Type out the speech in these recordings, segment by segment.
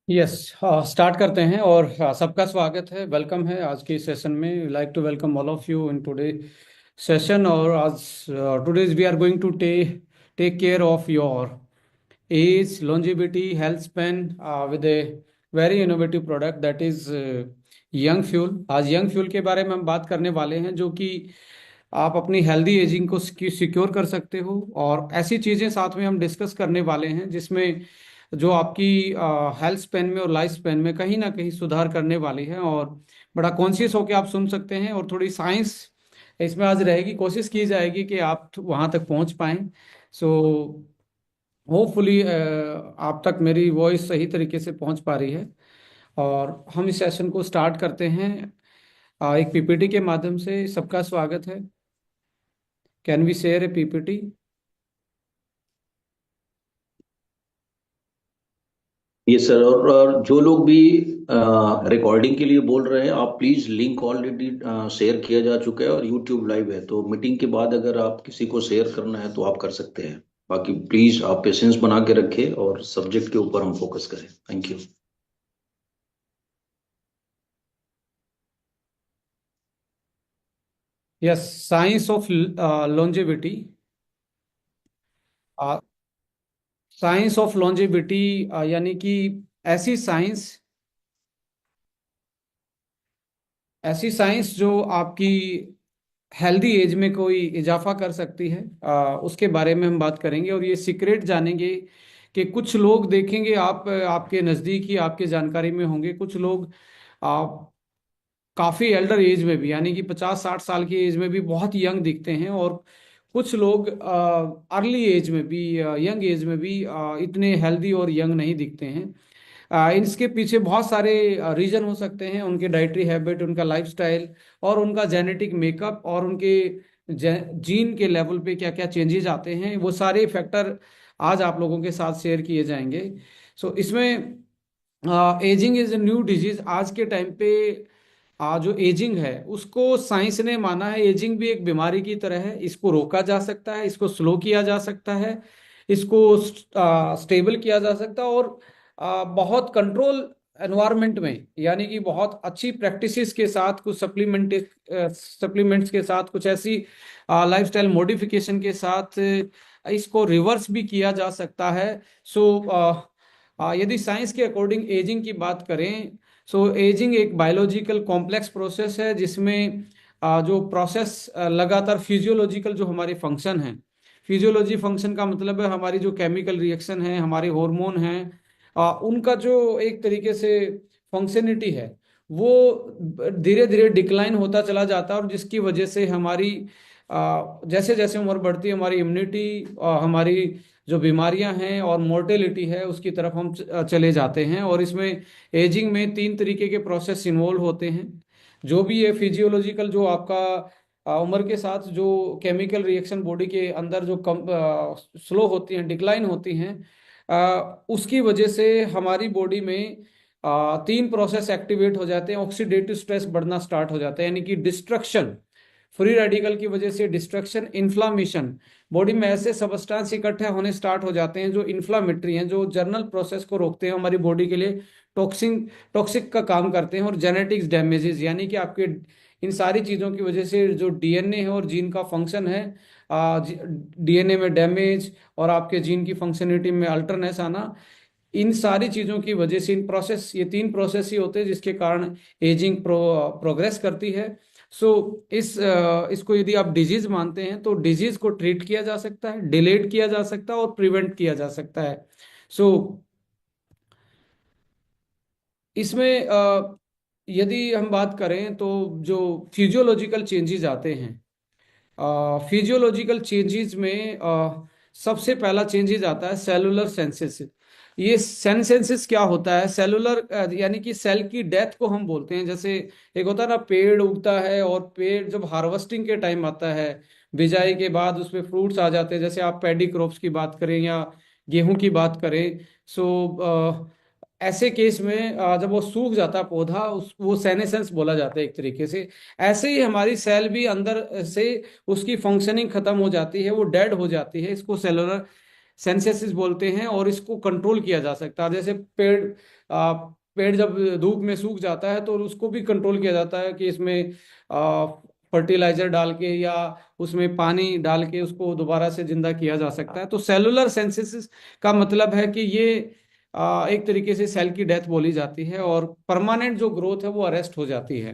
Yes. Start करते हैं और सबका स्वागत है, वेलकम है आज के सेशन में। Like to welcome all of you in today session. और आज today's we are going to take care of your age, longevity, health span with a very innovative product that is young fuel. आज young fuel के बारे में हम बात करने वाले हैं, जो कि आप अपनी हेल्दी एजिंग को सिक्योर कर सकते हो। और ऐसी चीज़ें साथ में हम डिस्कस करने वाले हैं जिसमें जो आपकी हेल्थ स्पेन में और लाइफ स्पेन में कहीं ना कहीं सुधार करने वाली है। और बड़ा कॉन्शियस होकर आप सुन सकते हैं, और थोड़ी साइंस इसमें आज रहेगी। कोशिश की जाएगी कि आप वहाँ तक पहुँच पाएं। सो होपफुली आप तक मेरी वॉइस सही तरीके से पहुँच पा रही है। और हम इस सेशन को स्टार्ट करते हैं एक पीपीटी के माध्यम से। सबका स्वागत है। Can we share a PPT? ये सर, और जो लोग भी रिकॉर्डिंग के लिए बोल रहे हैं, आप प्लीज, लिंक ऑलरेडी शेयर किया जा चुका है और यूट्यूब लाइव है, तो मीटिंग के बाद अगर आप किसी को शेयर करना है तो आप कर सकते हैं। बाकी प्लीज आप पेशेंस बना के रखें और सब्जेक्ट के ऊपर हम फोकस करें। Thank you. Yes. Science of longevity. Science of longevity यानी कि ऐसी साइंस ऐसी साइंस जो आपकी हेल्दी एज में कोई इजाफा कर सकती है, उसके बारे में हम बात करेंगे। और ये सीक्रेट जानेंगे कि कुछ लोग देखेंगे, आप आपके नज़दीक ही आपके जानकारी में होंगे कुछ लोग काफ़ी एल्डर एज में भी, यानी कि 50-60 साल की एज में भी बहुत यंग दिखते हैं। और कुछ लोग अर्ली एज में भी, यंग एज में भी इतने हेल्दी और यंग नहीं दिखते हैं। इसके पीछे बहुत सारे रीजन हो सकते हैं। उनके डाइटरी हैबिट, उनका लाइफस्टाइल, और उनका जेनेटिक मेकअप, और उनके जीन के लेवल पे क्या क्या चेंजेस आते हैं, वो सारे फैक्टर आज आप लोगों के साथ शेयर किए जाएंगे। सो इसमें ageing is a new disease. आज के टाइम पे जो एजिंग है उसको साइंस ने माना है, एजिंग भी एक बीमारी की तरह है। इसको रोका जा सकता है, इसको स्लो किया जा सकता है, इसको स्टेबल किया जा सकता है। और बहुत कंट्रोल एनवायरनमेंट में, यानी कि बहुत अच्छी प्रैक्टिसेस के साथ, कुछ सप्लीमेंट्स के साथ, कुछ ऐसी लाइफस्टाइल मॉडिफिकेशन के साथ इसको रिवर्स भी किया जा सकता है। सो यदि साइंस के अकॉर्डिंग एजिंग की बात करें, सो एजिंग एक बायोलॉजिकल कॉम्प्लेक्स प्रोसेस है जिसमें जो प्रोसेस लगातार फिजियोलॉजिकल जो हमारे फंक्शन हैं, फिजियोलॉजी फंक्शन का मतलब है हमारी जो केमिकल रिएक्शन है, हमारे हार्मोन हैं, उनका जो एक तरीके से फंक्शनिटी है वो धीरे धीरे डिक्लाइन होता चला जाता है। और जिसकी वजह से हमारी जैसे जैसे उम्र बढ़ती है, हमारी इम्यूनिटी, हमारी जो बीमारियां हैं और मोर्टेलिटी है, उसकी तरफ हम चले जाते हैं। और इसमें एजिंग में 3 तरीके के प्रोसेस इन्वॉल्व होते हैं। जो भी है फिजियोलॉजिकल, जो आपका उम्र के साथ जो केमिकल रिएक्शन बॉडी के अंदर जो कम स्लो होती हैं, डिक्लाइन होती हैं, उसकी वजह से हमारी बॉडी में 3 प्रोसेस एक्टिवेट हो जाते हैं। ऑक्सीडेटिव स्ट्रेस बढ़ना स्टार्ट हो जाता है, यानी कि डिस्ट्रक्शन, फ्री रेडिकल की वजह से डिस्ट्रक्शन, इन्फ्लामेशन। बॉडी में ऐसे सबस्टांस इकट्ठे होने स्टार्ट हो जाते हैं जो इन्फ्लामेटरी हैं, जो जर्नल प्रोसेस को रोकते हैं, हमारी बॉडी के लिए टॉक्सिक का काम करते हैं। और जेनेटिक्स डैमेजेस, यानी कि आपके इन सारी चीज़ों की वजह से जो डीएनए है और जीन का फंक्शन है, डीएनए में डैमेज और आपके जीन की फंक्शनलिटी में अल्टरनेस आना, इन सारी चीज़ों की वजह से ये 3 प्रोसेस ही होते हैं जिसके कारण एजिंग प्रोग्रेस करती है। सो इसको यदि आप डिजीज मानते हैं तो डिजीज को ट्रीट किया जा सकता है, डिलेड किया जा सकता है, और प्रिवेंट किया जा सकता है। सो इसमें यदि हम बात करें तो जो फिजियोलॉजिकल चेंजेस आते हैं, फिजियोलॉजिकल चेंजेस में सबसे पहला चेंजेस आता है सेलुलर सेंसेस। ये सेंसेस क्या होता है? सेलुलर यानी कि सेल की डेथ को हम बोलते हैं। जैसे एक होता है ना, पेड़ उगता है, और पेड़ जब हार्वेस्टिंग के टाइम आता है, बिजाई के बाद उसमें फ्रूट्स आ जाते हैं। जैसे आप पैडी क्रॉप्स की बात करें या गेहूं की बात करें, सो ऐसे केस में जब वो सूख जाता है पौधा, वो सेनेसेंस बोला जाता है एक तरीके से। ऐसे ही हमारी सेल भी अंदर से उसकी फंक्शनिंग खत्म हो जाती है, वो डेड हो जाती है। इसको सेलुलर सेंसेसिस बोलते हैं, और इसको कंट्रोल किया जा सकता है। जैसे पेड़ पेड़ जब धूप में सूख जाता है तो उसको भी कंट्रोल किया जाता है कि इसमें फर्टिलाइजर डाल के या उसमें पानी डाल के उसको दोबारा से जिंदा किया जा सकता है। तो सेलुलर सेंसिस का मतलब है कि ये एक तरीके से सेल की डेथ बोली जाती है और परमानेंट जो ग्रोथ है वो अरेस्ट हो जाती है।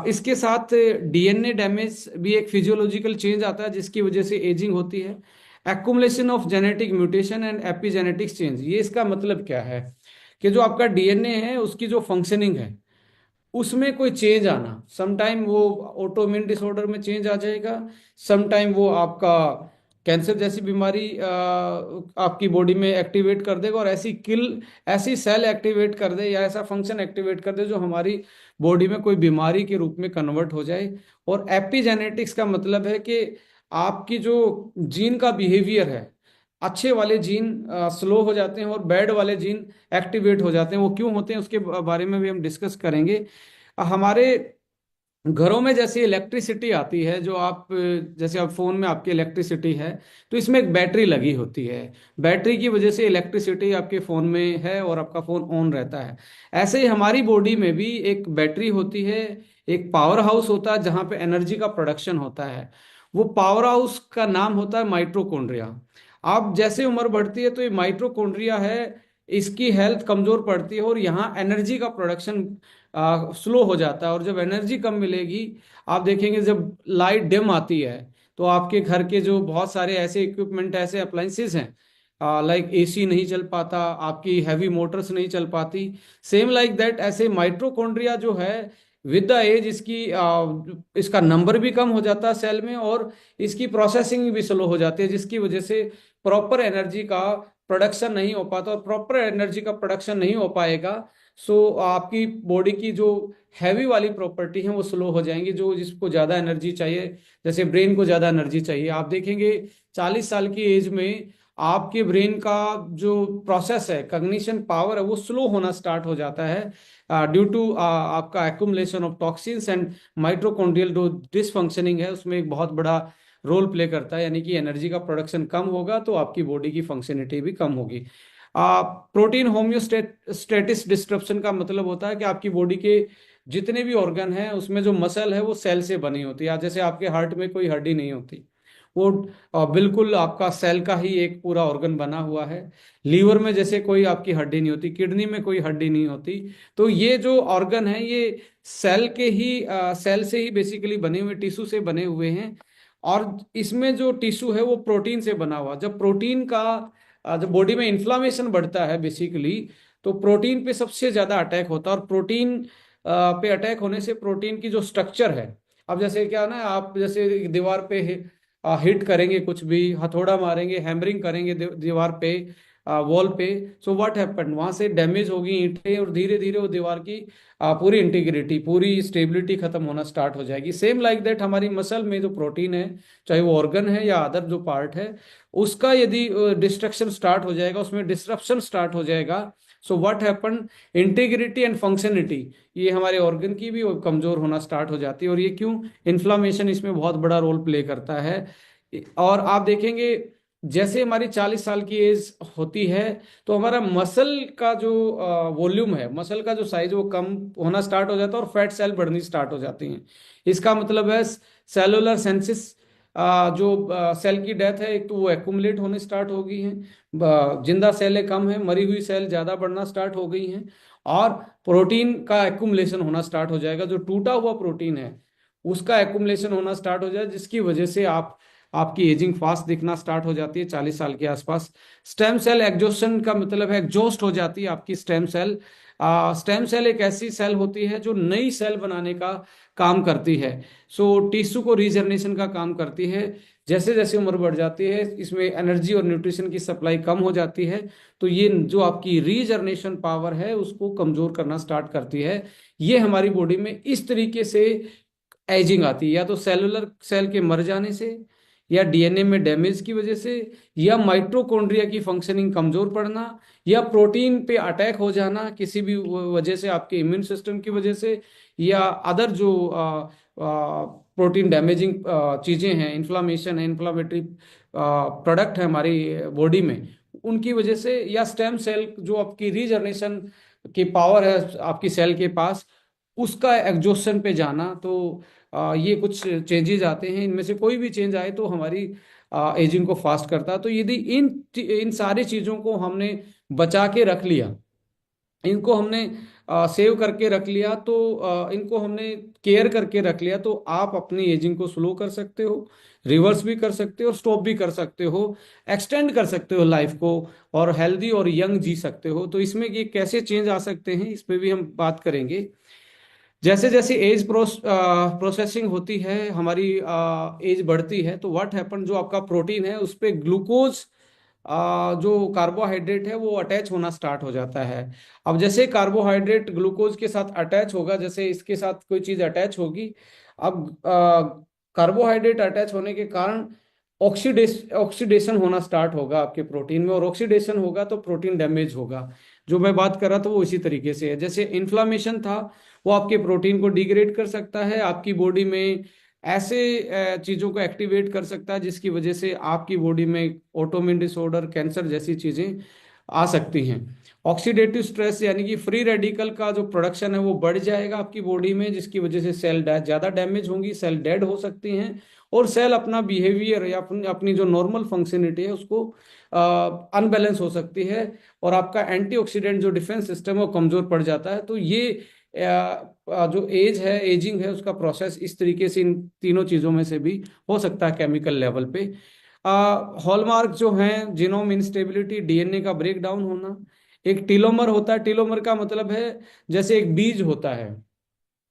इसके साथ डीएनए डैमेज भी एक फिजियोलॉजिकल चेंज आता है जिसकी वजह से एजिंग होती है। Accumulation of genetic mutation and epigenetics change, ये इसका मतलब क्या है कि जो आपका डीएनए है उसकी जो फंक्शनिंग है उसमें कोई चेंज आना, समटाइम वो ऑटोइम्यून डिसऑर्डर में चेंज आ जाएगा, समटाइम वो आपका कैंसर जैसी बीमारी आपकी बॉडी में एक्टिवेट कर देगा और ऐसी सेल एक्टिवेट कर दे या ऐसा फंक्शन एक्टिवेट कर दे जो हमारी बॉडी में कोई बीमारी के रूप में कन्वर्ट हो जाए। और एपिजेनेटिक्स का मतलब है कि आपकी जो जीन का बिहेवियर है, अच्छे वाले जीन स्लो हो जाते हैं और बैड वाले जीन एक्टिवेट हो जाते हैं। वो क्यों होते हैं उसके बारे में भी हम डिस्कस करेंगे। हमारे घरों में जैसे इलेक्ट्रिसिटी आती है, जो आप जैसे आप फोन में आपकी इलेक्ट्रिसिटी है तो इसमें एक बैटरी लगी होती है, बैटरी की वजह से इलेक्ट्रिसिटी आपके फोन में है और आपका फोन ऑन रहता है। ऐसे ही हमारी बॉडी में भी एक बैटरी होती है, एक पावर हाउस होता है जहाँ पे एनर्जी का प्रोडक्शन होता है। वो पावर हाउस का नाम होता है माइटोकॉन्ड्रिया। आप जैसे उम्र बढ़ती है तो ये माइटोकॉन्ड्रिया है, इसकी हेल्थ कमजोर पड़ती है और यहाँ एनर्जी का प्रोडक्शन स्लो हो जाता है। और जब एनर्जी कम मिलेगी, आप देखेंगे जब लाइट डिम आती है तो आपके घर के जो बहुत सारे ऐसे इक्विपमेंट, ऐसे अप्लाइंसेस हैं, लाइक एसी नहीं चल पाता, आपकी हैवी मोटर्स नहीं चल पाती। सेम लाइक दैट ऐसे माइटोकॉन्ड्रिया जो है विद द एज इसका नंबर भी कम हो जाता है सेल में और इसकी प्रोसेसिंग भी स्लो हो जाती है, जिसकी वजह से प्रॉपर एनर्जी का प्रोडक्शन नहीं हो पाता। और प्रॉपर एनर्जी का प्रोडक्शन नहीं हो पाएगा सो आपकी बॉडी की जो हैवी वाली प्रॉपर्टी है वो स्लो हो जाएंगी, जो जिसको ज़्यादा एनर्जी चाहिए, जैसे ब्रेन को ज़्यादा एनर्जी चाहिए। आप देखेंगे 40 साल की एज में आपके ब्रेन का जो प्रोसेस है, कग्निशन पावर है, वो स्लो होना स्टार्ट हो जाता है ड्यू टू आपका accumulation of toxins and mitochondrial जो डिसफंक्शनिंग है उसमें एक बहुत बड़ा रोल प्ले करता है। यानी कि एनर्जी का प्रोडक्शन कम होगा तो आपकी बॉडी की फंक्शनिटी भी कम होगी। प्रोटीन होम्योस्टेटिस डिस्ट्रप्शन का मतलब होता है कि आपकी बॉडी के जितने भी ऑर्गन हैं उसमें जो मसल है वो सेल से बनी होती है। जैसे आपके हार्ट में कोई हड्डी नहीं होती, वो बिल्कुल आपका सेल का ही एक पूरा ऑर्गन बना हुआ है। लीवर में जैसे कोई आपकी हड्डी नहीं होती, किडनी में कोई हड्डी नहीं होती। तो ये जो ऑर्गन है ये सेल से ही बेसिकली बने हुए, टिश्यू से बने हुए हैं। और इसमें जो टिश्यू है वो प्रोटीन से बना हुआ। जब प्रोटीन का जब बॉडी में इन्फ्लामेशन बढ़ता है बेसिकली, तो प्रोटीन पे सबसे ज्यादा अटैक होता है। और प्रोटीन पे अटैक होने से प्रोटीन की जो स्ट्रक्चर है, अब जैसे क्या ना, आप जैसे दीवार पे हिट करेंगे, कुछ भी हथौड़ा मारेंगे, हैमरिंग करेंगे दीवार पे, वॉल पे, सो व्हाट हैपन, वहां से डैमेज होगी ईंटें और धीरे धीरे वो दीवार की पूरी इंटीग्रिटी, पूरी स्टेबिलिटी खत्म होना स्टार्ट हो जाएगी। सेम लाइक दैट हमारी मसल में जो प्रोटीन है, चाहे वो ऑर्गन है या अदर जो पार्ट है, उसका यदि डिस्ट्रक्शन स्टार्ट हो जाएगा, उसमें डिस्ट्रप्शन स्टार्ट हो जाएगा, so what happen, integrity and functionality, ये हमारे ऑर्गन की भी कमजोर होना स्टार्ट हो जाती है। और ये क्यों, इन्फ्लामेशन इसमें बहुत बड़ा रोल प्ले करता है। और आप देखेंगे जैसे हमारी 40 साल की एज होती है तो हमारा मसल का जो वॉल्यूम है, मसल का जो साइज, वो कम होना स्टार्ट हो जाता है और फैट सेल बढ़नी स्टार्ट हो जाती हैं। इसका मतलब है सेलुलर सेंसिस, जो सेल की डेथ है, एक तो वो एक्यूमुलेट होने स्टार्ट हो गई हैं, जिंदा सेलें कम है, मरी हुई सेल ज्यादा बढ़ना स्टार्ट हो गई हैं। और प्रोटीन का एक्यूमुलेशन होना स्टार्ट हो जाएगा, जो टूटा हुआ प्रोटीन है उसका एक्यूमुलेशन होना स्टार्ट हो जाए, जिसकी वजह से आपकी एजिंग फास्ट दिखना स्टार्ट हो जाती है 40 साल के आसपास। स्टेम सेल एग्जॉस्शन का मतलब है एग्जॉस्ट हो जाती है आपकी स्टेम सेल। स्टेम सेल एक ऐसी सेल होती है जो नई सेल बनाने का काम करती है, सो टिश्यू को रीजनरेशन का काम करती है। जैसे जैसे उम्र बढ़ जाती है इसमें एनर्जी और न्यूट्रिशन की सप्लाई कम हो जाती है, तो ये जो आपकी रीजनरेशन पावर है उसको कमजोर करना स्टार्ट करती है। ये हमारी बॉडी में इस तरीके से एजिंग आती है, या तो सेलुलर सेल के मर जाने से, या डीएनए में डैमेज की वजह से, या माइटोकॉन्ड्रिया की फंक्शनिंग कमजोर पड़ना, या प्रोटीन पे अटैक हो जाना किसी भी वजह से, आपके इम्यून सिस्टम की वजह से, या अदर जो प्रोटीन डैमेजिंग चीजें हैं, इन्फ्लामेशन है, इन्फ्लामेटरी प्रोडक्ट है हमारी बॉडी में, उनकी वजह से, या स्टेम सेल जो आपकी रीजनरेशन की पावर है आपकी सेल के पास, उसका एग्जॉस्शन पे जाना। तो ये कुछ चेंजेस आते हैं, इनमें से कोई भी चेंज आए तो हमारी एजिंग को फास्ट करता है। तो यदि इन इन सारी चीज़ों को हमने बचा के रख लिया, इनको हमने सेव करके रख लिया, तो इनको हमने केयर करके रख लिया, तो आप अपनी एजिंग को स्लो कर सकते हो, रिवर्स भी कर सकते हो, स्टॉप भी कर सकते हो, एक्सटेंड कर सकते हो लाइफ को, और हेल्दी और यंग जी सकते हो। तो इसमें ये कैसे चेंज आ सकते हैं, इस पे भी हम बात करेंगे। जैसे जैसे एज प्रोसेसिंग होती है, हमारी एज बढ़ती है, तो व्हाट हैपन, जो आपका प्रोटीन है उस पे ग्लूकोज, जो कार्बोहाइड्रेट है वो अटैच होना स्टार्ट हो जाता है। अब जैसे कार्बोहाइड्रेट ग्लूकोज के साथ अटैच होगा, जैसे इसके साथ कोई चीज अटैच होगी, अब कार्बोहाइड्रेट अटैच होने के कारण ऑक्सीडेशन होना स्टार्ट होगा आपके प्रोटीन में, और ऑक्सीडेशन होगा तो प्रोटीन डैमेज होगा। जो मैं बात कर रहा था वो इसी तरीके से है। जैसे इन्फ्लामेशन था, वो आपके प्रोटीन को डिग्रेड कर सकता है आपकी बॉडी में, ऐसे चीजों को एक्टिवेट कर सकता है जिसकी वजह से आपकी बॉडी में ऑटोइम्यून डिसऑर्डर, कैंसर जैसी चीजें आ सकती हैं। ऑक्सीडेटिव स्ट्रेस यानी कि फ्री रेडिकल का जो प्रोडक्शन है वो बढ़ जाएगा आपकी बॉडी में, जिसकी वजह से सेल ज्यादा डैमेज होंगी, सेल डेड हो सकती हैं, और सेल अपना बिहेवियर या अपनी जो नॉर्मल फंक्शनिटी है उसको अनबैलेंस हो सकती है, और आपका एंटीऑक्सीडेंट जो डिफेंस सिस्टम है वो कमजोर पड़ जाता है। तो ये जो एज है, एजिंग है, उसका प्रोसेस इस तरीके से इन तीनों चीजों में से भी हो सकता है केमिकल लेवल पे। हॉलमार्क जो हैं, जीनोम इंस्टेबिलिटी, डीएनए का ब्रेक डाउन होना। एक टीलोमर होता है, टीलोमर का मतलब है जैसे एक बीज होता है,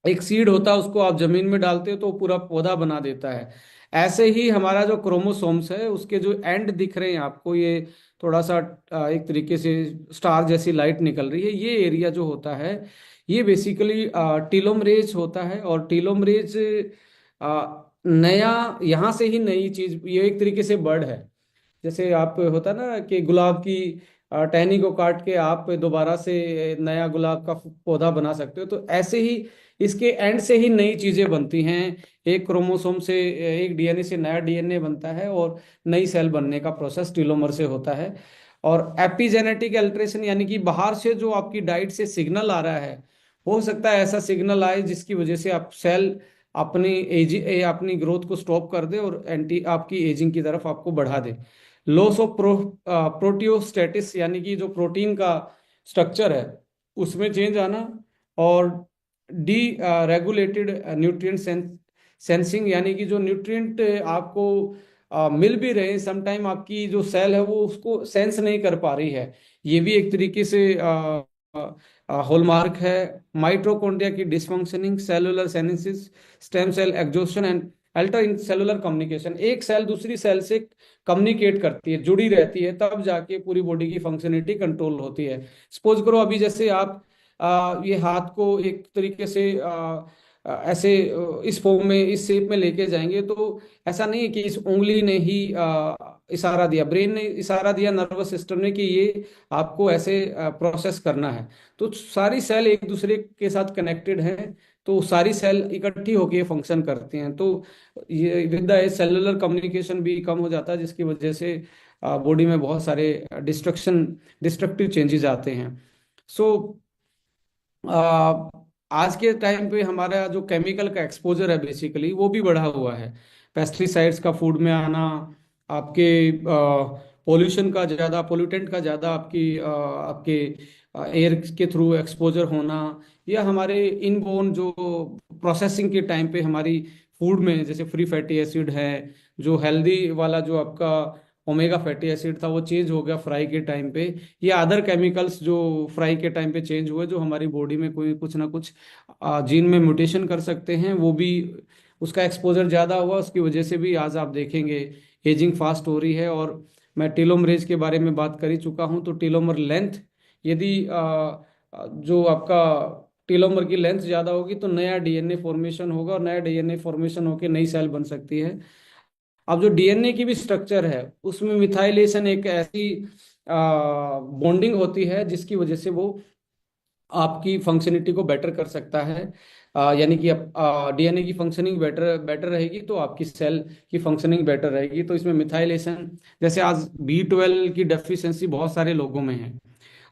एक सीड होता है, उसको आप जमीन में डालते हो तो वो पूरा पौधा बना देता है। ऐसे ही हमारा जो क्रोमोसोम्स है उसके जो एंड दिख रहे हैं आपको, ये थोड़ा सा एक तरीके से स्टार जैसी लाइट निकल रही है, ये एरिया जो होता है ये बेसिकली टीलोमरेज होता है। और टीलोमरेज नया, यहाँ से ही नई चीज, ये एक तरीके से वर्ड है। जैसे आप होता ना कि गुलाब की टहनी को काट के आप दोबारा से नया गुलाब का पौधा बना सकते हो, तो ऐसे ही इसके एंड से ही नई चीजें बनती हैं। एक क्रोमोसोम से, एक डीएनए से नया डीएनए बनता है, और नई सेल बनने का प्रोसेस टीलोमर से होता है। और एपिजेनेटिक अल्टरेशन यानी कि बाहर से जो आपकी डाइट से सिग्नल आ रहा है, हो सकता है ऐसा सिग्नल आए जिसकी वजह से आप सेल अपनी ग्रोथ को स्टॉप कर दे और एंटी आपकी एजिंग की तरफ आपको बढ़ा दे। लॉस ऑफ प्रोटियोस्टेटिस यानी कि जो प्रोटीन का स्ट्रक्चर है उसमें चेंज आना, और डी रेगुलेटेड न्यूट्रिएंट सेंसिंग यानी कि जो न्यूट्रिएंट आपको मिल भी रहे हैं, समटाइम आपकी जो सेल है वो उसको सेंस नहीं कर पा रही है, ये भी एक तरीके से हॉलमार्क है। माइटोकॉन्ड्रिया की dysfunctioning, cellular senescence, stem cell exhaustion and alter in cellular communication. एक सेल दूसरी सेल से कम्युनिकेट करती है, जुड़ी रहती है, तब जाके पूरी बॉडी की फंक्शनलिटी कंट्रोल होती है। सपोज करो अभी जैसे आप ये हाथ को एक तरीके से ऐसे इस फॉर्म में, इस शेप में लेके जाएंगे, तो ऐसा नहीं है कि इस उंगली ने ही इशारा दिया, ब्रेन ने इशारा दिया नर्वस सिस्टम ने कि ये आपको ऐसे प्रोसेस करना है। तो सारी सेल एक दूसरे के साथ कनेक्टेड हैं, तो सारी सेल इकट्ठी होकर फंक्शन करती हैं। तो ये विद द सेलुलर कम्युनिकेशन भी कम हो जाता है, जिसकी वजह से बॉडी में बहुत सारे डिस्ट्रक्टिव चेंजेस आते हैं। सो आज के टाइम पे हमारा जो केमिकल का एक्सपोजर है बेसिकली वो भी बढ़ा हुआ है। पेस्टिसाइड्स का फूड में आना, आपके पोल्यूशन का ज़्यादा, पोल्यूटेंट का ज़्यादा आपके एयर के थ्रू एक्सपोजर होना, या हमारे इनबोर्न जो प्रोसेसिंग के टाइम पे हमारी फूड में जैसे फ्री फैटी एसिड है, जो हेल्दी वाला जो आपका ओमेगा फैटी एसिड था वो चेंज हो गया फ्राई के टाइम पे, या अदर केमिकल्स जो फ्राई के टाइम पे चेंज हुए, जो हमारी बॉडी में कोई कुछ ना कुछ जीन में म्यूटेशन कर सकते हैं, वो भी उसका एक्सपोजर ज़्यादा हुआ, उसकी वजह से भी आज आप देखेंगे एजिंग फास्ट हो रही है। और मैं टेलोमरेज के बारे में बात कर ही चुका हूँ, तो टेलोमर लेंथ, यदि जो आपका टेलोमर की लेंथ ज़्यादा होगी तो नया डीएनए फॉर्मेशन होगा, और नया डीएनए फॉर्मेशन होकर नई सेल बन सकती है। अब जो डीएनए की भी स्ट्रक्चर है उसमें मिथाइलेशन एक ऐसी बॉन्डिंग होती है जिसकी वजह से वो आपकी फंक्शनिटी को बेटर कर सकता है। यानी कि डीएनए की फंक्शनिंग बेटर बेटर रहेगी तो आपकी सेल की फंक्शनिंग बेटर रहेगी। तो इसमें मिथाइलेशन, जैसे आज B12 की डेफिशिएंसी बहुत सारे लोगों में है,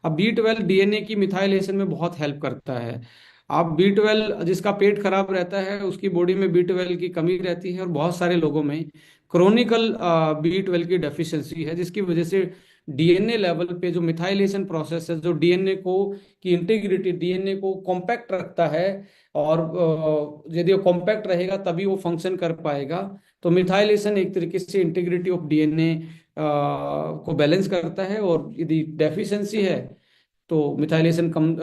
अब B12 डीएनए की मिथाइलेशन में बहुत हेल्प करता है। आप B12, जिसका पेट खराब रहता है उसकी बॉडी में B12 की कमी रहती है, और बहुत सारे लोगों में क्रोनिकल B12 की डेफिशिएंसी है, जिसकी वजह से डीएनए लेवल पे जो मिथाइलेशन प्रोसेस है, जो डीएनए को की इंटीग्रिटी, डीएनए को कॉम्पैक्ट रखता है, और यदि वो कॉम्पैक्ट रहेगा तभी वो फंक्शन कर पाएगा। तो मिथाइलेशन एक तरीके से इंटीग्रिटी ऑफ डीएनए को बैलेंस करता है, और यदि डेफिशिएंसी है तो मिथाइलेशन कम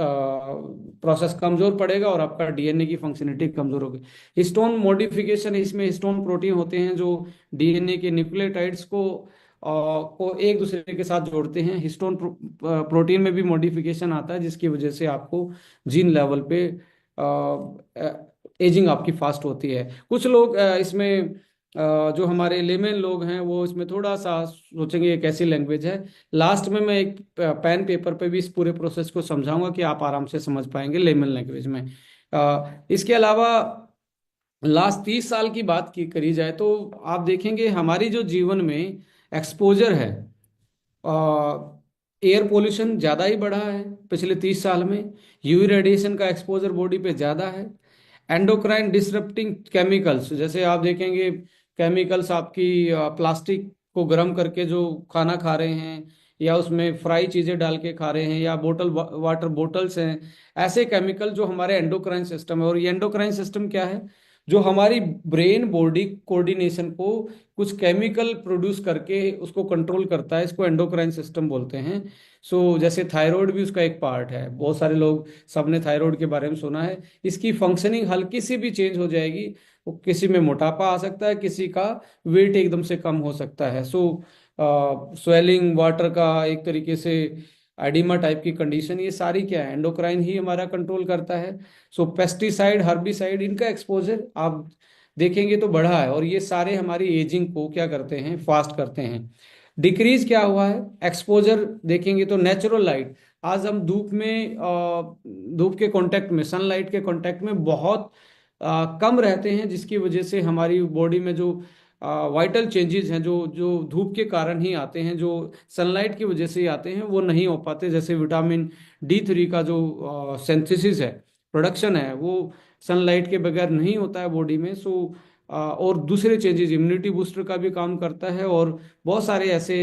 प्रोसेस कमजोर पड़ेगा और आपका डीएनए की फंक्शनलिटी कमजोर होगी। हिस्टोन मॉडिफिकेशन, इसमें हिस्टोन प्रोटीन होते हैं जो डीएनए के न्यूक्लियोटाइड्स को एक दूसरे के साथ जोड़ते हैं। हिस्टोन प्रोटीन में भी मॉडिफिकेशन आता है, जिसकी वजह से आपको जीन लेवल पे एजिंग आपकी फास्ट होती है। कुछ लोग इसमें जो हमारे लेमन लोग हैं वो इसमें थोड़ा सा सोचेंगे ये कैसी लैंग्वेज है। लास्ट में मैं एक पेन पेपर पे भी इस पूरे प्रोसेस को समझाऊंगा कि आप आराम से समझ पाएंगे लेमन लैंग्वेज में। इसके अलावा लास्ट 30 साल की बात की करी जाए तो आप देखेंगे हमारी जो जीवन में एक्सपोजर है, एयर पोल्यूशन ज़्यादा ही बढ़ा है पिछले 30 साल में। यूवी रेडिएशन का एक्सपोजर बॉडी पे ज़्यादा है। एंडोक्राइन डिसरप्टिंग केमिकल्स, जैसे आप देखेंगे केमिकल्स आपकी प्लास्टिक को गर्म करके जो खाना खा रहे हैं, या उसमें फ्राई चीज़ें डाल के खा रहे हैं, या बोतल वाटर बोटल्स हैं, ऐसे केमिकल जो हमारे एंडोक्राइन सिस्टम है। और ये एंडोक्राइन सिस्टम क्या है? जो हमारी ब्रेन बॉडी कोऑर्डिनेशन को कुछ केमिकल प्रोड्यूस करके उसको कंट्रोल करता है, इसको एंडोक्राइन सिस्टम बोलते हैं। जैसे थायराइड भी उसका एक पार्ट है। बहुत सारे लोग, सबने थायराइड के बारे में सुना है। इसकी फंक्शनिंग हल्की सी भी चेंज हो जाएगी, वो किसी में मोटापा आ सकता है, किसी का वेट एकदम से कम हो सकता है। स्वेलिंग, वाटर का एक तरीके से एडिमा टाइप की कंडीशन, ये सारी क्या है? एंडोक्राइन ही हमारा कंट्रोल करता है। पेस्टिसाइड, हर्बिसाइड, इनका एक्सपोजर आप देखेंगे तो बढ़ा है, और ये सारे हमारी एजिंग को क्या करते हैं? फास्ट करते हैं। डिक्रीज क्या हुआ है? एक्सपोजर देखेंगे तो नेचुरल लाइट, आज हम धूप के कांटेक्ट में, सनलाइट के कांटेक्ट में बहुत कम रहते हैं, जिसकी वजह से हमारी बॉडी में जो वाइटल चेंजेस हैं, जो जो धूप के कारण ही आते हैं, जो सनलाइट की वजह से ही आते हैं, वो नहीं हो पाते। जैसे विटामिन D3 का जो सिंथेसिस है, प्रोडक्शन है, वो सनलाइट के बगैर नहीं होता है बॉडी में। और दूसरे चेंजेस, इम्यूनिटी बूस्टर का भी काम करता है, और बहुत सारे ऐसे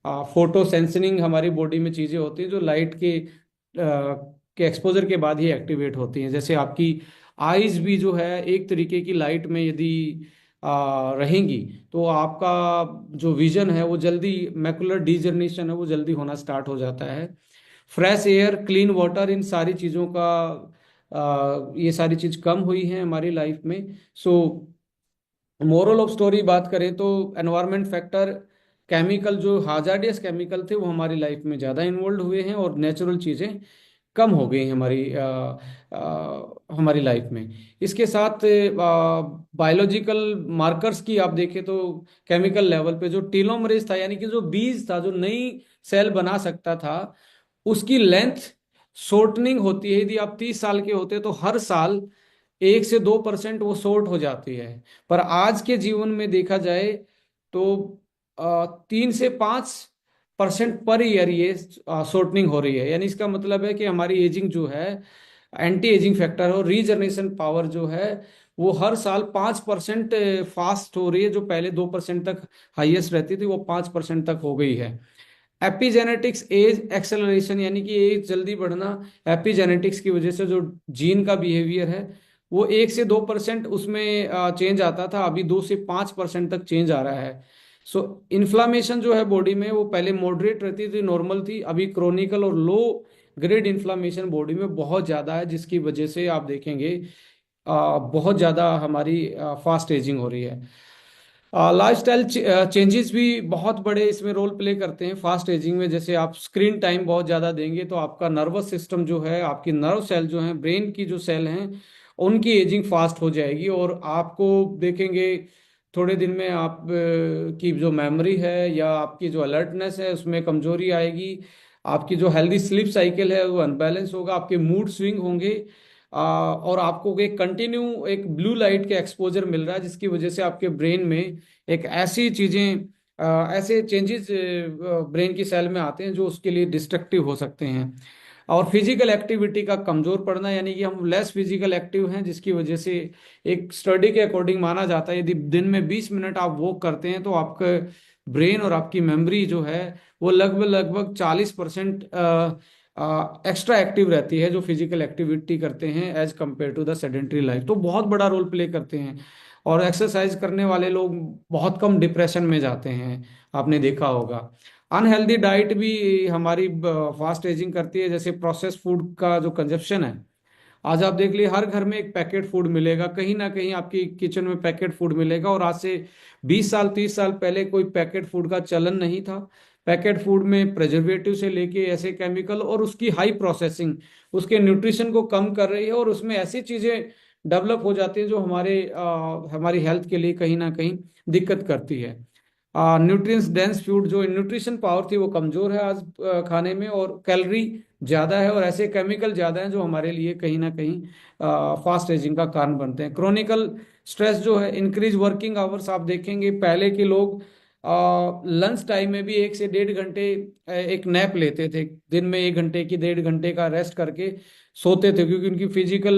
फोटो सेंसिंग हमारी बॉडी में चीज़ें होती हैं जो लाइट के एक्सपोजर के बाद ही एक्टिवेट होती हैं। जैसे आपकी आईज भी जो है, एक तरीके की लाइट में यदि रहेंगी तो आपका जो विजन है वो जल्दी, मैकुलर डीजनरेशन है वो जल्दी होना स्टार्ट हो जाता है। फ्रेश एयर, क्लीन वाटर, इन सारी चीज़ों का ये सारी चीज़ कम हुई है हमारी लाइफ में। मोरल ऑफ स्टोरी बात करें तो एनवायरमेंट फैक्टर, केमिकल जो हाजार्डियस केमिकल थे वो हमारी लाइफ में ज़्यादा इन्वॉल्व हुए हैं, और नेचुरल चीज़ें कम हो गई हैं हमारी लाइफ में। इसके साथ बायोलॉजिकल मार्कर्स की आप देखें तो केमिकल लेवल पे जो टीलोमरेज था, यानी कि जो बीज था जो नई सेल बना सकता था, उसकी लेंथ शॉर्टनिंग होती है। यदि आप 30 साल के होते तो हर साल 1 से 2% वो शॉर्ट हो जाती है। पर आज के जीवन में देखा जाए तो 3 से 5% पर ईयर ये शॉर्टनिंग हो रही है। यानी इसका मतलब है कि हमारी एजिंग जो है, एंटी एजिंग फैक्टर और रीजनरेशन पावर जो है, वो हर साल 5% फास्ट हो रही है। जो पहले 2% तक हाईएस्ट रहती थी, वो 5% तक हो गई है। एपिजेनेटिक्स एज एक्सेलरेशन, यानी कि एज जल्दी बढ़ना, एपिजेनेटिक्स की वजह से जो जीन का बिहेवियर है वो 1 से 2% उसमें चेंज आता था, अभी 2 से 5% तक चेंज आ रहा है। इन्फ्लामेशन जो है बॉडी में, वो पहले मॉडरेट रहती थी, नॉर्मल थी, अभी क्रोनिकल और लो ग्रेड इन्फ्लामेशन बॉडी में बहुत ज़्यादा है, जिसकी वजह से आप देखेंगे बहुत ज़्यादा हमारी फास्ट एजिंग हो रही है। लाइफस्टाइल चेंजेस भी बहुत बड़े इसमें रोल प्ले करते हैं फास्ट एजिंग में। जैसे आप स्क्रीन टाइम बहुत ज़्यादा देंगे तो आपका नर्वस सिस्टम जो है, आपकी नर्व सेल जो है, ब्रेन की जो सेल हैं, उनकी एजिंग फास्ट हो जाएगी, और आपको देखेंगे थोड़े दिन में आप की जो मेमोरी है या आपकी जो अलर्टनेस है उसमें कमजोरी आएगी। आपकी जो हेल्दी स्लीप साइकिल है वो अनबैलेंस होगा, आपके मूड स्विंग होंगे, और आपको एक कंटिन्यू एक ब्लू लाइट के एक्सपोजर मिल रहा है, जिसकी वजह से आपके ब्रेन में एक ऐसी चीजें ऐसे चेंजेस ब्रेन की सेल में आते हैं जो उसके लिए डिस्ट्रक्टिव हो सकते हैं। और फिजिकल एक्टिविटी का कमजोर पड़ना, यानी कि हम लेस फिजिकल एक्टिव हैं, जिसकी वजह से एक स्टडी के अकॉर्डिंग माना जाता है यदि दिन में 20 मिनट आप वॉक करते हैं तो आपका ब्रेन और आपकी मेमोरी जो है वो लगभग लगभग 40% एक्स्ट्रा एक्टिव रहती है जो फिजिकल एक्टिविटी करते हैं as compare to the sedentary life. तो बहुत बड़ा रोल प्ले करते हैं। और एक्सरसाइज करने वाले लोग बहुत कम डिप्रेशन में जाते हैं, आपने देखा होगा। अनहेल्दी डाइट भी हमारी फास्ट एजिंग करती है, जैसे प्रोसेस फूड का जो कंजप्शन है। आज आप देख लिए हर घर में एक पैकेट फूड मिलेगा, कहीं ना कहीं आपकी किचन में पैकेट फूड मिलेगा। और आज से 20 साल 30 साल पहले कोई पैकेट फूड का चलन नहीं था। पैकेट फूड में प्रेजर्वेटिव से लेके ऐसे केमिकल और उसकी हाई प्रोसेसिंग उसके न्यूट्रिशन को कम कर रही है, और उसमें ऐसी चीजें डेवलप हो जाती हैं जो हमारी हेल्थ के लिए कहीं ना कहीं दिक्कत करती है। न्यूट्रिएंट्स डेंस फूड, जो न्यूट्रिशन पावर थी वो कमजोर है आज खाने में, और कैलोरी ज़्यादा है, और ऐसे केमिकल ज़्यादा हैं जो हमारे लिए कहीं ना कहीं फास्ट एजिंग का कारण बनते हैं। क्रोनिकल स्ट्रेस जो है, इंक्रीज वर्किंग आवर्स, आप देखेंगे पहले के लोग लंच टाइम में भी 1 से 1.5 घंटे एक नैप लेते थे, दिन में 1 घंटे की 1.5 घंटे का रेस्ट करके सोते थे, क्योंकि उनकी फिजिकल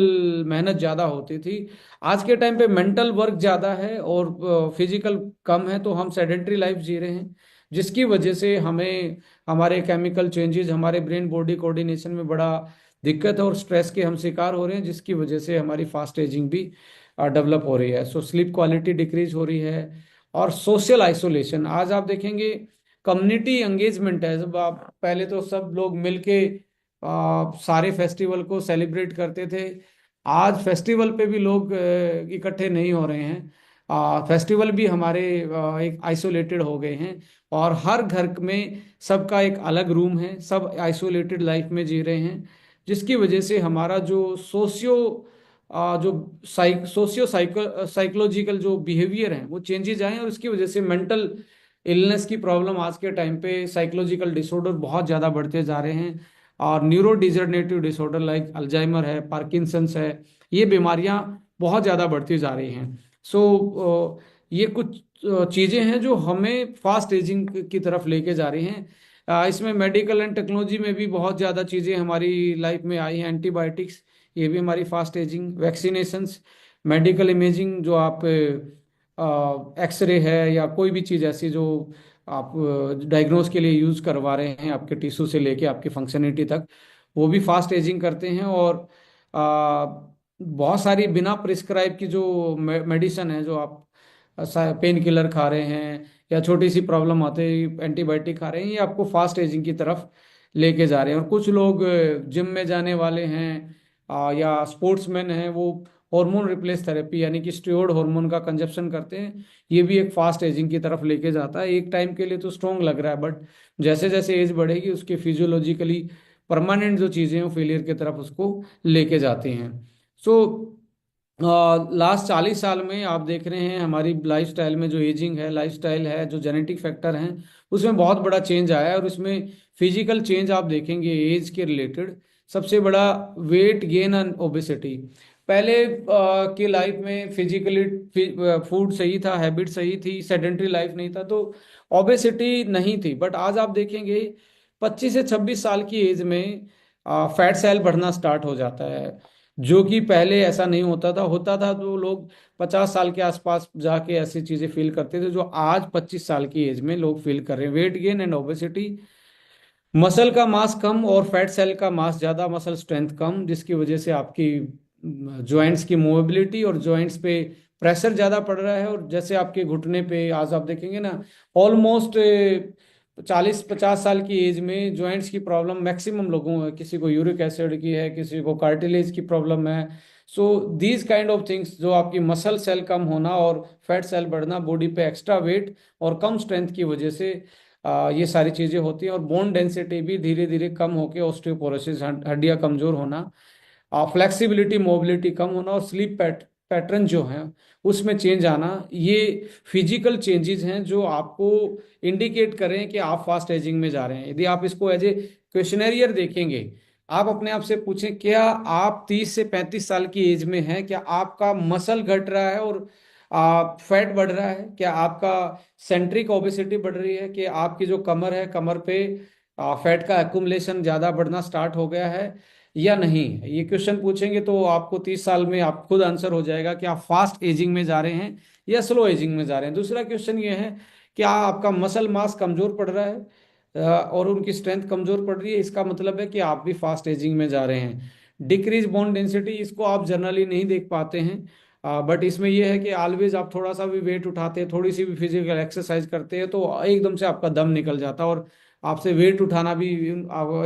मेहनत ज़्यादा होती थी। आज के टाइम पे मेंटल वर्क ज़्यादा है और फिजिकल कम है, तो हम सेडेंट्री लाइफ जी रहे हैं, जिसकी वजह से हमें हमारे केमिकल चेंजेस, हमारे ब्रेन बॉडी कोऑर्डिनेशन में बड़ा दिक्कत है, और स्ट्रेस के हम शिकार हो रहे हैं, जिसकी वजह से हमारी फास्ट एजिंग भी डेवलप हो रही है। सो स्लीप क्वालिटी डिक्रीज हो रही है। और सोशल आइसोलेशन, आज आप देखेंगे कम्युनिटी एंगेजमेंट है। जब आप पहले तो सब लोग मिलके सारे फेस्टिवल को सेलिब्रेट करते थे, आज फेस्टिवल पे भी लोग इकट्ठे नहीं हो रहे हैं। फेस्टिवल भी हमारे एक आइसोलेटेड हो गए हैं, और हर घर में सबका एक अलग रूम है, सब आइसोलेटेड लाइफ में जी रहे हैं, जिसकी वजह से हमारा जो सोशियो साइकोलॉजिकल जो बिहेवियर है वो चेंजेज आए, और इसकी वजह से मेंटल इलनेस की प्रॉब्लम आज के टाइम पे, साइकोलॉजिकल डिसऑर्डर बहुत ज़्यादा बढ़ते जा रहे हैं। और neuro degenerative disorder like Alzheimer है, पार्किंसंस है, ये बीमारियां बहुत ज़्यादा बढ़ती जा रही हैं। सो ये कुछ चीज़ें हैं जो हमें फास्ट एजिंग की तरफ लेके जा रही हैं। इसमें मेडिकल एंड टेक्नोलॉजी में भी बहुत ज़्यादा चीज़ें हमारी लाइफ में आई हैं। एंटीबायोटिक्स, ये भी हमारी fast ageing, vaccinations, medical imaging, जो आप एक्सरे है या कोई भी चीज़ ऐसी जो आप डायग्नोस के लिए यूज़ करवा रहे हैं, आपके टिश्यू से लेके आपकी फंक्शनलिटी तक, वो भी फास्ट एजिंग करते हैं। और बहुत सारी बिना प्रिस्क्राइब की जो मेडिसिन है, जो आप पेन किलर खा रहे हैं या छोटी सी प्रॉब्लम आते ही एंटीबायोटिक खा रहे हैं, ये आपको फास्ट एजिंग की तरफ लेके जा रहे हैं। और कुछ लोग जिम में जाने वाले हैं या स्पोर्ट्समैन हैं, वो हार्मोन रिप्लेस थेरेपी यानी कि स्टेरॉयड हार्मोन का कंजप्शन करते हैं। ये भी एक फास्ट एजिंग की तरफ लेके जाता है। एक टाइम के लिए तो स्ट्रॉन्ग लग रहा है, बट जैसे जैसे एज बढ़ेगी उसके फिजियोलॉजिकली परमानेंट जो चीज़ें हैं वो फेलियर की तरफ उसको लेके जाती हैं। सो लास्ट 40 साल में आप देख रहे हैं हमारी लाइफस्टाइल में जो एजिंग है, लाइफस्टाइल है, जो जेनेटिक फैक्टर हैं, उसमें बहुत बड़ा चेंज आया है। और इसमें फिजिकल चेंज आप देखेंगे एज के रिलेटेड, सबसे बड़ा वेट गेन एंड ओबेसिटी। पहले की लाइफ में फिजिकली फूड सही था, हैबिट सही थी, सेडेंट्री लाइफ नहीं था, तो ओबेसिटी नहीं थी। बट आज आप देखेंगे 25 से 26 साल की एज में फैट सेल बढ़ना स्टार्ट हो जाता है, जो कि पहले ऐसा नहीं होता था तो लोग 50 साल के आसपास जाके ऐसी चीजें फील करते थे, जो आज 25 साल की एज में लोग फील कर रहे हैं। Weight gain and obesity, muscle का मास कम और फैट सेल का मास ज्यादा, मसल स्ट्रेंथ कम, जिसकी वजह से आपकी जॉइंट्स की मूवेबिलिटी और जॉइंट्स पे प्रेशर ज्यादा पड़ रहा है। और जैसे आपके घुटने पे आज आप देखेंगे ना, ऑलमोस्ट 40-50 साल की एज में जॉइंट्स की प्रॉब्लम मैक्सिमम लोगों है, किसी को यूरिक एसिड की है, किसी को कार्टिलेज की प्रॉब्लम है। So these kind of things, जो आपकी मसल सेल कम होना और फैट सेल बढ़ना, बॉडी पे एक्स्ट्रा वेट और कम स्ट्रेंथ की वजह से ये सारी चीजें होती हैं। और बोन डेंसिटी भी धीरे धीरे कम होकर ऑस्टियोपोरोसिस, हड्डियां कमजोर होना, फ्लेक्सिबिलिटी मोबिलिटी कम होना, और स्लीप पैटर्न जो है उसमें चेंज आना, ये फिजिकल चेंजेस हैं जो आपको इंडिकेट करें कि आप फास्ट एजिंग में जा रहे हैं। यदि आप इसको एज ए क्वेश्चनेरियर देखेंगे, आप अपने आप से पूछें क्या आप 30 से 35 साल की एज में हैं, क्या आपका मसल घट रहा है और फैट बढ़ रहा है, क्या आपका सेंट्रिक ओबेसिटी बढ़ रही है, कि आपकी जो कमर है, कमर पे फैट का एक्युमुलेशन ज़्यादा बढ़ना स्टार्ट हो गया है या नहीं। ये क्वेश्चन पूछेंगे तो आपको 30 साल में आप खुद आंसर हो जाएगा कि आप फास्ट एजिंग में जा रहे हैं या स्लो एजिंग में जा रहे हैं। दूसरा क्वेश्चन ये है कि आपका मसल मास कमजोर पड़ रहा है और उनकी स्ट्रेंथ कमजोर पड़ रही है, इसका मतलब है कि आप भी फास्ट एजिंग में जा रहे हैं। डिक्रीज बोन डेंसिटी, इसको आप जनरली नहीं देख पाते हैं, बट इसमें यह है कि ऑलवेज आप थोड़ा सा भी वेट उठाते हैं, थोड़ी सी भी फिजिकल एक्सरसाइज करते हैं तो एकदम से आपका दम निकल जाता है, और आपसे वेट उठाना भी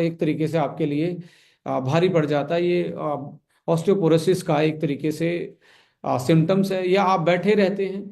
एक तरीके से आपके लिए भारी पड़ जाता है। ये ऑस्टियोपोरोसिस का एक तरीके से सिम्टम्स है। या आप बैठे रहते हैं,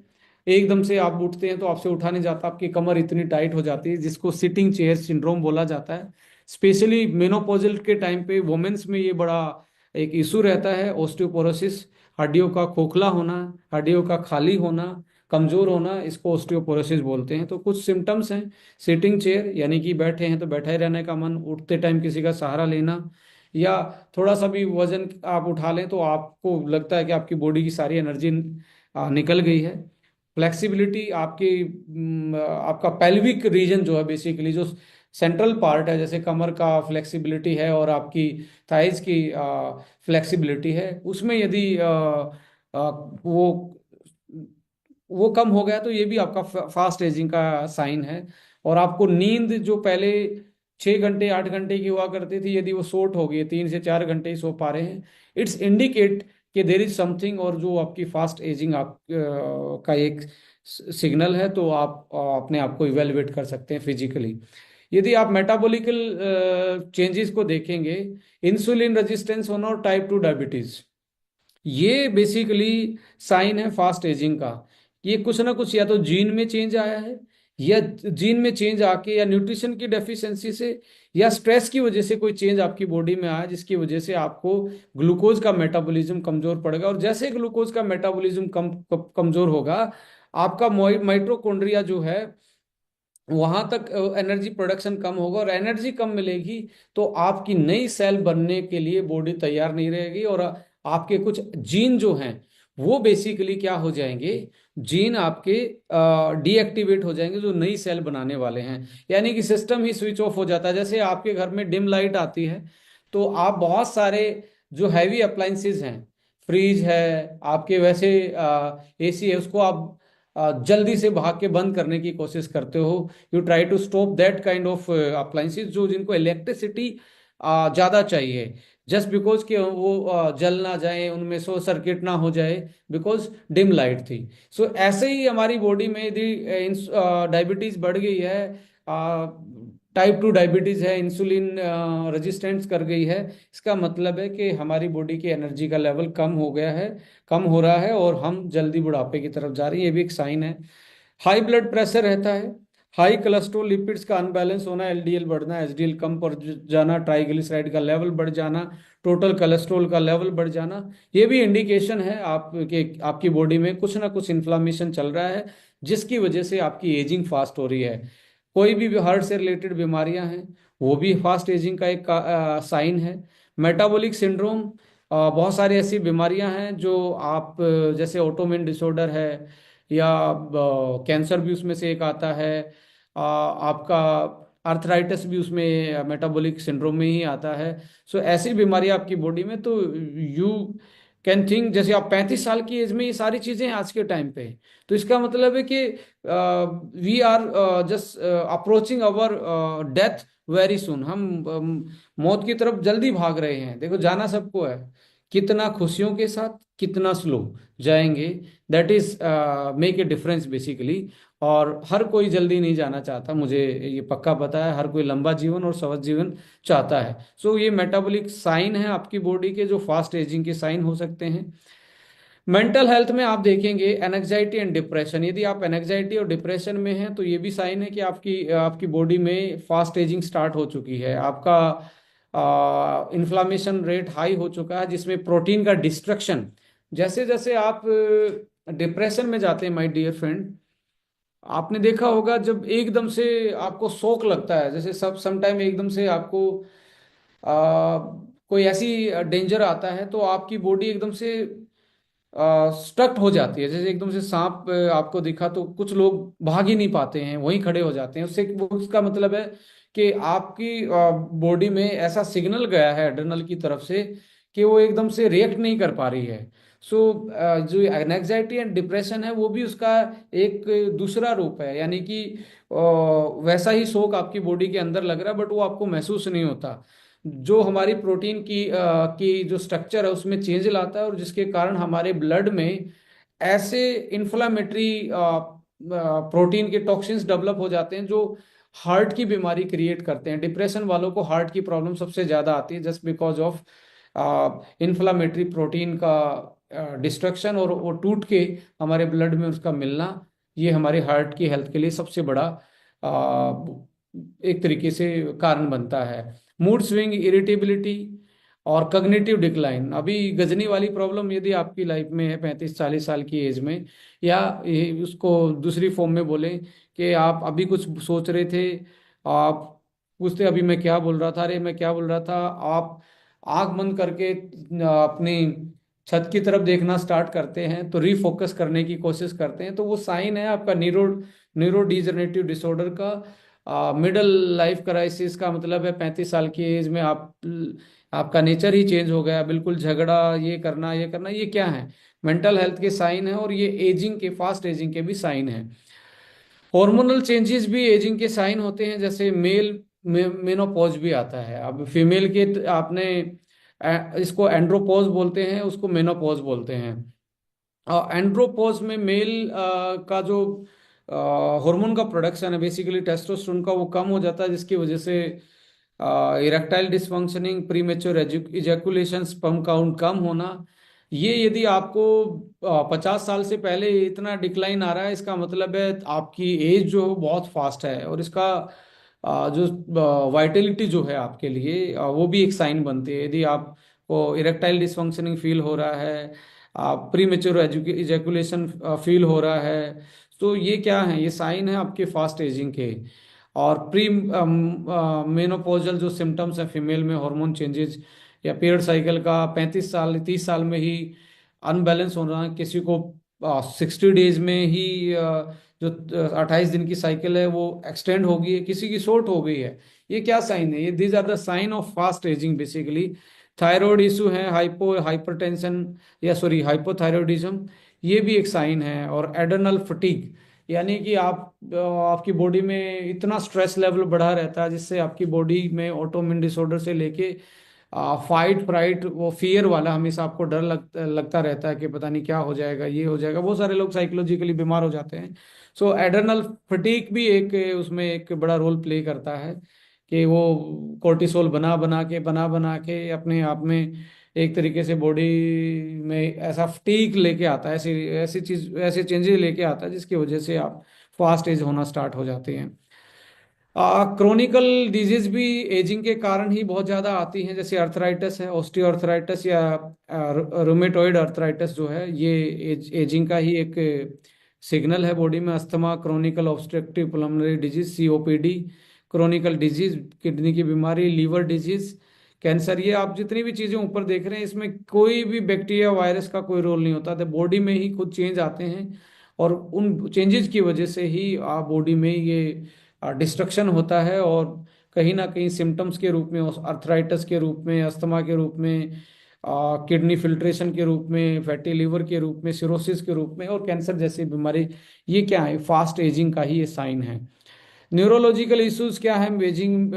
एकदम से आप उठते हैं तो आपसे उठा नहीं जाता, आपकी कमर इतनी टाइट हो जाती है, जिसको सिटिंग चेयर सिंड्रोम बोला जाता है। स्पेशली मेनोपॉजल के टाइम पे वुमेन्स में ये बड़ा एक इशू रहता है, ऑस्टियोपोरोसिस। हड्डियों का खोखला होना, हड्डियों का खाली होना, कमजोर होना, इसको ऑस्टियोपोरोसिस बोलते हैं। तो कुछ सिम्टम्स हैं। सिटिंग चेयर यानी कि बैठे हैं तो बैठा ही रहने का मन, उठते टाइम किसी का सहारा लेना, या थोड़ा सा भी वजन आप उठा लें तो आपको लगता है कि आपकी बॉडी की सारी एनर्जी निकल गई है। फ्लेक्सिबिलिटी, आपका पेल्विक रीजन जो है, बेसिकली जो सेंट्रल पार्ट है, जैसे कमर का फ्लेक्सिबिलिटी है और आपकी थाइज की फ्लेक्सिबिलिटी है, उसमें यदि वो कम हो गया तो ये भी आपका फास्ट एजिंग का साइन है। और आपको नींद जो पहले 6 घंटे 8 घंटे की हुआ करती थी, यदि वो शॉर्ट हो गई, 3 से 4 घंटे ही सो पा रहे हैं, इट्स इंडिकेट कि देर इज समथिंग, और जो आपकी फास्ट एजिंग का एक सिग्नल है। तो आप अपने आप को इवेलुएट कर सकते हैं फिजिकली। यदि आप मेटाबॉलिकल चेंजेस को देखेंगे, इंसुलिन रेजिस्टेंस होना और टाइप 2 डायबिटीज, ये बेसिकली साइन है फास्ट एजिंग का। ये कुछ ना कुछ या तो जीन में चेंज आया है, या जीन में चेंज आके, या न्यूट्रिशन की डेफिशिएंसी से, या स्ट्रेस की वजह से कोई चेंज आपकी बॉडी में आया, जिसकी वजह से आपको ग्लूकोज का मेटाबॉलिज्म कमजोर पड़ेगा। और जैसे ग्लूकोज का मेटाबॉलिज्म कमजोर होगा, आपका माइटोकॉन्ड्रिया जो है, वहां तक एनर्जी प्रोडक्शन कम होगा, और एनर्जी कम मिलेगी तो आपकी नई सेल बनने के लिए बॉडी तैयार नहीं रहेगी, और आपके कुछ जीन जो हैं वो बेसिकली क्या हो जाएंगे, जीन आपके डीएक्टिवेट हो जाएंगे, जो नई सेल बनाने वाले हैं। यानी कि सिस्टम ही स्विच ऑफ हो जाता है। जैसे आपके घर में डिम लाइट आती है तो आप बहुत सारे जो हैवी अप्लाइंसेस हैं, फ्रिज है आपके, वैसे एसी है, उसको आप जल्दी से भाग के बंद करने की कोशिश करते हो। You try to stop that kind of appliances जो जिनको इलेक्ट्रिसिटी ज़्यादा चाहिए, जस्ट बिकॉज कि वो जल ना जाए, उनमें शॉर्ट सर्किट ना हो जाए, बिकॉज डिम लाइट थी। सो ऐसे ही हमारी बॉडी में यदि डायबिटीज बढ़ गई है, टाइप 2 डायबिटीज है, इंसुलिन रेजिस्टेंस कर गई है, इसका मतलब है कि हमारी बॉडी की एनर्जी का लेवल कम हो गया है, कम हो रहा है, और हम जल्दी बुढ़ापे की तरफ जा रहे हैं। ये भी एक साइन है। हाई ब्लड प्रेशर रहता है, हाई कोलेस्ट्रॉल लिपिड्स का अनबैलेंस होना, एलडीएल बढ़ना, एचडीएल कम पड़ जाना, ट्राइग्लिसराइड का लेवल बढ़ जाना, टोटल कोलेस्ट्रॉल का लेवल बढ़ जाना, ये भी इंडिकेशन है आपके आपकी बॉडी में कुछ ना कुछ इन्फ्लामेशन चल रहा है, जिसकी वजह से आपकी एजिंग फास्ट हो रही है। कोई भी हार्ट से रिलेटेड बीमारियां हैं, वो भी फास्ट एजिंग का एक साइन है। मेटाबॉलिक सिंड्रोम, बहुत सारी ऐसी बीमारियां हैं जो आप जैसे ऑटोइम्यून डिसऑर्डर है, या कैंसर भी उसमें से एक आता है, आपका आर्थराइटिस भी उसमें मेटाबॉलिक सिंड्रोम में ही आता है। सो ऐसी बीमारी आपकी बॉडी में, तो यू कैन थिंक, जैसे आप 35 साल की एज में ये सारी चीजें हैं आज के टाइम पे, तो इसका मतलब है कि we are just approaching our death very soon. हम मौत की तरफ जल्दी भाग रहे हैं। देखो, जाना सबको है, कितना खुशियों के साथ, कितना स्लो जाएंगे, that is make a difference basically. और हर कोई जल्दी नहीं जाना चाहता, मुझे ये पक्का पता है। हर कोई लंबा जीवन और स्वस्थ जीवन चाहता है। सो ये मेटाबॉलिक साइन है आपकी बॉडी के, जो फास्ट एजिंग के साइन हो सकते हैं। मेंटल हेल्थ में आप देखेंगे एनजाइटी एंड डिप्रेशन। यदि आप एनजाइटी और डिप्रेशन में हैं तो ये भी साइन है कि आपकी आपकी बॉडी में फास्ट एजिंग स्टार्ट हो चुकी है। आपका इन्फ्लामेशन रेट हाई हो चुका है, जिसमें प्रोटीन का डिस्ट्रक्शन, जैसे जैसे आप डिप्रेशन में जाते हैं माय डियर फ्रेंड, आपने देखा होगा जब एकदम से आपको शौक लगता है, जैसे सब समटाइम एकदम से आपको कोई ऐसी डेंजर आता है, तो आपकी बॉडी एकदम से स्टक हो जाती है। जैसे एकदम से सांप आपको दिखा तो कुछ लोग भाग ही नहीं पाते हैं, वहीं खड़े हो जाते हैं। उससे उसका मतलब है कि आपकी बॉडी में ऐसा सिग्नल गया है एड्रेनल की तरफ से कि वो एकदम से रिएक्ट नहीं कर पा रही है। सो जो एंजाइटी एंड डिप्रेशन है वो भी उसका एक दूसरा रूप है, यानी कि वैसा ही शोक आपकी बॉडी के अंदर लग रहा है, बट वो आपको महसूस नहीं होता। जो हमारी प्रोटीन की जो स्ट्रक्चर है उसमें चेंज लाता है, और जिसके कारण हमारे ब्लड में ऐसे इन्फ्लामेटरी प्रोटीन के टॉक्सिन्स डेवलप हो जाते हैं जो हार्ट की बीमारी क्रिएट करते हैं। डिप्रेशन वालों को हार्ट की प्रॉब्लम सबसे ज्यादा आती है, just because of inflammatory protein का डिस्ट्रक्शन, और वो टूट के हमारे ब्लड में उसका मिलना। ये हमारे हार्ट की हेल्थ के लिए सबसे बड़ा एक तरीके से कारण बनता है। मूड स्विंग, इरिटेबिलिटी और कग्निटिव डिक्लाइन। अभी गजनी वाली प्रॉब्लम यदि आपकी लाइफ में है 35-40 साल की एज में, या उसको दूसरी फॉर्म में बोलें कि आप अभी कुछ सोच रहे थे, आप पूछते अभी मैं क्या बोल रहा था, अरे मैं क्या बोल रहा था, आप आंख बंद करके अपनी छत की तरफ देखना स्टार्ट करते हैं, तो रीफोकस करने की कोशिश करते हैं, तो वो साइन है आपका न्यूरो डिजनरेटिव डिसऑर्डर का। मिडिल लाइफ क्राइसिस का मतलब है 35 साल की एज में आपका नेचर ही चेंज हो गया, बिल्कुल झगड़ा, ये करना ये क्या है? मेंटल हेल्थ के साइन है, और ये एजिंग के, फास्ट एजिंग के भी साइन है। हार्मोनल चेंजेस भी एजिंग के साइन होते हैं, जैसे मेल मेनोपॉज भी आता है। अब फीमेल के आपने इसको एंड्रोपॉज बोलते हैं, उसको मेनोपॉज बोलते हैं। एंड्रोपोज में मेल का जो हार्मोन का प्रोडक्शन है, बेसिकली टेस्टोस्टेरोन का, वो कम हो जाता है, जिसकी वजह से erectile dysfunctioning, premature ejaculation, sperm count कम होना। ये यदि आपको 50 साल से पहले इतना डिक्लाइन आ रहा है, इसका मतलब है आपकी एज जो बहुत फास्ट है, और इसका जो वाइटलिटी जो है आपके लिए, वो भी एक साइन बनती है। यदि आपको इरेक्टाइल डिसफंक्शनिंग फील हो रहा है, प्री मेच्योर इजैकुलेशन फील हो रहा है, तो ये क्या है? ये साइन है आपके फास्ट एजिंग के। और प्री मेनोपॉजल जो सिम्टम्स हैं फीमेल में, हार्मोन चेंजेस या पीरियड साइकिल का 35 साल 30 साल में ही अनबैलेंस होना, किसी को 60 डेज में ही जो 28 दिन की साइकिल है वो एक्सटेंड हो गई है, किसी की शॉर्ट हो गई है। ये क्या साइन है? ये these are the sign of fast ageing basically. Thyroid issue है, हाइपरटेंशन, या सॉरी हाइपोथायरॉयडिज्म, ये भी एक साइन है। और एडर्नल फटीग, यानी कि आपकी बॉडी में इतना स्ट्रेस लेवल बढ़ा रहता है, जिससे आपकी बॉडी में ऑटोइम्यून डिसऑर्डर से लेके फाइट फ्राइट, वो फियर वाला हमेशा आपको डर लगता रहता है कि पता नहीं क्या हो जाएगा, ये हो जाएगा। बहुत सारे लोग साइकोलॉजिकली बीमार हो जाते हैं। सो एडर्नल फटीग भी एक उसमें एक बड़ा रोल प्ले करता है, कि वो कोर्टिसोल बना बना के अपने आप में एक तरीके से बॉडी में ऐसा फटीग लेके आता है, ऐसी ऐसी चीज, ऐसे चेंजेस लेके आता है, जिसकी वजह से आप फास्ट एज होना स्टार्ट हो जाते हैं। क्रोनिकल डिजीज भी एजिंग के कारण ही बहुत ज़्यादा आती हैं, जैसे अर्थराइटिस है, ऑस्टियोआर्थराइटिस, या रोमेटॉइड अर्थराइटिस जो है, ये एजिंग का ही एक सिग्नल है बॉडी में। Asthma, chronicle obstructive pulmonary disease, COPD, chronicle disease, kidney की बीमारी, लीवर डिजीज, कैंसर, ये आप जितनी भी चीज़ें ऊपर देख रहे हैं, इसमें कोई भी बैक्टीरिया वायरस का कोई रोल नहीं होता, तो बॉडी में ही खुद चेंज आते हैं, और उन चेंजेस की वजह से ही बॉडी में ये डिस्ट्रक्शन होता है, और कहीं ना कहीं सिम्टम्स के रूप में, अर्थराइटिस के रूप में, अस्थमा के रूप में, किडनी फिल्ट्रेशन के रूप में, फैटी लिवर के रूप में, सिरोसिस के रूप में, और कैंसर जैसी बीमारी, ये क्या है? फास्ट एजिंग का ही ये साइन है। न्यूरोलॉजिकल इश्यूज क्या है? Ageing,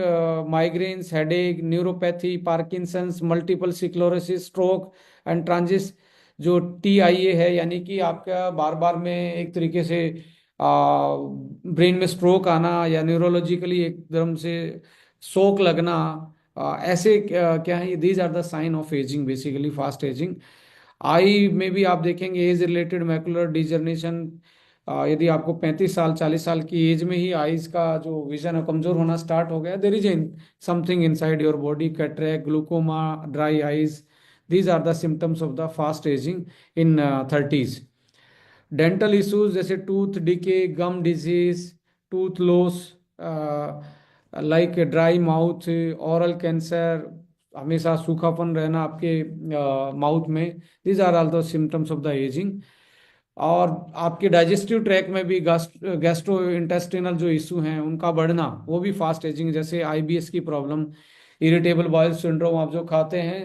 migraines, headache, neuropathy, Parkinson's, multiple sclerosis, stroke and transient, जो TIA है, यानी कि आपका बार बार में एक तरीके से ब्रेन में स्ट्रोक आना, या न्यूरोलॉजिकली एकदम से शोक लगना, ऐसे क्या है? These are the sign of ageing, basically fast ageing. Eye में भी आप देखेंगे एज रिलेटेड मैकुलर डिजनरेशन। यदि आपको 35 साल 40 साल की एज में ही आईज का जो विजन है कमजोर होना स्टार्ट हो गया, there is something inside your body, cataract, glaucoma, dry eyes, these are the symptoms of the fast ageing in 30s। Dental issues जैसे tooth decay, gum disease, tooth loss, like dry mouth, oral cancer, हमेशा सूखापन रहना आपके mouth में, these are all the symptoms of the ageing. और आपके digestive track में भी गैस्ट्रो इंटेस्टिनल जो इशू हैं उनका बढ़ना, वो भी फास्ट एजिंग, जैसे आईबीएस की प्रॉब्लम, इरिटेबल बाउल सिंड्रोम, आप जो खाते हैं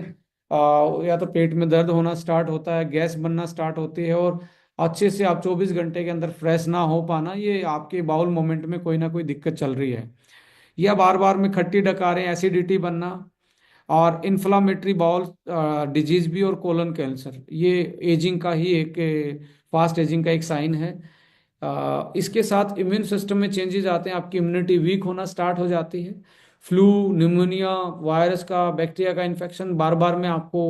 या तो पेट में दर्द होना स्टार्ट होता है, गैस बनना स्टार्ट होती है, और अच्छे से आप 24 घंटे के अंदर फ्रेश ना हो पाना, ये आपके बाउल मोमेंट में कोई ना कोई दिक्कत चल रही है। या बार बार में खट्टी डकारें, एसिडिटी बनना, और इन्फ्लामेटरी बाउल डिजीज भी, और कोलन कैंसर, ये एजिंग का ही एक, फास्ट एजिंग का एक साइन है। इसके साथ इम्यून सिस्टम में चेंजेस आते हैं, आपकी इम्यूनिटी वीक होना स्टार्ट हो जाती है। फ्लू, निमोनिया, वायरस का, बैक्टीरिया का इन्फेक्शन बार बार में आपको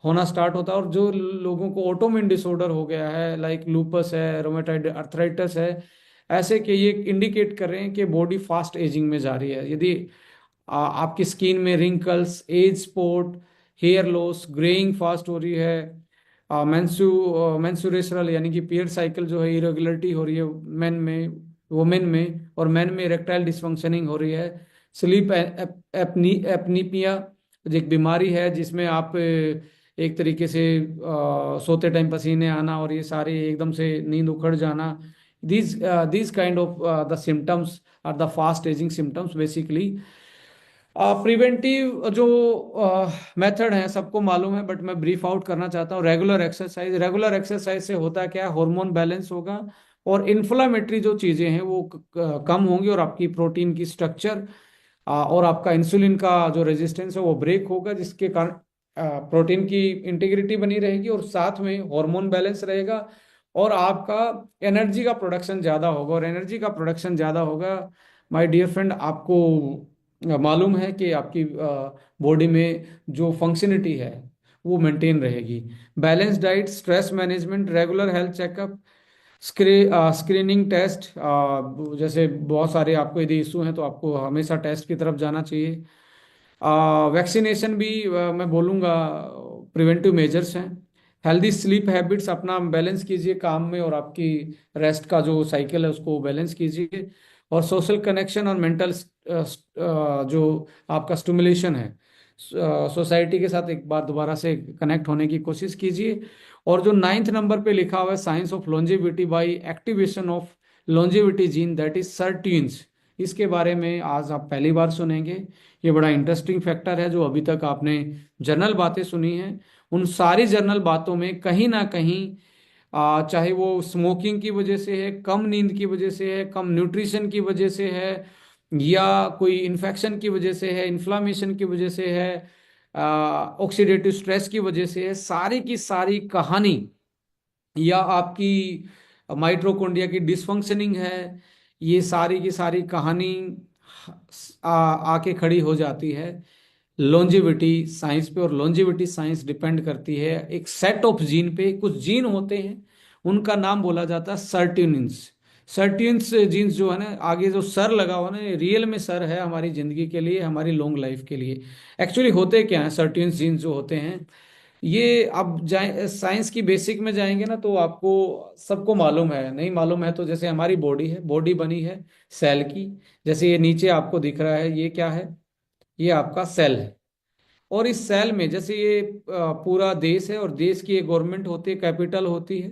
होना स्टार्ट होता है। और जो लोगों को ऑटोइम्यून डिसऑर्डर हो गया है, लाइक लूपस है, रोमेटाइड अर्थराइटिस है, ऐसे के ये इंडिकेट कर रहे हैं कि बॉडी फास्ट एजिंग में जा रही है। यदि आपकी स्किन में wrinkles, age spot, hair loss, greying fast हो रही है, मेंसुरेशनल यानी कि पीरियड साइकिल जो है इरेगुलरिटी हो रही है मेन में, वुमेन में, और मेन में इरेक्टाइल डिसफंक्शनिंग हो रही है, स्लीप एपनीपिया एक बीमारी है जिसमें आप एक तरीके से सोते टाइम पसीने आना, और ये सारे एकदम से नींद उखड़ जाना, these kind of the symptoms are the fast aging symptoms basically। Preventive जो मेथड है सबको मालूम है, बट मैं ब्रीफ आउट करना चाहता हूँ। रेगुलर एक्सरसाइज, रेगुलर एक्सरसाइज से होता क्या है, हार्मोन बैलेंस होगा, और इन्फ्लामेटरी जो चीज़ें हैं वो कम होंगी, और आपकी प्रोटीन की स्ट्रक्चर और आपका इंसुलिन का जो रेजिस्टेंस है वो ब्रेक होगा, जिसके कारण प्रोटीन की इंटीग्रिटी बनी रहेगी, और साथ में हार्मोन बैलेंस रहेगा, और आपका एनर्जी का प्रोडक्शन ज़्यादा होगा। और एनर्जी का प्रोडक्शन ज़्यादा होगा, माय डियर फ्रेंड, आपको मालूम है कि आपकी बॉडी में जो फंक्शनिटी है वो मेंटेन रहेगी। Balance diet, stress management, regular health checkup, screening test, जैसे बहुत सारे आपको यदि इशू हैं तो आपको हमेशा टेस्ट की तरफ जाना चाहिए। वैक्सीनेशन भी मैं बोलूँगा प्रिवेंटिव मेजर्स हैं। हेल्दी स्लीप हैबिट्स अपना बैलेंस कीजिए काम में, और आपकी रेस्ट का जो साइकिल है उसको बैलेंस कीजिए। और सोशल कनेक्शन और मेंटल जो आपका स्टिमुलेशन है, सोसाइटी के साथ एक बार दोबारा से कनेक्ट होने की कोशिश कीजिए। और जो 9th नंबर पे लिखा हुआ है, science of longevity by activation of longevity gene, that is sirtuins, इसके बारे में आज आप पहली बार सुनेंगे। ये बड़ा इंटरेस्टिंग फैक्टर है, जो अभी तक आपने जनरल बातें सुनी हैं, उन सारी जनरल बातों में कहीं ना कहीं चाहे वो स्मोकिंग की वजह से है, कम नींद की वजह से है, कम न्यूट्रिशन की वजह से है, या कोई इन्फेक्शन की वजह से है, इन्फ्लामेशन की वजह से है, ऑक्सीडेटिव स्ट्रेस की वजह से है, सारी की सारी कहानी, या आपकी माइटोकॉन्ड्रिया की डिसफंक्शनिंग है, ये सारी की सारी कहानी आके खड़ी हो जाती है लॉन्जेविटी साइंस पे। और लॉन्जेविटी साइंस डिपेंड करती है एक सेट ऑफ जीन पे। कुछ जीन होते हैं उनका नाम बोला जाता है सर्ट्यूनिन्स। सर्ट्यून्स जीन्स जो है ना, आगे जो सर लगा हुआ ना, रियल में सर है हमारी जिंदगी के लिए, हमारी लॉन्ग लाइफ के लिए। एक्चुअली होते क्या है सर्ट्यून्स जीन्स जो होते हैं, ये अब जाए साइंस की बेसिक में जाएंगे ना तो आपको सबको मालूम है, नहीं मालूम है तो जैसे हमारी बॉडी है, बॉडी बनी है सेल की। जैसे ये नीचे आपको दिख रहा है, ये क्या है, ये आपका सेल है। और इस सेल में जैसे ये पूरा देश है, और देश की एक गवर्नमेंट होती है, कैपिटल होती है,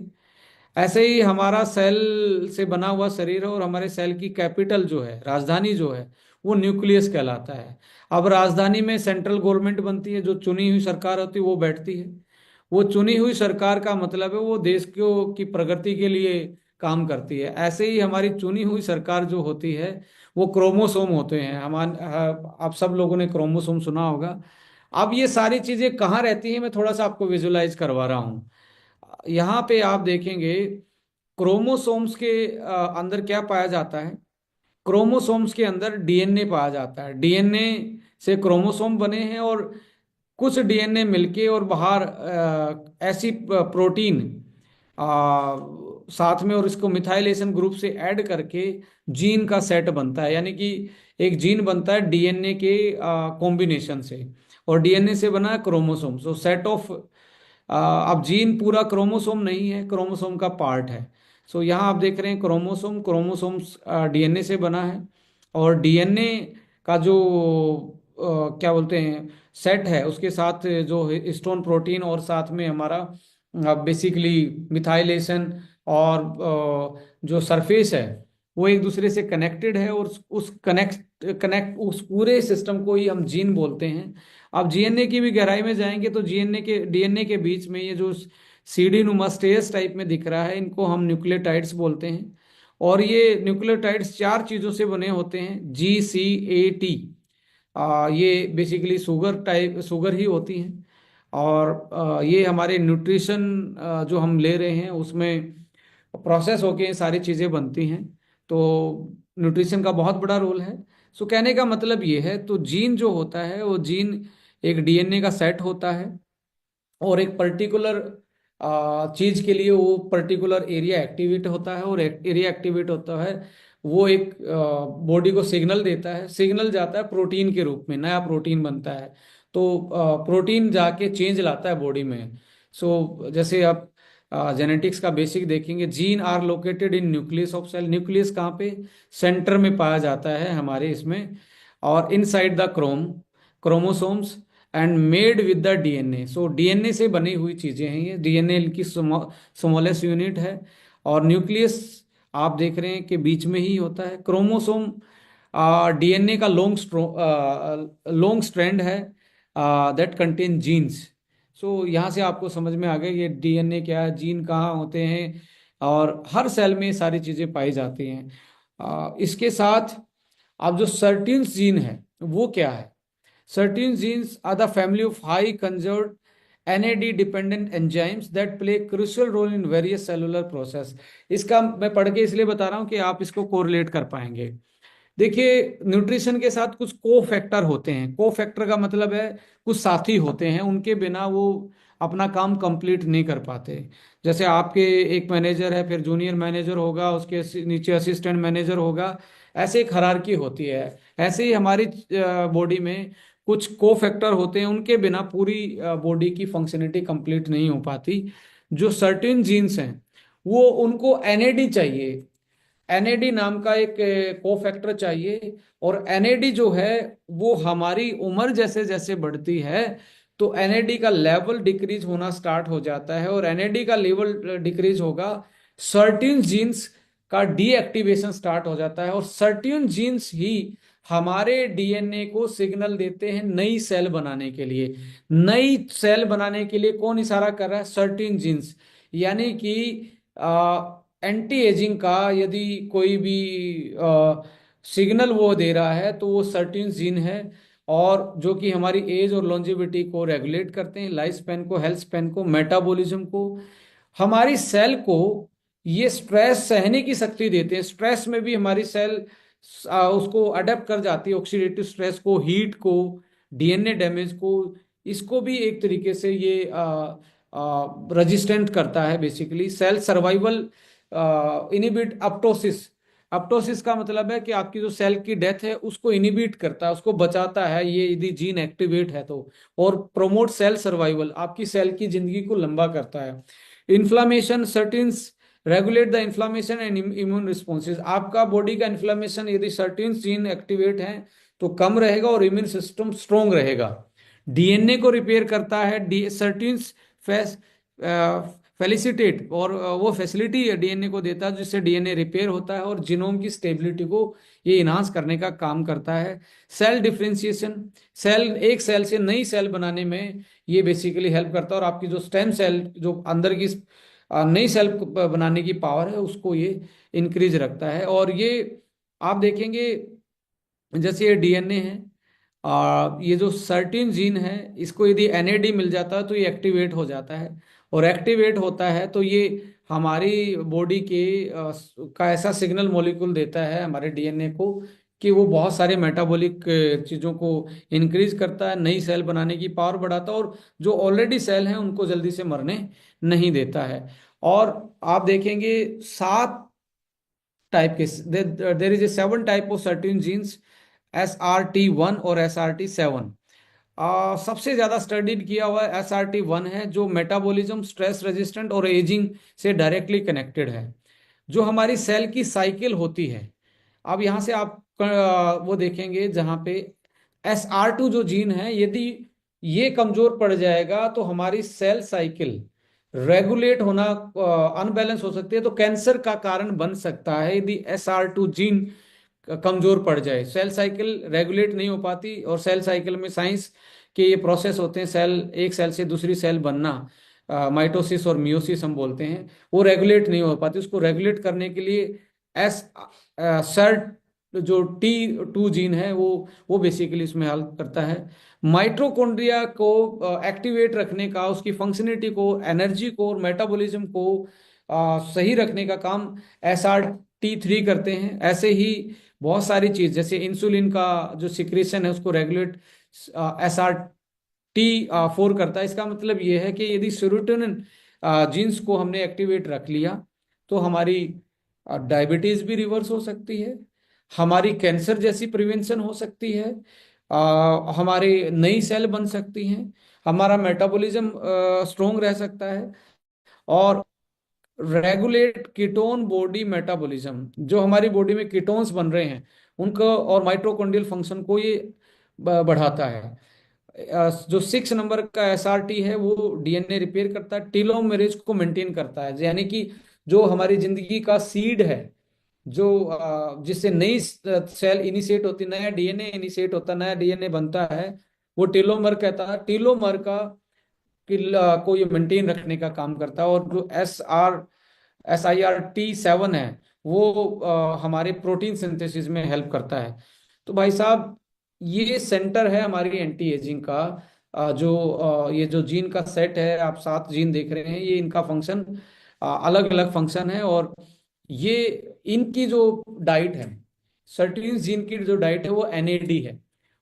ऐसे ही हमारा सेल से बना हुआ शरीर है, और हमारे सेल की कैपिटल जो है, राजधानी जो है, वो न्यूक्लियस कहलाता है। अब राजधानी में सेंट्रल गवर्नमेंट बनती है, जो चुनी हुई सरकार होती है वो बैठती है। वो चुनी हुई सरकार का मतलब है वो देश को की प्रगति के लिए काम करती है। ऐसे ही हमारी चुनी हुई सरकार जो होती है वो क्रोमोसोम होते हैं। आप सब लोगों ने क्रोमोसोम सुना होगा। अब ये सारी चीजें कहाँ रहती हैं, मैं थोड़ा सा आपको विजुलाइज करवा रहा हूँ। यहाँ पे आप देखेंगे क्रोमोसोम्स के अंदर क्या पाया जाता है। क्रोमोसोम्स के अंदर डीएनए पाया जाता है। डीएनए से क्रोमोसोम बने हैं, और कुछ डीएनए मिलके और बाहर ऐसी प्रोटीन साथ में, और इसको मिथाइलेशन ग्रुप से ऐड करके जीन का सेट बनता है। यानी कि एक जीन बनता है डीएनए के कॉम्बिनेशन से, और डीएनए से बना है क्रोमोसोम। सो सेट ऑफ, अब जीन पूरा क्रोमोसोम नहीं है, क्रोमोसोम का पार्ट है। सो यहाँ आप देख रहे हैं क्रोमोसोम, क्रोमोसोम्स डीएनए से बना है, और डीएनए का जो क्या बोलते हैं सेट है, उसके साथ जो हिस्टोन प्रोटीन और साथ में हमारा बेसिकली मिथाइलेशन और जो सरफेस है वो एक दूसरे से कनेक्टेड है, और उस कनेक्ट उस पूरे सिस्टम को ही हम जीन बोलते हैं। अब जीएनए की भी गहराई में जाएंगे तो जीएनए के डीएनए के बीच में ये जो सीडी नुमा स्टेज टाइप में दिख रहा है, इनको हम न्यूक्लियोटाइड्स बोलते हैं। और ये न्यूक्लियोटाइड्स चार चीजों से बने होते हैं, GCAT। ये बेसिकली शुगर ही होती हैं। और ये हमारे न्यूट्रिशन जो हम ले रहे हैं उसमें प्रोसेस होके ये सारी चीज़ें बनती हैं। तो न्यूट्रिशन का बहुत बड़ा रोल है। सो कहने का मतलब ये है, तो जीन जो होता है वो जीन एक डीएनए का सेट होता है, और एक पर्टिकुलर चीज के लिए वो पर्टिकुलर एरिया एक्टिवेट होता है, और एरिया एक्टिवेट होता है वो एक बॉडी को सिग्नल देता है, सिग्नल जाता है प्रोटीन के रूप में, नया प्रोटीन बनता है। तो प्रोटीन जाके चेंज लाता है बॉडी में। सो जैसे आप जेनेटिक्स का बेसिक देखेंगे, gene are located in nucleus of cell. Nucleus कहाँ पे? सेंटर में पाया जाता है हमारे इसमें, और inside the chromosomes and made with the DNA. So DNA से बनी हुई चीजें हैं ये, डीएनए की स्मॉलेस्ट यूनिट है। और न्यूक्लियस आप देख रहे हैं कि बीच में ही होता है। क्रोमोसोम डीएनए का लॉन्ग स्ट्रैंड है दैट कंटेन जीन्स। सो यहाँ से आपको समझ में आ गया ये डीएनए क्या है, जीन कहाँ होते हैं, और हर सेल में ये सारी चीजें पाई जाती हैं। इसके साथ अब जो सर्टीन जीन है वो क्या है? Certain genes are the family of high conserved NAD dependent enzymes that play a crucial role in various cellular process। इसका मैं पढ़ के इसलिए बता रहा हूं कि आप इसको कोरिलेट कर पाएंगे। देखिए, न्यूट्रिशन के साथ कुछ को फैक्टर होते हैं। को फैक्टर का मतलब है कुछ साथी होते हैं, उनके बिना वो अपना काम कंप्लीट नहीं कर पाते। जैसे आपके एक मैनेजर है, फिर जूनियर मैनेजर होगा, उसके नीचे असिस्टेंट मैनेजर होगा, ऐसे एक हायरार्की होती है। ऐसे ही हमारी बॉडी में कुछ को फैक्टर होते हैं, उनके बिना पूरी बॉडी की फंक्शनलिटी कंप्लीट नहीं हो पाती। जो सर्टेन जीन्स हैं वो उनको एनएडी चाहिए, एनएडी नाम का एक कोफैक्टर चाहिए। और एनएडी जो है वो हमारी उम्र जैसे जैसे बढ़ती है तो एनएडी का लेवल डिक्रीज होना स्टार्ट हो जाता है, और एनएडी का लेवल डिक्रीज होगा, सर्टेन जीन्स का डीएक्टिवेशन स्टार्ट हो जाता है। और सर्टेन जीन्स ही हमारे डीएनए को सिग्नल देते हैं नई सेल बनाने के लिए। नई सेल बनाने के लिए कौन इशारा कर रहा है? Certain jeans. यानी कि एंटी एजिंग का यदि कोई भी सिग्नल वो दे रहा है तो वो सर्टेन जीन है, और जो कि हमारी एज और लॉन्जेविटी को रेगुलेट करते हैं, लाइफ स्पैन को, हेल्थ स्पैन को, मेटाबॉलिज्म को, हमारी सेल को ये स्ट्रेस सहने की शक्ति देते हैं। स्ट्रेस में भी हमारी सेल उसको अडेप्ट कर जाती है, ऑक्सीडेटिव स्ट्रेस को, हीट को, डीएनए डैमेज को, इसको भी एक तरीके से ये रेजिस्टेंट करता है। Basically cell survival inhibit apoptosis. Apoptosis का मतलब है कि आपकी जो सेल की डेथ है उसको इनिबिट करता है, उसको बचाता है ये यदि जीन एक्टिवेट है तो। और प्रोमोट सेल सर्वाइवल, आपकी सेल की जिंदगी को लंबा करता है। Inflammation sirtuins regulate the inflammation and immune responses. आपका बॉडी का इन्फ्लामेशन यदि सर्टेन जीन एक्टिवेट है तो कम रहेगा और इम्यून सिस्टम स्ट्रोंग रहेगा। डीएनए को रिपेयर करता है, डी सर्टेन फेलिसिटेट, और वो फैसिलिटी डीएनए को देता है जिससे डीएनए रिपेयर होता है, और जीनोम की स्टेबिलिटी को ये इनहांस करने का काम करता है। सेल डिफरेंशिएशन, सेल एक सेल से नई सेल बनाने में ये बेसिकली हेल्प करता है, और आपकी जो स्टेम सेल जो अंदर की नई सेल बनाने की पावर है उसको ये इंक्रीज रखता है। और ये आप देखेंगे जैसे ये डीएनए है, ये जो सर्टेन जीन है इसको यदि एनएडी मिल जाता है तो ये एक्टिवेट हो जाता है, और एक्टिवेट होता है तो ये हमारी बॉडी के का ऐसा सिग्नल मॉलिक्यूल देता है हमारे डीएनए को कि वो बहुत सारे मेटाबॉलिक चीज़ों को इंक्रीज करता है, नई सेल बनाने की पावर बढ़ाता है, और जो ऑलरेडी सेल हैं उनको जल्दी से मरने नहीं देता है। और आप देखेंगे 7 टाइप के, there is a 7 type of certain jeans, SRT1 और SRT7। सबसे ज्यादा स्टडीड किया हुआ SRT1 है, जो मेटाबॉलिज्म, स्ट्रेस रेजिस्टेंट और एजिंग से डायरेक्टली कनेक्टेड है। जो हमारी सेल की साइकिल होती है, अब यहाँ से आप वो देखेंगे जहाँ पे SR2 जो जीन है, यदि ये कमजोर पड़ जाएगा तो हमारी सेल साइकिल रेगुलेट होना अनबैलेंस हो सकती है, तो कैंसर का कारण बन सकता है यदि SR2 जीन कमजोर पड़ जाए। सेल साइकिल रेगुलेट नहीं हो पाती, और सेल साइकिल में साइंस के ये प्रोसेस होते हैं, सेल एक सेल से दूसरी सेल बनना, माइटोसिस और मियोसिस हम बोलते हैं, वो रेगुलेट नहीं हो पाती। उसको रेगुलेट करने के लिए एस सर जो T2 जीन है वो बेसिकली इसमें हेल्प करता है। माइटोकॉन्ड्रिया को एक्टिवेट रखने का, उसकी फंक्शनलिटी को, एनर्जी को और मेटाबॉलिज्म को सही रखने का काम SRT3 करते हैं। ऐसे ही बहुत सारी चीज, जैसे इंसुलिन का जो सिक्रेशन है उसको रेगुलेट SRT4 करता है। इसका मतलब ये है कि यदि सेरोटोनिन जीन्स को हमने एक्टिवेट रख लिया तो हमारी डायबिटीज भी रिवर्स हो सकती है, हमारी कैंसर जैसी प्रिवेंशन हो सकती है, हमारी नई सेल बन सकती हैं, हमारा मेटाबॉलिज्म स्ट्रोंग रह सकता है, और रेगुलेट कीटोन बॉडी मेटाबॉलिज्म, जो हमारी बॉडी में कीटोन्स बन रहे हैं उनको और माइटोकॉन्ड्रियल फंक्शन को ये बढ़ाता है। जो 6 नंबर का SRT है वो डीएनए रिपेयर करता है, टीलोमेरेज को मेंटेन करता है, यानी कि जो हमारी जिंदगी का सीड है, जो जिससे नई सेल इनिशिएट होती, नया डीएनए इनिशिएट होता, नया डीएनए बनता है, वो टीलोमर कहता है। टीलोमर का को ये मेंटेन रखने का काम करता है। और जो SIRT7 है वो हमारे प्रोटीन सिंथेसिस में हेल्प करता है। तो भाई साहब, ये सेंटर है हमारी एंटी एजिंग का। ये जो जीन का सेट है, आप 7 जीन देख रहे हैं, ये इनका फंक्शन अलग अलग फंक्शन है। और ये इनकी जो डाइट है, सर्टीन जीन की जो डाइट है वो NAD है।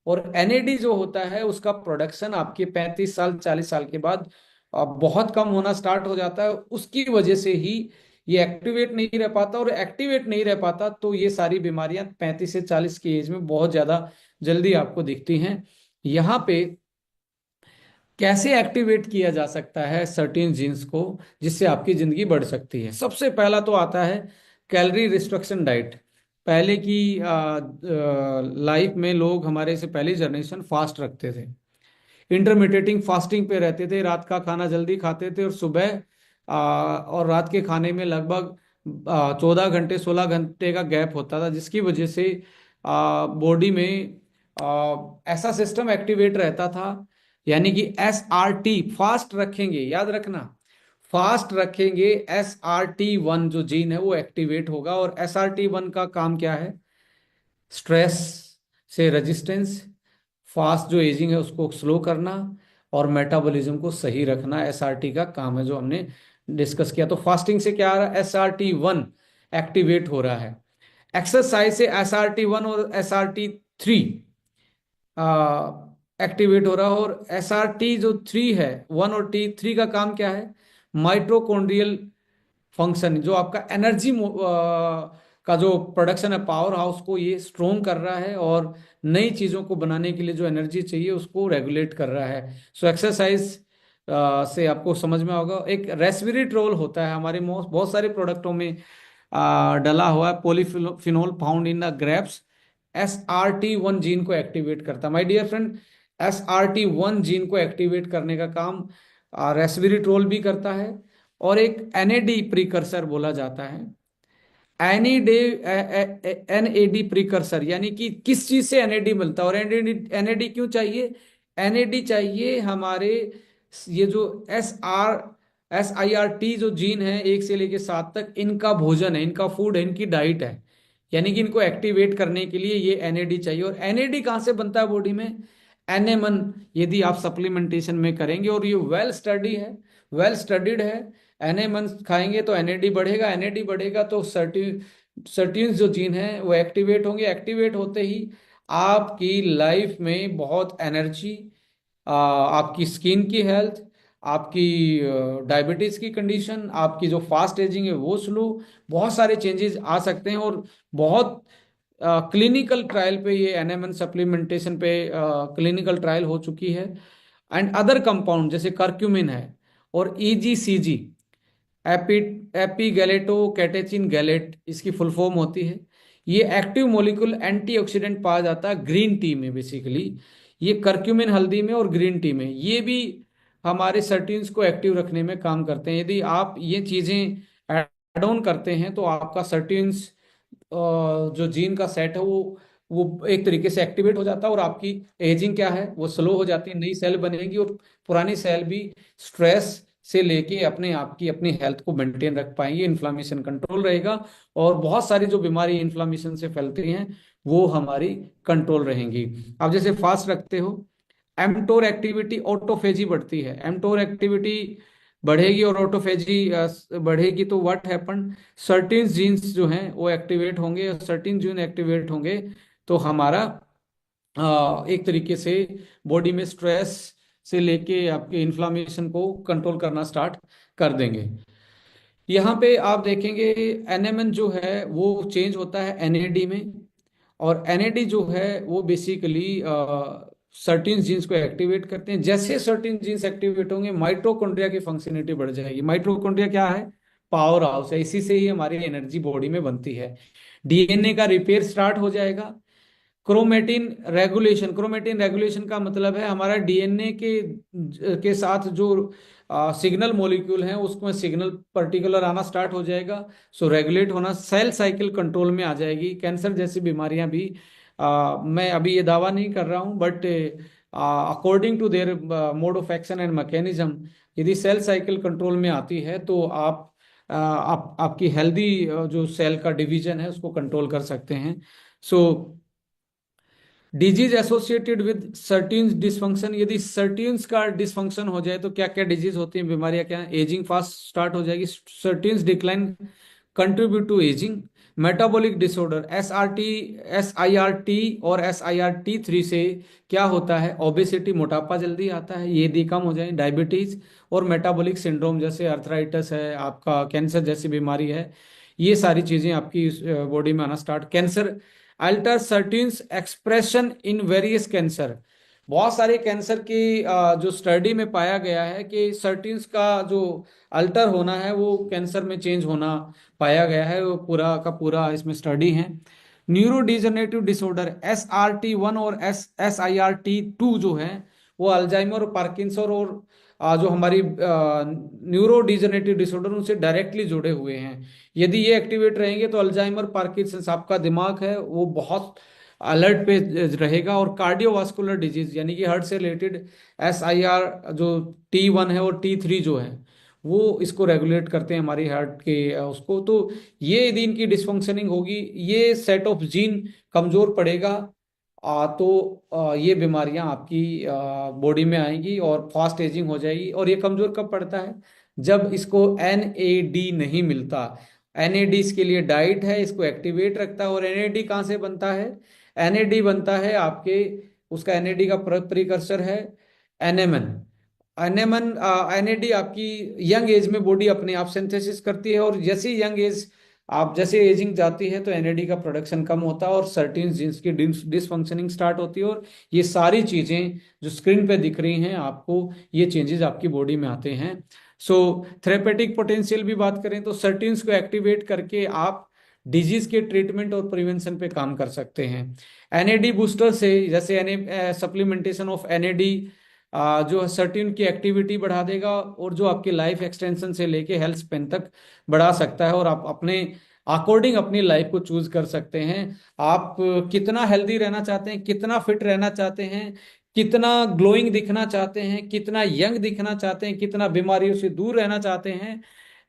और NAD जो होता है उसका प्रोडक्शन आपके 35 साल 40 साल के बाद बहुत कम होना स्टार्ट हो जाता है। उसकी वजह से ही ये एक्टिवेट नहीं रह पाता, और एक्टिवेट नहीं रह पाता तो ये सारी बीमारियां 35 से 40 की एज में बहुत ज्यादा जल्दी आपको दिखती हैं। यहाँ पे कैसे एक्टिवेट किया जा सकता है सर्टेन जीन्स को, जिससे आपकी जिंदगी बढ़ सकती है? सबसे पहला तो आता है कैलोरी रिस्ट्रिक्शन डाइट। पहले की लाइफ में लोग, हमारे से पहली जनरेशन फास्ट रखते थे, इंटरमिटेटिंग फास्टिंग पे रहते थे, रात का खाना जल्दी खाते थे, और सुबह और रात के खाने में लगभग 14 घंटे 16 घंटे का गैप होता था, जिसकी वजह से बॉडी में ऐसा सिस्टम एक्टिवेट रहता था। यानी कि SRT फास्ट रखेंगे, याद रखना, फास्ट रखेंगे, SRT1 जो जीन है वो एक्टिवेट होगा। और SRT1 का काम क्या है? स्ट्रेस से रेजिस्टेंस, फास्ट जो एजिंग है उसको स्लो करना, और मेटाबॉलिज्म को सही रखना SRT का काम है, जो हमने डिस्कस किया। तो फास्टिंग से क्या आ रहा है? SRT1 एक्टिवेट हो रहा है। एक्सरसाइज से SRT1 और SRT3 एक्टिवेट हो रहा है। और SRT जो 3 है, 1 और T3 का काम क्या है? माइटोकॉन्ड्रियल फंक्शन, जो आपका एनर्जी का जो प्रोडक्शन है, पावर हाउस को ये स्ट्रोंग कर रहा है, और नई चीज़ों को बनाने के लिए जो एनर्जी चाहिए उसको रेगुलेट कर रहा है। सो एक्सरसाइज से आपको समझ में होगा। एक रेस्वेरेट्रोल होता है हमारे बहुत सारे प्रोडक्टों में डला हुआ है, polyphenol found in the grapes. SRT1 gene को एक्टिवेट करता है my dear friend. SRT1 gene को एक्टिवेट करने का काम रेस्वेरेट्रोल भी करता है। और एक NAD प्रीकर्सर बोला जाता है। NAD प्रीकर्सर, यानी कि किस चीज से NAD मिलता है, और NAD क्यों चाहिए? NAD चाहिए हमारे, ये जो SIRT जो जीन है 1 से लेके 7 तक, इनका भोजन है, इनका फूड है, इनकी डाइट है। यानी कि इनको एक्टिवेट करने के लिए ये NAD चाहिए। और NAD कहाँ से बनता है बॉडी में? NMN, यदि आप सप्लीमेंटेशन में करेंगे, और ये वेल स्टडी है, वेल स्टडीड है। NMN खाएंगे तो NAD बढ़ेगा, NAD बढ़ेगा तो सर्टीन्स जो जीन है वो एक्टिवेट होंगे। एक्टिवेट होते ही आपकी लाइफ में बहुत एनर्जी, आपकी स्किन की हेल्थ, आपकी डायबिटीज की कंडीशन, आपकी जो फास्ट एजिंग है वो स्लो, बहुत सारे चेंजेस आ सकते हैं। और बहुत क्लिनिकल ट्रायल पे ये NMN सप्लीमेंटेशन पे क्लिनिकल ट्रायल हो चुकी है। एंड अदर कंपाउंड जैसे कर्क्यूमिन है, और EGCG, epi epigallocatechin gallate इसकी फुल फॉर्म होती है। ये एक्टिव मॉलिक्यूल एंटीऑक्सीडेंट पाया जाता है ग्रीन टी में बेसिकली। ये करक्यूमिन हल्दी में और ग्रीन टी में, ये भी हमारे सर्टीन्स को एक्टिव रखने में काम करते हैं। यदि आप ये चीजें ऐड ऑन करते हैं तो आपका सर्टीन्स जो जीन का सेट है वो एक तरीके से एक्टिवेट हो जाता है, और आपकी एजिंग क्या है वो स्लो हो जाती है, नई सेल बनेगी, और पुरानी सेल भी स्ट्रेस से लेके अपने आप की अपनी हेल्थ को मेंटेन रख पाएंगे, इन्फ्लामेशन कंट्रोल रहेगा, और बहुत सारी जो बीमारी इन्फ्लामेशन से फैलती हैं वो हमारी कंट्रोल रहेंगी। अब जैसे फास्ट रखते हो, एमटोर एक्टिविटी, ऑटोफेजी बढ़ती है, एमटोर एक्टिविटी बढ़ेगी और ऑटोफेजी बढ़ेगी तो व्हाट हैपन, सर्टेन जीन्स जो हैं वो एक्टिवेट होंगे, और सर्टेन जीन एक्टिवेट होंगे तो हमारा एक तरीके से बॉडी में स्ट्रेस से लेके आपके इन्फ्लामेशन को कंट्रोल करना स्टार्ट कर देंगे। यहाँ पे आप देखेंगे एनएमएन जो है वो चेंज होता है एनएडी में, और एनएडी जो है वो बेसिकली सर्टेन जीन्स को एक्टिवेट करते हैं। जैसे सर्टेन जीन्स एक्टिवेट होंगे माइटोकॉन्ड्रिया की फंक्शनलिटी बढ़ जाएगी। माइटोकॉन्ड्रिया क्या है? पावर हाउस है, इसी से ही हमारी एनर्जी बॉडी में बनती है। डीएनए का रिपेयर स्टार्ट हो जाएगा। क्रोमेटिन रेगुलेशन, क्रोमेटिन रेगुलेशन का मतलब है हमारा डीएनए के साथ जो सिग्नल मॉलिक्यूल हैं उसमें सिग्नल पर्टिकुलर आना स्टार्ट हो जाएगा, सो रेगुलेट होना, सेल साइकिल कंट्रोल में आ जाएगी। कैंसर जैसी बीमारियां भी मैं अभी ये दावा नहीं कर रहा हूं, but according to their mode of action and mechanism, यदि सेल साइकिल कंट्रोल में आती है तो आपकी हेल्दी जो सेल का डिवीजन है उसको कंट्रोल कर सकते हैं। सो डिजीज एसोसिएटेड विद सर्टीन्स डिसफंक्शन, यदि सर्टीन्स का डिसफंक्शन हो जाए तो क्या क्या डिजीज होती हैं, बीमारियां क्या हैं? एजिंग फास्ट स्टार्ट हो जाएगी, sirtuins decline contribute to ageing. Metabolic disorder, SIRT और SIRT3 से क्या होता है? ओबेसिटी, मोटापा जल्दी आता है, ये यदि कम हो जाए। डायबिटीज और मेटाबॉलिक सिंड्रोम जैसे अर्थराइटिस है, आपका कैंसर जैसी बीमारी है, ये सारी चीजें आपकी बॉडी में आना start. Cancer alter sirtuins expression in various cancer, बहुत सारे कैंसर की जो स्टडी में पाया गया है कि सर्टीन्स का जो अल्टर होना है वो कैंसर में चेंज होना पाया गया है, वो पूरा का पूरा इसमें स्टडी है। न्यूरो डिजनरेटिव डिसऑर्डर, SRT1 और SIRT2 जो है वो अल्जाइमर और पार्किंसन और जो हमारी न्यूरो डिजनरेटिव डिसऑर्डर उनसे डायरेक्टली जुड़े हुए हैं। यदि ये एक्टिवेट रहेंगे तो अल्जाइमर, पार्किंसन, आपका दिमाग है वो बहुत अलर्ट पे रहेगा। और कार्डियोवास्कुलर डिजीज यानी कि हार्ट से रिलेटेड, SIR जो T1 है और T3 जो है वो इसको रेगुलेट करते हैं हमारी हार्ट के उसको। तो ये यदि इनकी डिसफंक्शनिंग होगी, ये सेट ऑफ जीन कमजोर पड़ेगा, ये बीमारियां आपकी बॉडी में आएंगी और फास्ट एजिंग हो जाएगी। और ये कमजोर कब पड़ता है? जब इसको NAD नहीं मिलता। NAD इसके लिए डाइट है, इसको एक्टिवेट रखता है। और NAD कहाँ से बनता है? NAD बनता है आपके, उसका NAD का प्रिकर्सर है NMN। एनएमन NAD आपकी यंग एज में बॉडी अपने आप सिंथेसिस करती है, और जैसे यंग एज आप जैसे एजिंग जाती है तो NAD का प्रोडक्शन कम होता है और सर्टेन जीन्स की डिसफंक्शनिंग स्टार्ट होती है। और ये सारी चीजें जो स्क्रीन पे दिख रही हैं आपको, ये चेंजेस आपकी बॉडी में आते हैं। सो थेरेपेटिक पोटेंशियल भी बात करें तो सर्टेन्स को एक्टिवेट करके आप डिजीज के ट्रीटमेंट और प्रिवेंशन पे काम कर सकते हैं। NAD बूस्टर से, जैसे सप्लीमेंटेशन ऑफ NAD जो सर्टेन की एक्टिविटी बढ़ा देगा, और जो आपकी लाइफ एक्सटेंशन से लेके हेल्थ स्पेन तक बढ़ा सकता है, और आप अपने अकॉर्डिंग अपनी लाइफ को चूज कर सकते हैं। आप कितना हेल्दी रहना चाहते हैं, कितना फिट रहना चाहते हैं, कितना ग्लोइंग दिखना चाहते हैं, कितना यंग दिखना चाहते हैं, कितना बीमारियों से दूर रहना चाहते हैं,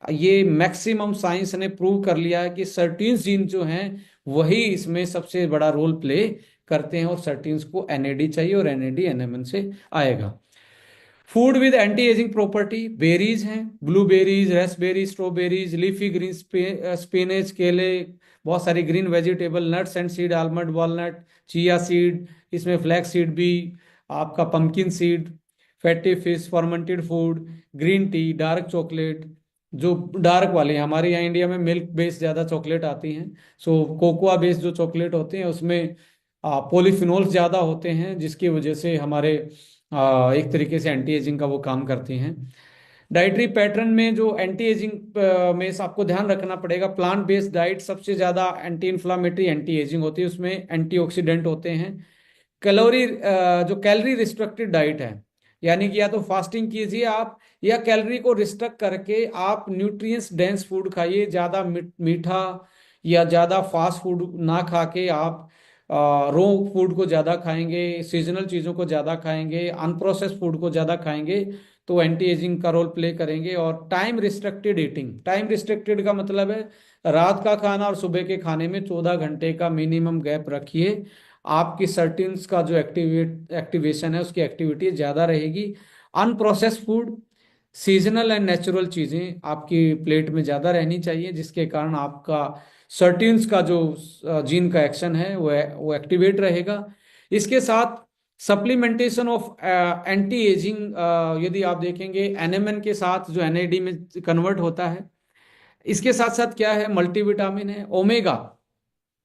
ये मैक्सिमम साइंस ने प्रूव कर लिया है कि सर्टीन जीन जो हैं वही इसमें सबसे बड़ा रोल प्ले करते हैं। और सर्टीन्स को NAD चाहिए और NAD NMN से आएगा। Food with anti ageing property, berries हैं, blueberries, raspberries, strawberries, leafy green, spinach, kale, बहुत सारी green vegetable, nuts and seed, almond, walnut, chia seed, इसमें फ्लैक्स सीड भी, आपका pumpkin seed, fatty fish, fermented food, green tea, dark chocolate, जो dark वाले हैं, हमारे यहाँ इंडिया में मिल्क बेस्ड ज़्यादा चॉकलेट आती हैं, सो कोकोआ बेस्ड जो चॉकलेट होते हैं उसमें पॉलीफिनोल्स ज़्यादा होते हैं, जिसकी वजह से हमारे एक तरीके से एंटी एजिंग का वो काम करती हैं। डाइटरी पैटर्न में जो एंटी एजिंग में आपको ध्यान रखना पड़ेगा, प्लांट बेस्ड डाइट सबसे ज़्यादा एंटी इन्फ्लामेटरी एंटी एजिंग होती है, उसमें एंटीऑक्सीडेंट होते हैं। जो कैलोरी रिस्ट्रिक्टेड डाइट है, यानी कि या तो फास्टिंग कीजिए आप, या कैलोरी को रिस्ट्रिक्ट करके आप न्यूट्रिएंट्स डेंस फूड खाइए, ज़्यादा मीठा या ज़्यादा फास्ट फूड ना खा के आप रो फूड को ज़्यादा खाएंगे, सीजनल चीज़ों को ज़्यादा खाएंगे, अनप्रोसेस्ड फूड को ज़्यादा खाएंगे, तो एंटी एजिंग का रोल प्ले करेंगे। और time restricted eating, time restricted का मतलब है रात का खाना और सुबह के खाने में 14 घंटे का मिनिमम गैप रखिए। आपकी सर्टिन्स का जो एक्टिवेशन है, उसकी एक्टिविटी ज़्यादा रहेगी। Unprocessed food, seasonal and natural चीज़ें आपकी प्लेट में ज़्यादा रहनी चाहिए, जिसके कारण आपका सर्टिन्स का जो जीन का एक्शन है वो एक्टिवेट रहेगा। इसके साथ सप्लीमेंटेशन ऑफ एंटी एजिंग, यदि आप देखेंगे एनएमएन के साथ जो एनएडी में कन्वर्ट होता है, इसके साथ साथ क्या है, मल्टीविटामिन है, ओमेगा।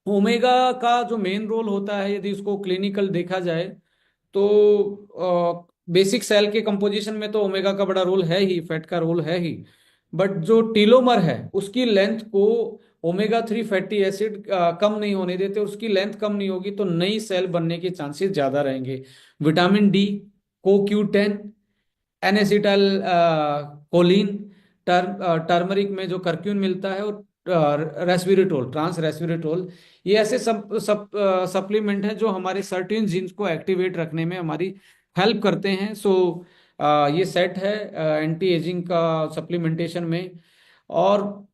ओमेगा का जो मेन रोल होता है, यदि उसको क्लिनिकल देखा जाए, तो बेसिक सेल के कंपोजिशन में तो ओमेगा का बड़ा रोल है ही, फैट का रोल है ही, बट जो टीलोमर है उसकी लेंथ को ओमेगा 3 फैटी एसिड कम नहीं होने देते, उसकी लेंथ कम नहीं होगी तो नई सेल बनने के चांसेस ज्यादा रहेंगे। Vitamin D, CoQ10, inositol choline, turmeric में जो करक्यून मिलता है, और रेस्विरेटोल, ट्रांस रेस्विरेटोल, ये ऐसे सब सप्लीमेंट हैं जो हमारे सर्टेन जीन्स को एक्टिवेट रखने में हमारी हेल्प करते हैं। सो ये सेट है एंटी एजिंग का सप्लीमेंटेशन में। और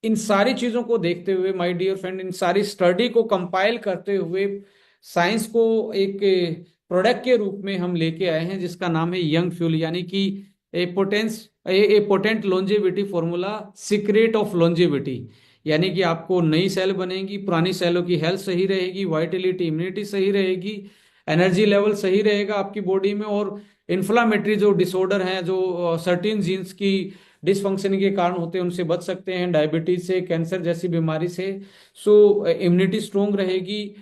इन सारी चीजों को देखते हुए माय डियर फ्रेंड, इन सारी स्टडी को कंपाइल करते हुए साइंस को एक प्रोडक्ट के रूप में हम लेके आए हैं, जिसका नाम है यंग फ्यूल, यानी कि a potent longevity formula, secret of longevity. यानी कि आपको नई सेल बनेगी, पुरानी सेलों की हेल्थ सही रहेगी, वाइटलिटी, इम्यूनिटी सही रहेगी, एनर्जी लेवल सही रहेगा आपकी बॉडी में, और इन्फ्लामेटरी जो डिसऑर्डर हैं, जो सर्टेन जीन्स की डिसफंक्शनिंग के कारण होते हैं, उनसे बच सकते हैं, डायबिटीज से, कैंसर जैसी बीमारी से। सो इम्यूनिटी स्ट्रोंग रहेगी।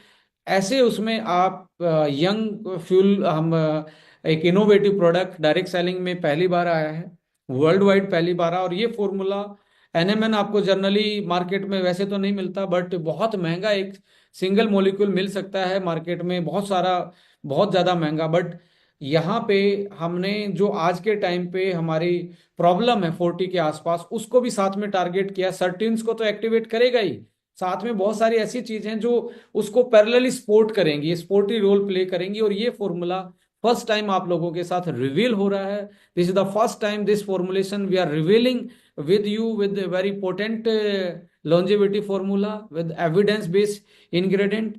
ऐसे उसमें आप यंग फ्यूल, हम एक इनोवेटिव प्रोडक्ट डायरेक्ट सेलिंग में पहली बार आया है, वर्ल्ड वाइड पहली बार आया। और ये फॉर्मूला एनएमएन आपको जनरली मार्केट में वैसे तो नहीं मिलता, बट बहुत महंगा एक सिंगल मॉलिक्यूल मिल सकता है मार्केट में, बहुत सारा, बहुत ज़्यादा महंगा। बट यहाँ पे हमने जो आज के टाइम पे हमारी प्रॉब्लम है 40 के आसपास, उसको भी साथ में टारगेट किया। सर्टिन्स को तो एक्टिवेट करेगा ही, साथ में बहुत सारी ऐसी चीजें जो उसको पैरेलली सपोर्ट करेंगी, सपोर्टिव रोल प्ले करेंगी। और ये फॉर्मूला फर्स्ट टाइम आप लोगों के साथ रिवील हो रहा है। This is the first time this formulation we are revealing with you with a very potent longevity formula with evidence based ingredient।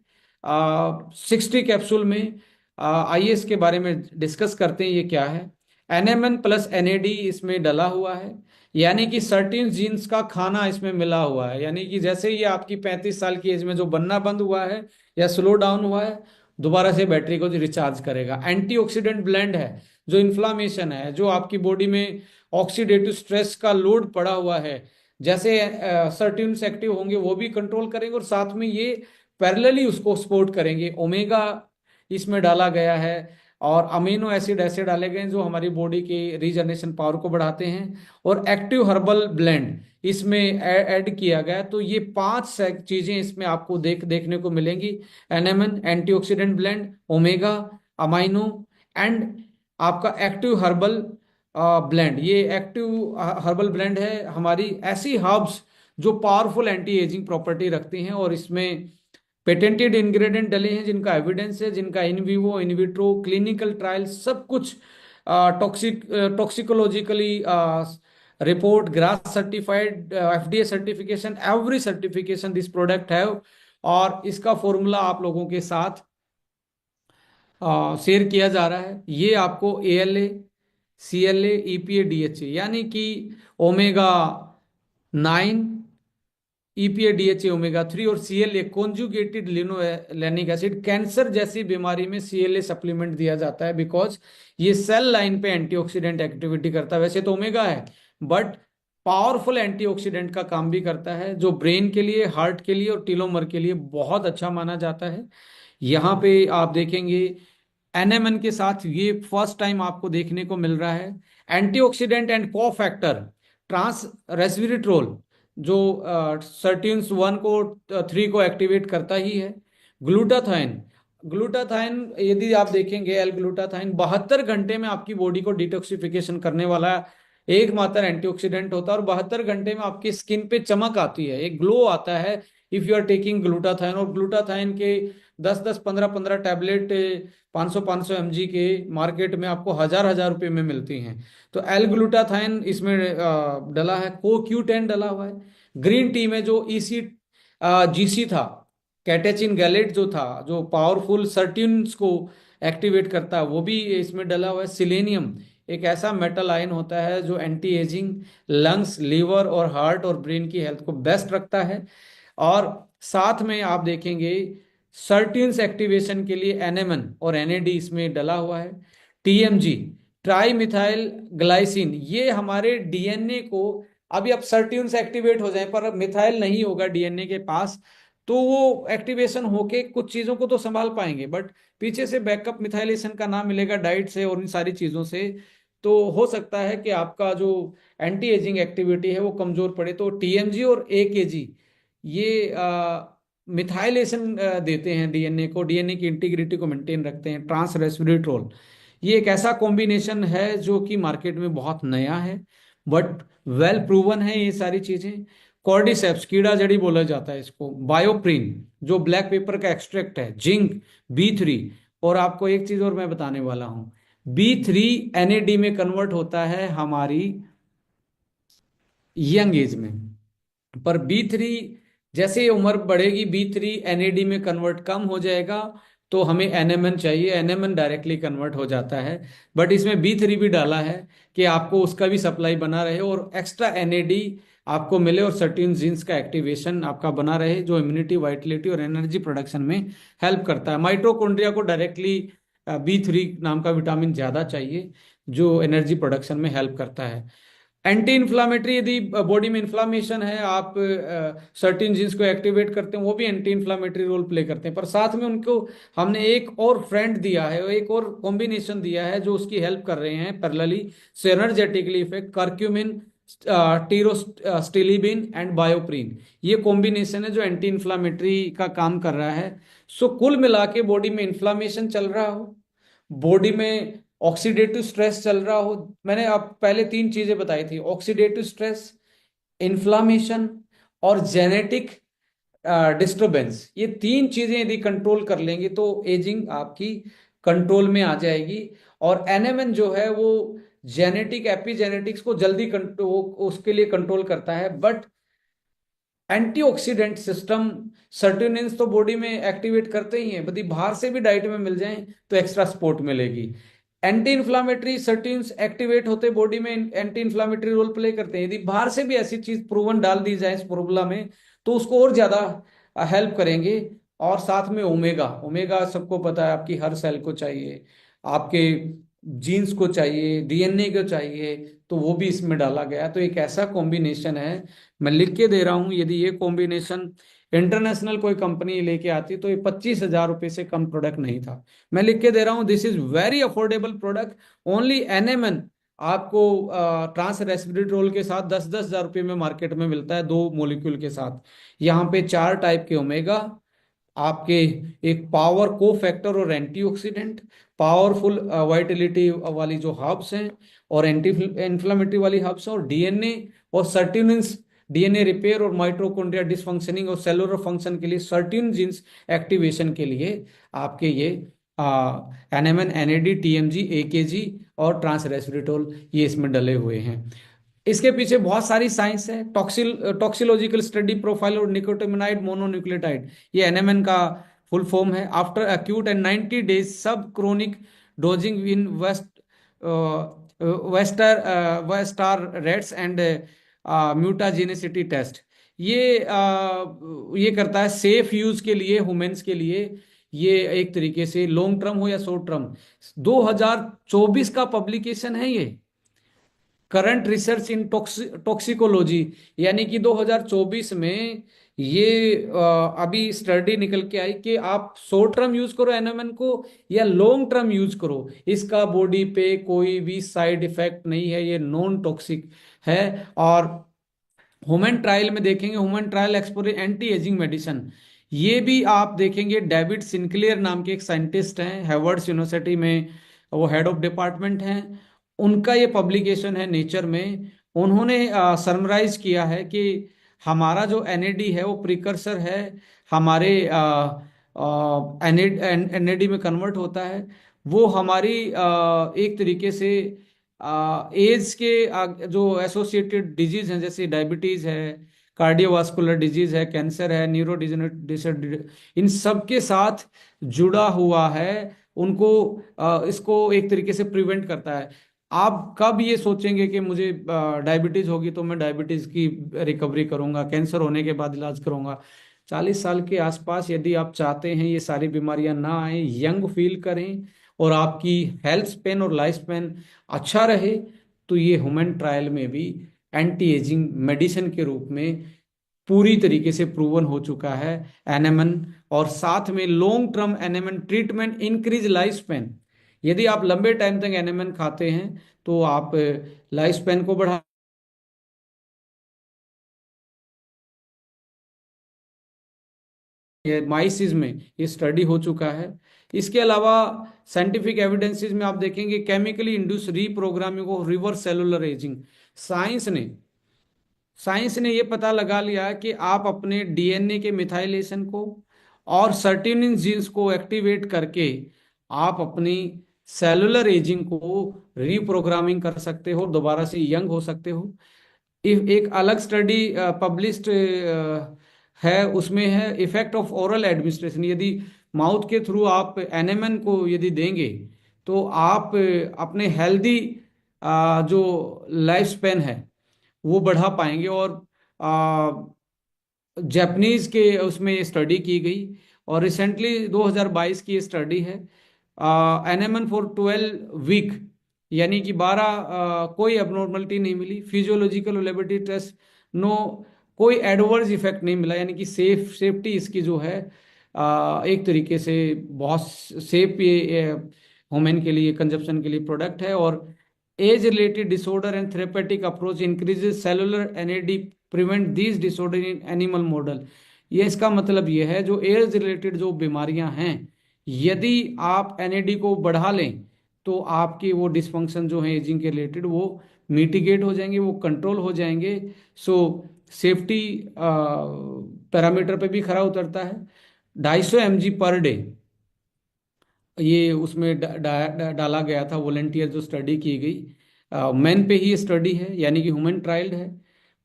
60 capsule में आइए इसके बारे में डिस्कस करते हैं ये क्या है। एनएमएन प्लस एनएडी इसमें डला हुआ है, यानी कि सर्टेन जीन्स का खाना इसमें मिला हुआ है। यानी कि जैसे ये आपकी 35 साल की एज में जो बनना बंद हुआ है या स्लो डाउन हुआ है, दोबारा से बैटरी को रिचार्ज करेगा। एंटीऑक्सीडेंट ब्लेंड है, जो इन्फ्लामेशन है, जो आपकी बॉडी में ऑक्सीडेटिव स्ट्रेस का लोड पड़ा हुआ है, जैसे सर्टेन एक्टिव होंगे वो भी कंट्रोल करेंगे, और साथ में ये पैरेलली उसको सपोर्ट करेंगे। ओमेगा इसमें डाला गया है, और अमीनो एसिड ऐसे डाले गए हैं जो हमारी बॉडी की रीजनरेशन पावर को बढ़ाते हैं, और एक्टिव हर्बल ब्लेंड इसमें ऐड किया गया। तो ये 5 चीजें इसमें आपको देखने को मिलेंगी। NMN, antioxidant blend, omega, amino, and आपका एक्टिव हर्बल ब्लेंड। ये एक्टिव हर्बल ब्लेंड है हमारी ऐसी हर्ब्स जो पावरफुल एंटी एजिंग प्रॉपर्टी रखती हैं, और इसमें पेटेंटेड इंग्रेडिएंट डले हैं जिनका एविडेंस है, जिनका in vivo in vitro clinical trial सब कुछ toxicologically report, GRAS certified, FDA certification, every certification this product है। और इसका फॉर्मूला आप लोगों के साथ शेयर किया जा रहा है। ये आपको ALA, CLA, EPA, DHA, यानी कि ओमेगा 9, EPA, DHA, ओमेगा 3 और CLA conjugated linolenic acid, cancer जैसी बीमारी में CLA सप्लीमेंट दिया जाता है, बिकॉज ये सेल लाइन पे एंटीऑक्सीडेंट एक्टिविटी करता है। वैसे तो ओमेगा है, बट पावरफुल एंटीऑक्सीडेंट का काम भी करता है, जो ब्रेन के लिए, हार्ट के लिए और टीलोमर के लिए बहुत अच्छा माना जाता है। यहाँ पे आप देखेंगे एनएमएन के साथ ये फर्स्ट टाइम आपको देखने को मिल रहा है। एंटीऑक्सीडेंट एंड को फैक्टर ट्रांस रेस्वेराट्रोल, जो सर्टिन्स 1 को 3 को एक्टिवेट करता ही है। ग्लूटाथाइन, ग्लूटाथाइन यदि आप देखेंगे, एल ग्लूटाथाइन 72 घंटे में आपकी बॉडी को डिटॉक्सिफिकेशन करने वाला एकमात्र एंटीऑक्सीडेंट होता है, और 72 घंटे में आपकी स्किन पे चमक आती है, एक ग्लो आता है if you are taking glutathione. और ग्लूटाथाइन के 10-10, 15-15 टैबलेट 500-500 mg के मार्केट में आपको हजार हजार रुपए में मिलती हैं। तो एल ग्लूटाथाइन इसमें डला है, CoQ10 डला हुआ है। ग्रीन टी में जो EC GC था, कैटेचिन गैलेट जो था, जो पावरफुल सर्टिन्स को एक्टिवेट करता है, वो भी इसमें डला हुआ है। सिलेनियम एक ऐसा मेटल आयन होता है जो एंटी एजिंग, लंग्स, लीवर और हार्ट और ब्रेन की हेल्थ को बेस्ट रखता है। और साथ में आप देखेंगे सर्टिन्स एक्टिवेशन के लिए NMN और NAD इसमें डला हुआ है। TMG, ट्राई मिथाइल ग्लाइसिन, ये हमारे DNA को, अभी अब सर्टिन्स एक्टिवेट हो जाए पर अब मिथाइल नहीं होगा DNA के पास, तो वो एक्टिवेशन होके कुछ चीजों को तो संभाल पाएंगे, बट पीछे से बैकअप मिथाइलेशन का नाम मिलेगा डाइट से और इन सारी चीजों से, तो हो सकता है कि आपका जो एंटी एजिंग एक्टिविटी है वो कमजोर पड़े। तो TMG और AKG ये मिथाइलेशन देते हैं DNA को, DNA की इंटीग्रिटी को मेंटेन रखते हैं। ट्रांस रेस्वेराट्रोल, ये एक ऐसा कॉम्बिनेशन है जो कि मार्केट में बहुत नया है, बट वेल प्रूवन है ये सारी चीजें। कॉर्डिसेप्स, कीड़ा जड़ी बोला जाता है इसको। बायोप्रिन, जो ब्लैक पेपर का एक्सट्रैक्ट है। Zinc, B3। और आपको एक चीज और मैं बताने वाला हूं, B3 NAD में कन्वर्ट होता है हमारी यंग एज में, पर B3 जैसे उम्र बढ़ेगी B3 NAD में कन्वर्ट कम हो जाएगा, तो हमें NMN चाहिए, NMN डायरेक्टली कन्वर्ट हो जाता है। बट इसमें B3 भी डाला है कि आपको उसका भी सप्लाई बना रहे और एक्स्ट्रा NAD आपको मिले और सर्टेन जीन्स का एक्टिवेशन आपका बना रहे, जो इम्यूनिटी, वाइटलिटी और एनर्जी प्रोडक्शन में हेल्प करता है। माइटोकॉन्ड्रिया को डायरेक्टली B3 नाम का विटामिन ज्यादा चाहिए, जो एनर्जी प्रोडक्शन में हेल्प करता है। एंटी इन्फ्लामेटरी, यदि बॉडी में इन्फ्लामेशन है, आप सर्टेन जीन्स को एक्टिवेट करते हैं, वो भी एंटी इन्फ्लामेटरी रोल प्ले करते हैं। पर साथ में उनको हमने एक और फ्रेंड दिया है, एक और कॉम्बिनेशन दिया है जो उसकी हेल्प कर रहे हैं पैरेलली, सिनर्जेटिकली इफेक्ट, करक्यूमिन, टीरोस्टिलिबिन एंड बायोप्रिन। ये कॉम्बिनेशन है जो एंटी इन्फ्लामेटरी का काम कर रहा है। सो कुल मिला के बॉडी में इन्फ्लामेशन चल रहा हो, बॉडी में ऑक्सीडेटिव स्ट्रेस चल रहा हो, मैंने आप पहले 3 चीजें बताई थी, ऑक्सीडेटिव स्ट्रेस, इन्फ्लामेशन और जेनेटिक डिस्टरबेंस, ये 3 चीजें यदि कंट्रोल कर लेंगे तो एजिंग आपकी कंट्रोल में आ जाएगी। और NMN जो है वो जेनेटिक एपिजेनेटिक्स को जल्दी कंट्रोल, उसके लिए कंट्रोल करता है। बट एंटीऑक्सीडेंट सिस्टम, सर्टेनिन्स तो बॉडी में एक्टिवेट करते ही हैं, यदि बाहर से भी डाइट में मिल जाएं तो एक्स्ट्रा सपोर्ट मिलेगी। एंटी इन्फ्लामेटरी सर्टेन्स एक्टिवेट होते बॉडी में, एंटी इन्फ्लामेटरी रोल प्ले करते हैं, यदि बाहर से भी ऐसी चीज प्रूवन डाल दी जाए इस फॉर्मूला में तो उसको और ज्यादा हेल्प करेंगे। और साथ में ओमेगा, ओमेगा सबको पता है आपकी हर सेल को चाहिए, आपके जीन्स को चाहिए, DNA को चाहिए, तो वो भी इसमें डाला गया है। तो एक ऐसा कॉम्बिनेशन है, मैं लिख के दे रहा हूं, यदि ये कॉम्बिनेशन इंटरनेशनल कोई कंपनी लेके आती तो ये 25,000 रुपए से कम प्रोडक्ट नहीं था। मैं लिख के दे रहा हूं, this is very affordable product, only NMN आपको ट्रांस रेस्वेराट्रोल के साथ 10-10 हज़ार रुपये में मार्केट में मिलता है, 2 मॉलिक्यूल के साथ। यहाँ पे 4 टाइप के ओमेगा आपके, एक पावर को फैक्टर और एंटीऑक्सीडेंट, पावरफुल वाइटलिटी वाली जो हर्ब्स हैं और एंटी इन्फ्लामेटरी वाली हर्ब्स हैं, और DNA और सर्टिनिन्स, DNA रिपेयर और माइटोकॉन्ड्रिया डिसफंक्शनिंग और सेलुलर फंक्शन के लिए, सर्टिन जीन्स एक्टिवेशन के लिए आपके ये NMN, NAD, TMG, AKG और ट्रांस रेस्वेराट्रोल ये इसमें डले हुए हैं। इसके पीछे बहुत सारी साइंस है, टॉक्सिलोजिकल स्टडी प्रोफाइल और निकोटिनाइड मोनोन्यूक्लियोटाइड, ये NMN का फुल फॉर्म है। After acute and 90 days sub chronic dosing in Wistar rats and mutagenicity test, ये करता है सेफ यूज के लिए, ह्यूमंस के लिए। ये एक तरीके से लॉन्ग टर्म हो या शॉर्ट टर्म, 2024 का पब्लिकेशन है ये, करंट रिसर्च इन टॉक्सिकोलॉजी, यानी कि 2024 में ये अभी स्टडी निकल के आई कि आप शॉर्ट टर्म यूज करो एनएमएन को या लॉन्ग टर्म यूज करो, इसका बॉडी पे कोई भी साइड इफेक्ट नहीं है, ये नॉन टॉक्सिक है। और ह्यूमन ट्रायल में देखेंगे, human trial explore anti ageing medicine, ये भी आप देखेंगे डेविड सिंक्लेयर नाम के एक साइंटिस्ट हैं हार्वर्ड यूनिवर्सिटी में, वो हेड ऑफ डिपार्टमेंट हैं, उनका ये पब्लिकेशन है नेचर में। उन्होंने समराइज किया है कि हमारा जो एनएडी है वो प्रिकर्सर है, हमारे एनएडी में कन्वर्ट होता है, वो हमारी एक तरीके से एज के जो एसोसिएटेड डिजीज हैं जैसे डायबिटीज है, कार्डियोवास्कुलर डिजीज है, कैंसर है, न्यूरो, इन सब के साथ जुड़ा हुआ है, उनको इसको एक तरीके से प्रिवेंट करता है। आप कब ये सोचेंगे कि मुझे डायबिटीज होगी तो मैं डायबिटीज की रिकवरी करूंगा, कैंसर होने के बाद इलाज करूंगा? 40 साल के आसपास यदि आप चाहते हैं ये सारी बीमारियां ना आए, यंग फील करें और आपकी हेल्थ स्पेन और लाइफ स्पेन अच्छा रहे, तो ये ह्यूमन ट्रायल में भी एंटी एजिंग मेडिसिन के रूप में पूरी तरीके से प्रूवन हो चुका है एनएमएन। और साथ में long term NMN treatment increase life span, यदि आप लंबे टाइम तक एनएमएन खाते हैं तो आप लाइफ स्पेन को बढ़ा, ये माइसिस में ये स्टडी हो चुका है। इसके अलावा साइंटिफिक एविडेंसेस में आप देखेंगे chemically induce reprogramming of reverse cellular ageing, science ने साइंस ने ये पता लगा लिया कि आप अपने डीएनए के मिथाइलेशन को और सर्टेन जीन्स को एक्टिवेट करके आप अपनी सेलुलर एजिंग को रीप्रोग्रामिंग कर सकते हो, दोबारा से यंग हो सकते हो। एक अलग स्टडी पब्लिश्ड है, उसमें है इफेक्ट ऑफ ओरल एडमिनिस्ट्रेशन, यदि माउथ के थ्रू आप एनएमएन को यदि देंगे तो आप अपने हेल्दी जो लाइफ स्पेन है वो बढ़ा पाएंगे। और जापानीज के उसमें स्टडी की गई और रिसेंटली 2022 की स्टडी है, एनएमएन फॉर 12 वीक, यानी कि 12 कोई एबनॉर्मलिटी नहीं मिली, फिजियोलॉजिकल लेबोरेटरी टेस्ट नो, कोई एडवर्स इफेक्ट नहीं मिला, यानी कि सेफ्टी इसकी जो है एक तरीके से बहुत सेफ ये ह्यूमन के लिए कंजप्शन के लिए प्रोडक्ट है। और age related disorder and therapeutic approach increases cellular NAD, prevent these disorder in animal model. ये इसका मतलब ये है जो एज रिलेटेड जो बीमारियां हैं, यदि आप एनएडी को बढ़ा लें तो आपकी वो डिसफंक्शन जो है एजिंग के रिलेटेड वो मिटिगेट हो जाएंगे, वो कंट्रोल हो जाएंगे। सो सेफ्टी पैरामीटर पे भी खरा उतरता है। 250 mg पर डे ये उसमें डाला गया था, वॉलेंटियर जो स्टडी की गई मैन पे ही स्टडी है, यानी कि ह्यूमन ट्रायल्ड है।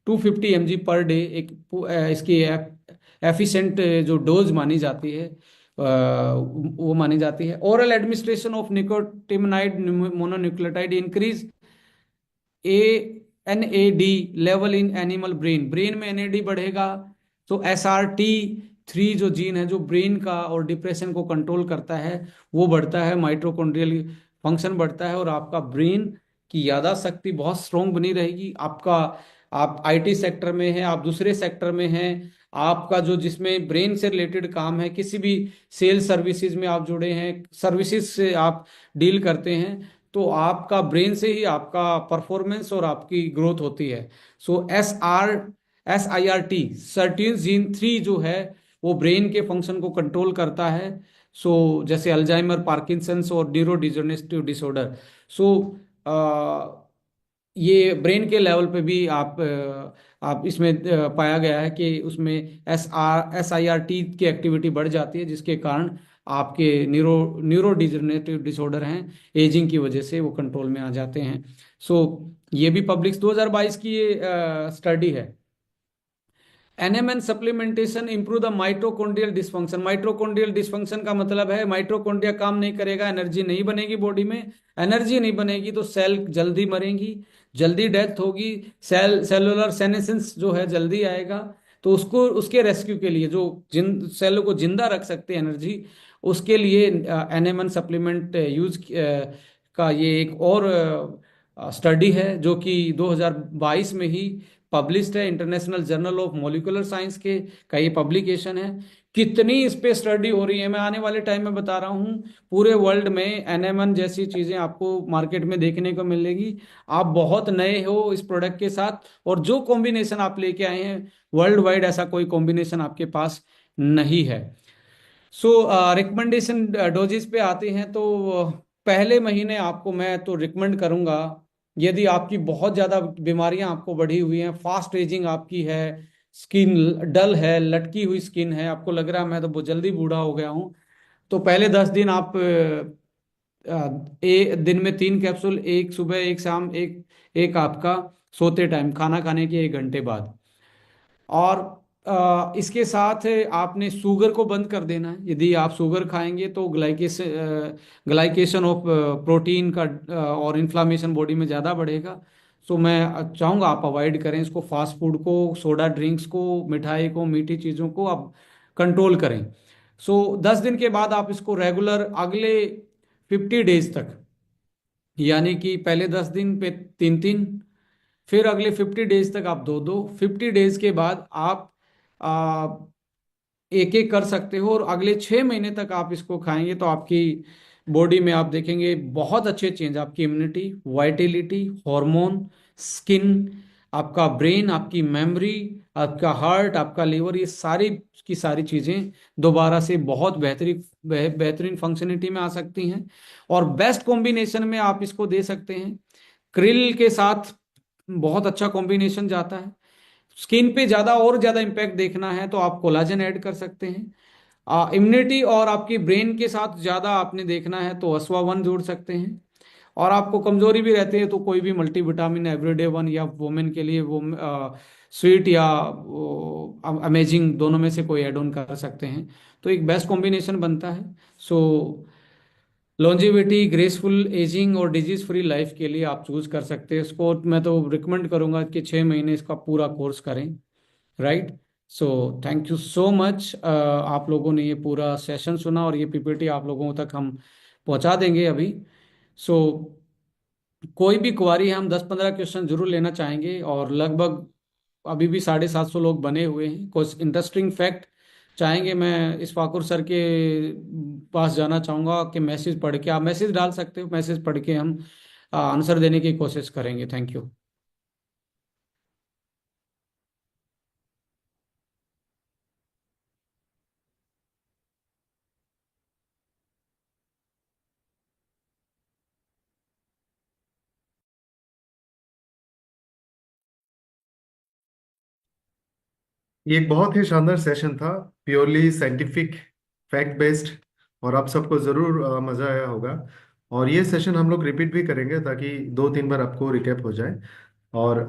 250 mg पर डे एक इसकी एफिशिएंट जो डोज मानी जाती है वो मानी जाती है। Oral administration of nicotinamide mononucleotide increase a NAD level in animal brain, brain में एनएडी बढ़ेगा तो SRT3 जो जीन है जो ब्रेन का और डिप्रेशन को कंट्रोल करता है वो बढ़ता है, माइटोकॉन्ड्रियल फंक्शन बढ़ता है और आपका ब्रेन की याददाश्त शक्ति बहुत स्ट्रोंग बनी रहेगी। आपका आप आईटी सेक्टर में हैं, आप दूसरे सेक्टर में हैं, आपका जो जिसमें ब्रेन से रिलेटेड काम है, किसी भी सेल सर्विसेज में आप जुड़े हैं, सर्विसेज से आप डील करते हैं, तो आपका ब्रेन से ही आपका परफॉर्मेंस और आपकी ग्रोथ होती है। सो SIRT सर्टीन जीन 3 जो है वो ब्रेन के फंक्शन को कंट्रोल करता है। सो जैसे अल्जाइमर, पार्किंसंस और न्यूरो डिजनरेटिव डिसऑर्डर। सो ये ब्रेन के लेवल पे भी आप इसमें पाया गया है कि उसमें SIRT की एक्टिविटी बढ़ जाती है, जिसके कारण आपके न्यूरो डिजनरेटिव डिसऑर्डर हैं एजिंग की वजह से वो कंट्रोल में आ जाते हैं। सो ये भी पब्लिक 2022 की ये स्टडी है। NMN supplementation improve the mitochondrial dysfunction, mitochondrial dysfunction का मतलब है माइटोकॉन्ड्रिया काम नहीं करेगा, एनर्जी नहीं बनेगी बॉडी में, एनर्जी नहीं बनेगी तो सेल जल्दी मरेंगी, जल्दी डेथ होगी, सेलुलर सेनेसेंस जो है जल्दी आएगा। तो उसको उसके रेस्क्यू के लिए जो सेल को जिंदा रख सकते हैं एनर्जी, उसके लिए एनएमएन सप्लीमेंट यूज का ये एक और स्टडी है जो कि 2022 में ही पब्लिश्ड है, international journal of molecular science के का ये पब्लिकेशन है। कितनी इस पे स्टडी हो रही है, मैं आने वाले टाइम में बता रहा हूँ। पूरे वर्ल्ड में एनएमएन जैसी चीजें आपको मार्केट में देखने को मिलेगी। आप बहुत नए हो इस प्रोडक्ट के साथ, और जो कॉम्बिनेशन आप लेके आए हैं वर्ल्ड वाइड ऐसा कोई कॉम्बिनेशन आपके पास नहीं है। सो रिकमेंडेशन डोजेस पे आते हैं तो पहले महीने आपको मैं तो रिकमेंड करूंगा, यदि आपकी बहुत ज़्यादा बीमारियां आपको बढ़ी हुई हैं, फास्ट एजिंग आपकी है, स्किन डल है, लटकी हुई स्किन है, आपको लग रहा है मैं तो बहुत जल्दी बूढ़ा हो गया हूँ, तो पहले 10 दिन आप दिन में 3 कैप्सूल, एक सुबह एक शाम, एक एक आपका सोते टाइम खाना खाने के 1 घंटे बाद। और इसके साथ आपने शुगर को बंद कर देना है। यदि आप शुगर खाएंगे तो ग्लाइकेशन ऑफ प्रोटीन का और इन्फ्लामेशन बॉडी में ज़्यादा बढ़ेगा। सो मैं चाहूँगा आप अवॉइड करें इसको, फास्ट फूड को, सोडा ड्रिंक्स को, मिठाई को, मीठी चीज़ों को आप कंट्रोल करें। सो 10 दिन के बाद आप इसको रेगुलर अगले 50 डेज तक, यानी कि पहले 10 दिन पे 3 3, फिर अगले 50 डेज तक आप 2 2, 50 डेज के बाद आप एक एक कर सकते हो, और अगले 6 महीने तक आप इसको खाएंगे तो आपकी बॉडी में आप देखेंगे बहुत अच्छे चेंज, आपकी इम्यूनिटी, वाइटेलिटी, हार्मोन, स्किन, आपका ब्रेन, आपकी मेमोरी, आपका हार्ट, आपका लिवर, ये सारी की सारी चीजें दोबारा से बहुत बेहतरीन बेहतरीन फंक्शनलिटी में आ सकती हैं। और बेस्ट कॉम्बिनेशन में आप इसको दे सकते हैं क्रिल के साथ, बहुत अच्छा कॉम्बिनेशन जाता है। स्किन पे ज्यादा और ज्यादा इम्पैक्ट देखना है तो आप कोलाजन ऐड कर सकते हैं। इम्यूनिटी और आपकी ब्रेन के साथ ज्यादा आपने देखना है तो अस्वा 1 जोड़ सकते हैं। और आपको कमजोरी भी रहती है तो कोई भी मल्टीविटामिन एवरीडे 1, या वुमेन के लिए वो स्वीट या अमेजिंग, दोनों में से कोई ऐड ऑन कर सकते हैं, तो एक बेस्ट कॉम्बिनेशन बनता है। सो लॉन्जेविटी, ग्रेसफुल एजिंग और डिजीज फ्री लाइफ के लिए आप चूज कर सकते हैं इसको। मैं तो रिकमेंड करूंगा कि 6 महीने इसका पूरा कोर्स करें। Right. So thank you so much, आप लोगों ने ये पूरा सेशन सुना, और ये पीपीटी आप लोगों तक हम पहुंचा देंगे अभी। सो कोई भी क्वारी है, हम 10 15 क्वेश्चन जरूर लेना चाहेंगे, और लगभग अभी भी 750 लोग बने हुए हैं। कुछ इंटरेस्टिंग फैक्ट चाहेंगे, मैं इस फाकुर सर के पास जाना चाहूँगा कि मैसेज पढ़ के, आप मैसेज डाल सकते हो, मैसेज पढ़ के हम आंसर देने की कोशिश करेंगे। Thank you. ये एक बहुत ही शानदार सेशन था, प्योरली साइंटिफिक, फैक्ट बेस्ड, और आप सबको ज़रूर मज़ा आया होगा। और ये सेशन हम लोग रिपीट भी करेंगे ताकि 2 3 बार आपको रिकैप हो जाए। और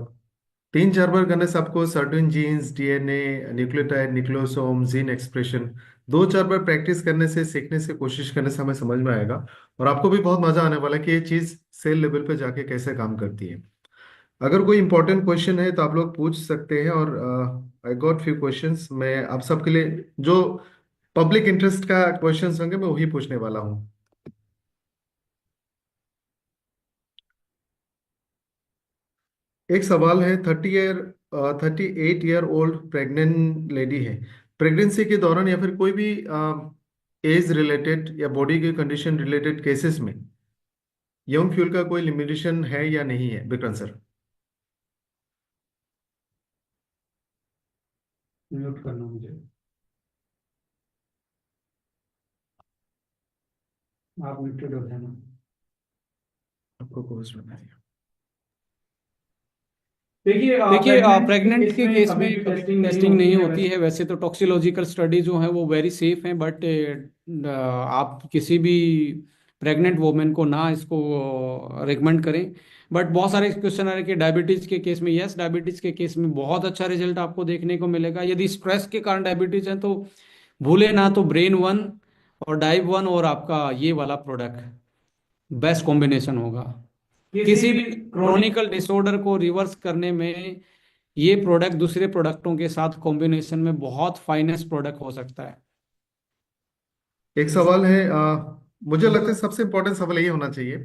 3 4 बार करने से आपको certain jeans, DNA, nucleotide, nucleosome, gene expression 2 4 बार प्रैक्टिस करने से, सीखने से, कोशिश करने से हमें समझ में आएगा। और आपको भी बहुत मज़ा आने वाला है कि ये चीज़ सेल लेवल पे जाके कैसे काम करती है। अगर कोई इंपॉर्टेंट क्वेश्चन है तो आप लोग पूछ सकते हैं। और आई गॉट फ्यू क्वेश्चंस, मैं आप सबके लिए जो पब्लिक इंटरेस्ट का क्वेश्चंस होंगे मैं वही पूछने वाला हूँ। एक सवाल है, 38 ईयर ओल्ड प्रेग्नेंट लेडी है, प्रेगनेंसी के दौरान या फिर कोई भी एज रिलेटेड या बॉडी की कंडीशन रिलेटेड केसेस में यौन फ्यूल का कोई लिमिटेशन है या नहीं है, विक्रम सर? म्यूट करना मुझे, आप म्यूटेड हो जाना। आपको कोर्स बनाइए। देखिए प्रेग्नेंट के केस में कभी भी टेस्टिंग नहीं होती है। वैसे तो टॉक्सिकोलॉजिकल स्टडी जो है वो वेरी सेफ हैं, बट आप किसी भी प्रेग्नेंट वुमेन को ना इसको रिकमेंड करें। बट बहुत सारे क्वेश्चन आ रहे हैं कि डायबिटीज के केस में, यस, डायबिटीज के केस में बहुत अच्छा रिजल्ट आपको देखने को मिलेगा। यदि स्ट्रेस के कारण डायबिटीज है तो भूले ना, तो ब्रेन 1 और डाइव 1 और आपका ये वाला प्रोडक्ट बेस्ट कॉम्बिनेशन होगा। किसी भी क्रोनिकल डिसऑर्डर को रिवर्स करने में ये प्रोडक्ट दूसरे प्रोडक्टों के साथ कॉम्बिनेशन में बहुत फाइनेस्ट प्रोडक्ट हो सकता है। एक सवाल है, मुझे लगता है सबसे इम्पोर्टेंट सवाल ये होना चाहिए,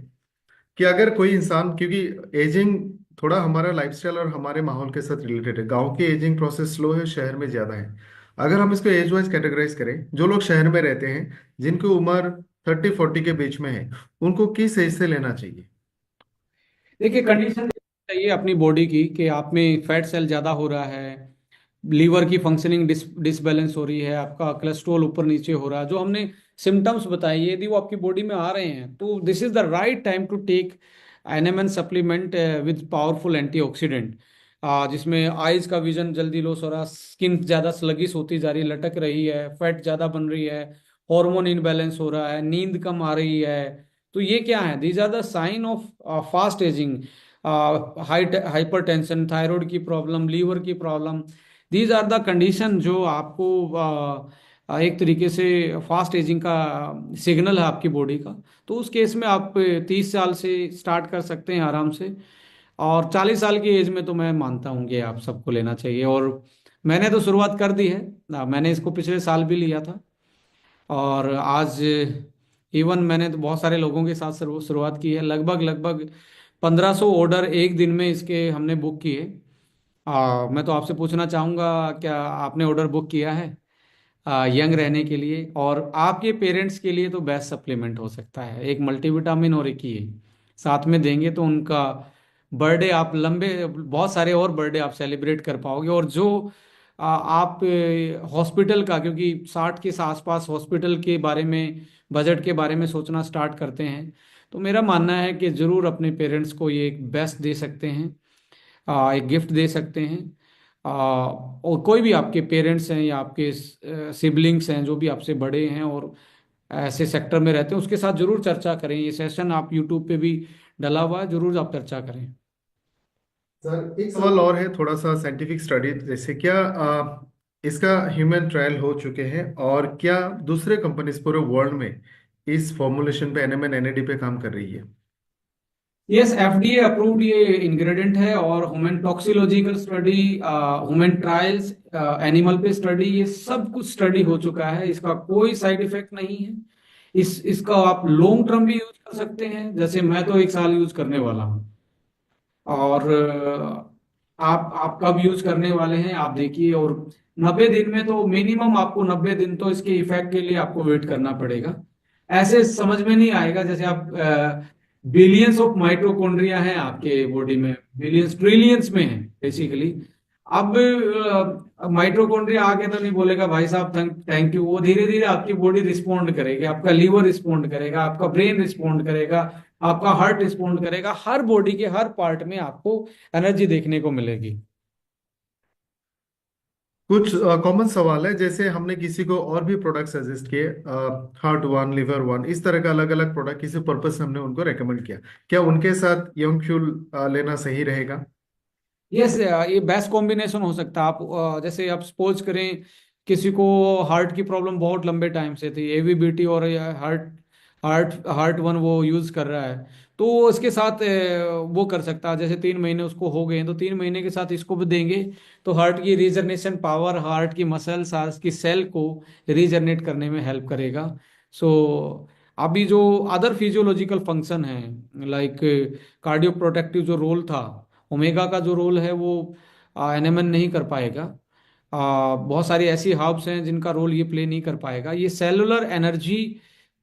कि अगर कोई इंसान, क्योंकि एजिंग थोड़ा हमारा लाइफस्टाइल और हमारे माहौल के साथ रिलेटेड है, गांव की एजिंग प्रोसेस स्लो है, शहर में ज्यादा है। अगर हम इसको एज वाइज कैटेगराइज करें, जो लोग शहर में रहते हैं जिनकी उम्र 30-40 के बीच में है, उनको किस एज से लेना चाहिए? देखिए, कंडीशन चाहिए अपनी बॉडी की कि आप में फैट सेल ज़्यादा हो रहा है, लीवर की फंक्शनिंग डिसबैलेंस हो रही है, आपका कोलेस्ट्रॉल ऊपर नीचे हो रहा है, जो हमने सिम्टम्स बताए यदि वो आपकी बॉडी में आ रहे हैं तो this is the right time to take NMN supplement with powerful antioxidant, जिसमें आइज का विजन जल्दी लॉस हो रहा, स्किन ज़्यादा स्लगिश होती जा रही है, लटक रही है, फैट ज़्यादा बन रही है, हार्मोन इनबैलेंस हो रहा है, नींद कम आ रही है। तो ये क्या है, these are the sign of fast ageing. Hypertension, thyroid की प्रॉब्लम, लीवर की problem, these are the condition जो आपको एक तरीके से फास्ट एजिंग का सिग्नल है आपकी बॉडी का। तो उस केस में आप 30 साल से स्टार्ट कर सकते हैं आराम से, और 40 साल की एज में तो मैं मानता हूँ कि आप सबको लेना चाहिए। और मैंने तो शुरुआत कर दी है, मैंने इसको पिछले साल भी लिया था, और आज इवन मैंने तो बहुत सारे लोगों के साथ शुरुआत की है। लगभग लगभग 1500 ऑर्डर एक दिन में इसके हमने बुक किए। मैं तो आपसे पूछना चाहूँगा, क्या आपने ऑर्डर बुक किया है यंग रहने के लिए? और आपके पेरेंट्स के लिए तो बेस्ट सप्लीमेंट हो सकता है, एक मल्टीविटामिन और एक ये साथ में देंगे तो उनका बर्थडे आप लंबे बहुत सारे और बर्थडे आप सेलिब्रेट कर पाओगे। और जो आप हॉस्पिटल का, क्योंकि 60 के आसपास हॉस्पिटल के बारे में, बजट के बारे में सोचना स्टार्ट करते हैं, तो मेरा मानना है कि ज़रूर अपने पेरेंट्स को ये एक बेस्ट दे सकते हैं, एक गिफ्ट दे सकते हैं। और कोई भी आपके पेरेंट्स हैं या आपके सिबलिंग्स हैं जो भी आपसे बड़े हैं और ऐसे सेक्टर में रहते हैं, उसके साथ जरूर चर्चा करें। ये सेशन आप यूट्यूब पे भी डला हुआ है, जरूर आप चर्चा करें। सर एक सवाल और है, थोड़ा सा साइंटिफिक स्टडी जैसे, क्या इसका ह्यूमन ट्रायल हो चुके हैं, और क्या दूसरे कंपनीज पूरे वर्ल्ड में इस फॉर्मुलेशन पे, एनएमएन एनएडी पे काम कर रही है? यस, एफडीए अप्रूव्ड ये इंग्रेडिएंट है, और human toxicological study, human trials, animal पे स्टडी, ये सब कुछ स्टडी हो चुका है। इसका कोई साइड इफेक्ट नहीं है। इसका आप लॉन्ग टर्म भी यूज कर सकते हैं, जैसे मैं तो 1 साल यूज करने वाला हूँ। और आप कब यूज करने वाले हैं आप देखिए। और 90 दिन में तो मिनिमम आपको 90 दिन तो इसके इफेक्ट के लिए आपको वेट करना पड़ेगा। ऐसे समझ में नहीं आएगा जैसे आप, बिलियंस ऑफ माइटोकॉन्ड्रिया हैं आपके बॉडी में, बिलियंस ट्रिलियंस में है बेसिकली। अब माइटोकॉन्ड्रिया आके तो नहीं बोलेगा भाई साहब थैंक थैंक यू, वो धीरे धीरे आपकी बॉडी रिस्पॉन्ड करेगी, आपका लीवर रिस्पॉन्ड करेगा, आपका ब्रेन रिस्पॉन्ड करेगा, आपका हार्ट रिस्पॉन्ड करेगा, हर बॉडी के हर पार्ट में आपको एनर्जी देखने को मिलेगी। कुछ कॉमन सवाल है, जैसे हमने किसी को और भी प्रोडक्ट सजेस्ट किए, हार्ट वन, लिवर वन, इस तरह का अलग अलग प्रोडक्ट किसी पर्पज से हमने उनको रेकमेंड किया, क्या उनके साथ यंग फ्यूल लेना सही रहेगा? यस, ये बेस्ट कॉम्बिनेशन हो सकता है। आप जैसे आप सपोज करें किसी को हार्ट की प्रॉब्लम बहुत लंबे टाइम से थी, एवीबीटी और हार्ट हार्ट हार्ट वन वो यूज कर रहा है, तो वो इसके साथ वो कर सकता है। जैसे 3 महीने उसको हो गए हैं तो 3 महीने के साथ इसको भी देंगे, तो हार्ट की रीजनरेशन पावर, हार्ट की मसल्स, हार्ट की सेल को रीजनरेट करने में हेल्प करेगा। सो अभी जो अदर फिजियोलॉजिकल फंक्शन है, लाइक कार्डियो प्रोटेक्टिव जो रोल था, ओमेगा का जो रोल है वो एनएमएन नहीं कर पाएगा। बहुत सारी ऐसी हर्ब्स हैं जिनका रोल ये प्ले नहीं कर पाएगा। ये सेलुलर एनर्जी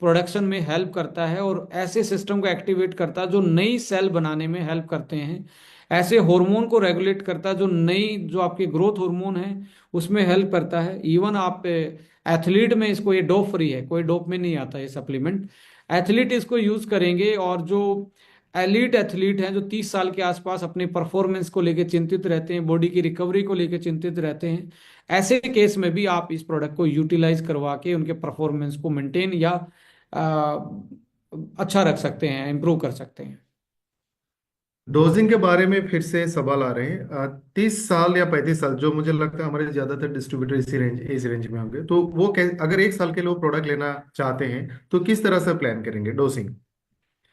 प्रोडक्शन में हेल्प करता है, और ऐसे सिस्टम को एक्टिवेट करता है जो नई सेल बनाने में हेल्प करते हैं। ऐसे हार्मोन को रेगुलेट करता है जो नई, जो आपके ग्रोथ हार्मोन है उसमें हेल्प करता है। इवन आप एथलीट में इसको, ये डोप फ्री है, कोई डोप में नहीं आता ये सप्लीमेंट, एथलीट इसको यूज करेंगे। और जो एलीट एथलीट हैं जो 30 साल के आसपास अपने परफॉर्मेंस को लेकर चिंतित रहते हैं, बॉडी की रिकवरी को लेकर चिंतित रहते हैं, ऐसे केस में भी आप इस प्रोडक्ट को यूटिलाइज करवा के उनके परफॉर्मेंस को मेंटेन या अच्छा रख सकते हैं, इम्प्रूव कर सकते हैं। डोजिंग के बारे में फिर से सवाल आ रहे हैं, 30 साल या 35 साल, जो मुझे लगता है हमारे ज्यादातर डिस्ट्रीब्यूटर इस रेंज में होंगे, तो वो अगर 1 साल के लिए वो प्रोडक्ट लेना चाहते हैं तो किस तरह से प्लान करेंगे डोजिंग?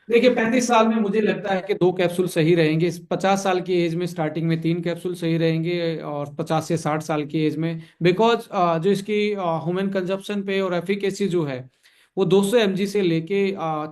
देखिए, 35 साल में मुझे लगता है कि 2 कैप्सूल सही रहेंगे। 50 साल की एज में स्टार्टिंग में 3 कैप्सूल सही रहेंगे, और 50 से 60 साल की एज में, बिकॉज जो इसकी ह्यूमन कंजप्शन पे और एफिकेसी जो है वो 200 mg से लेके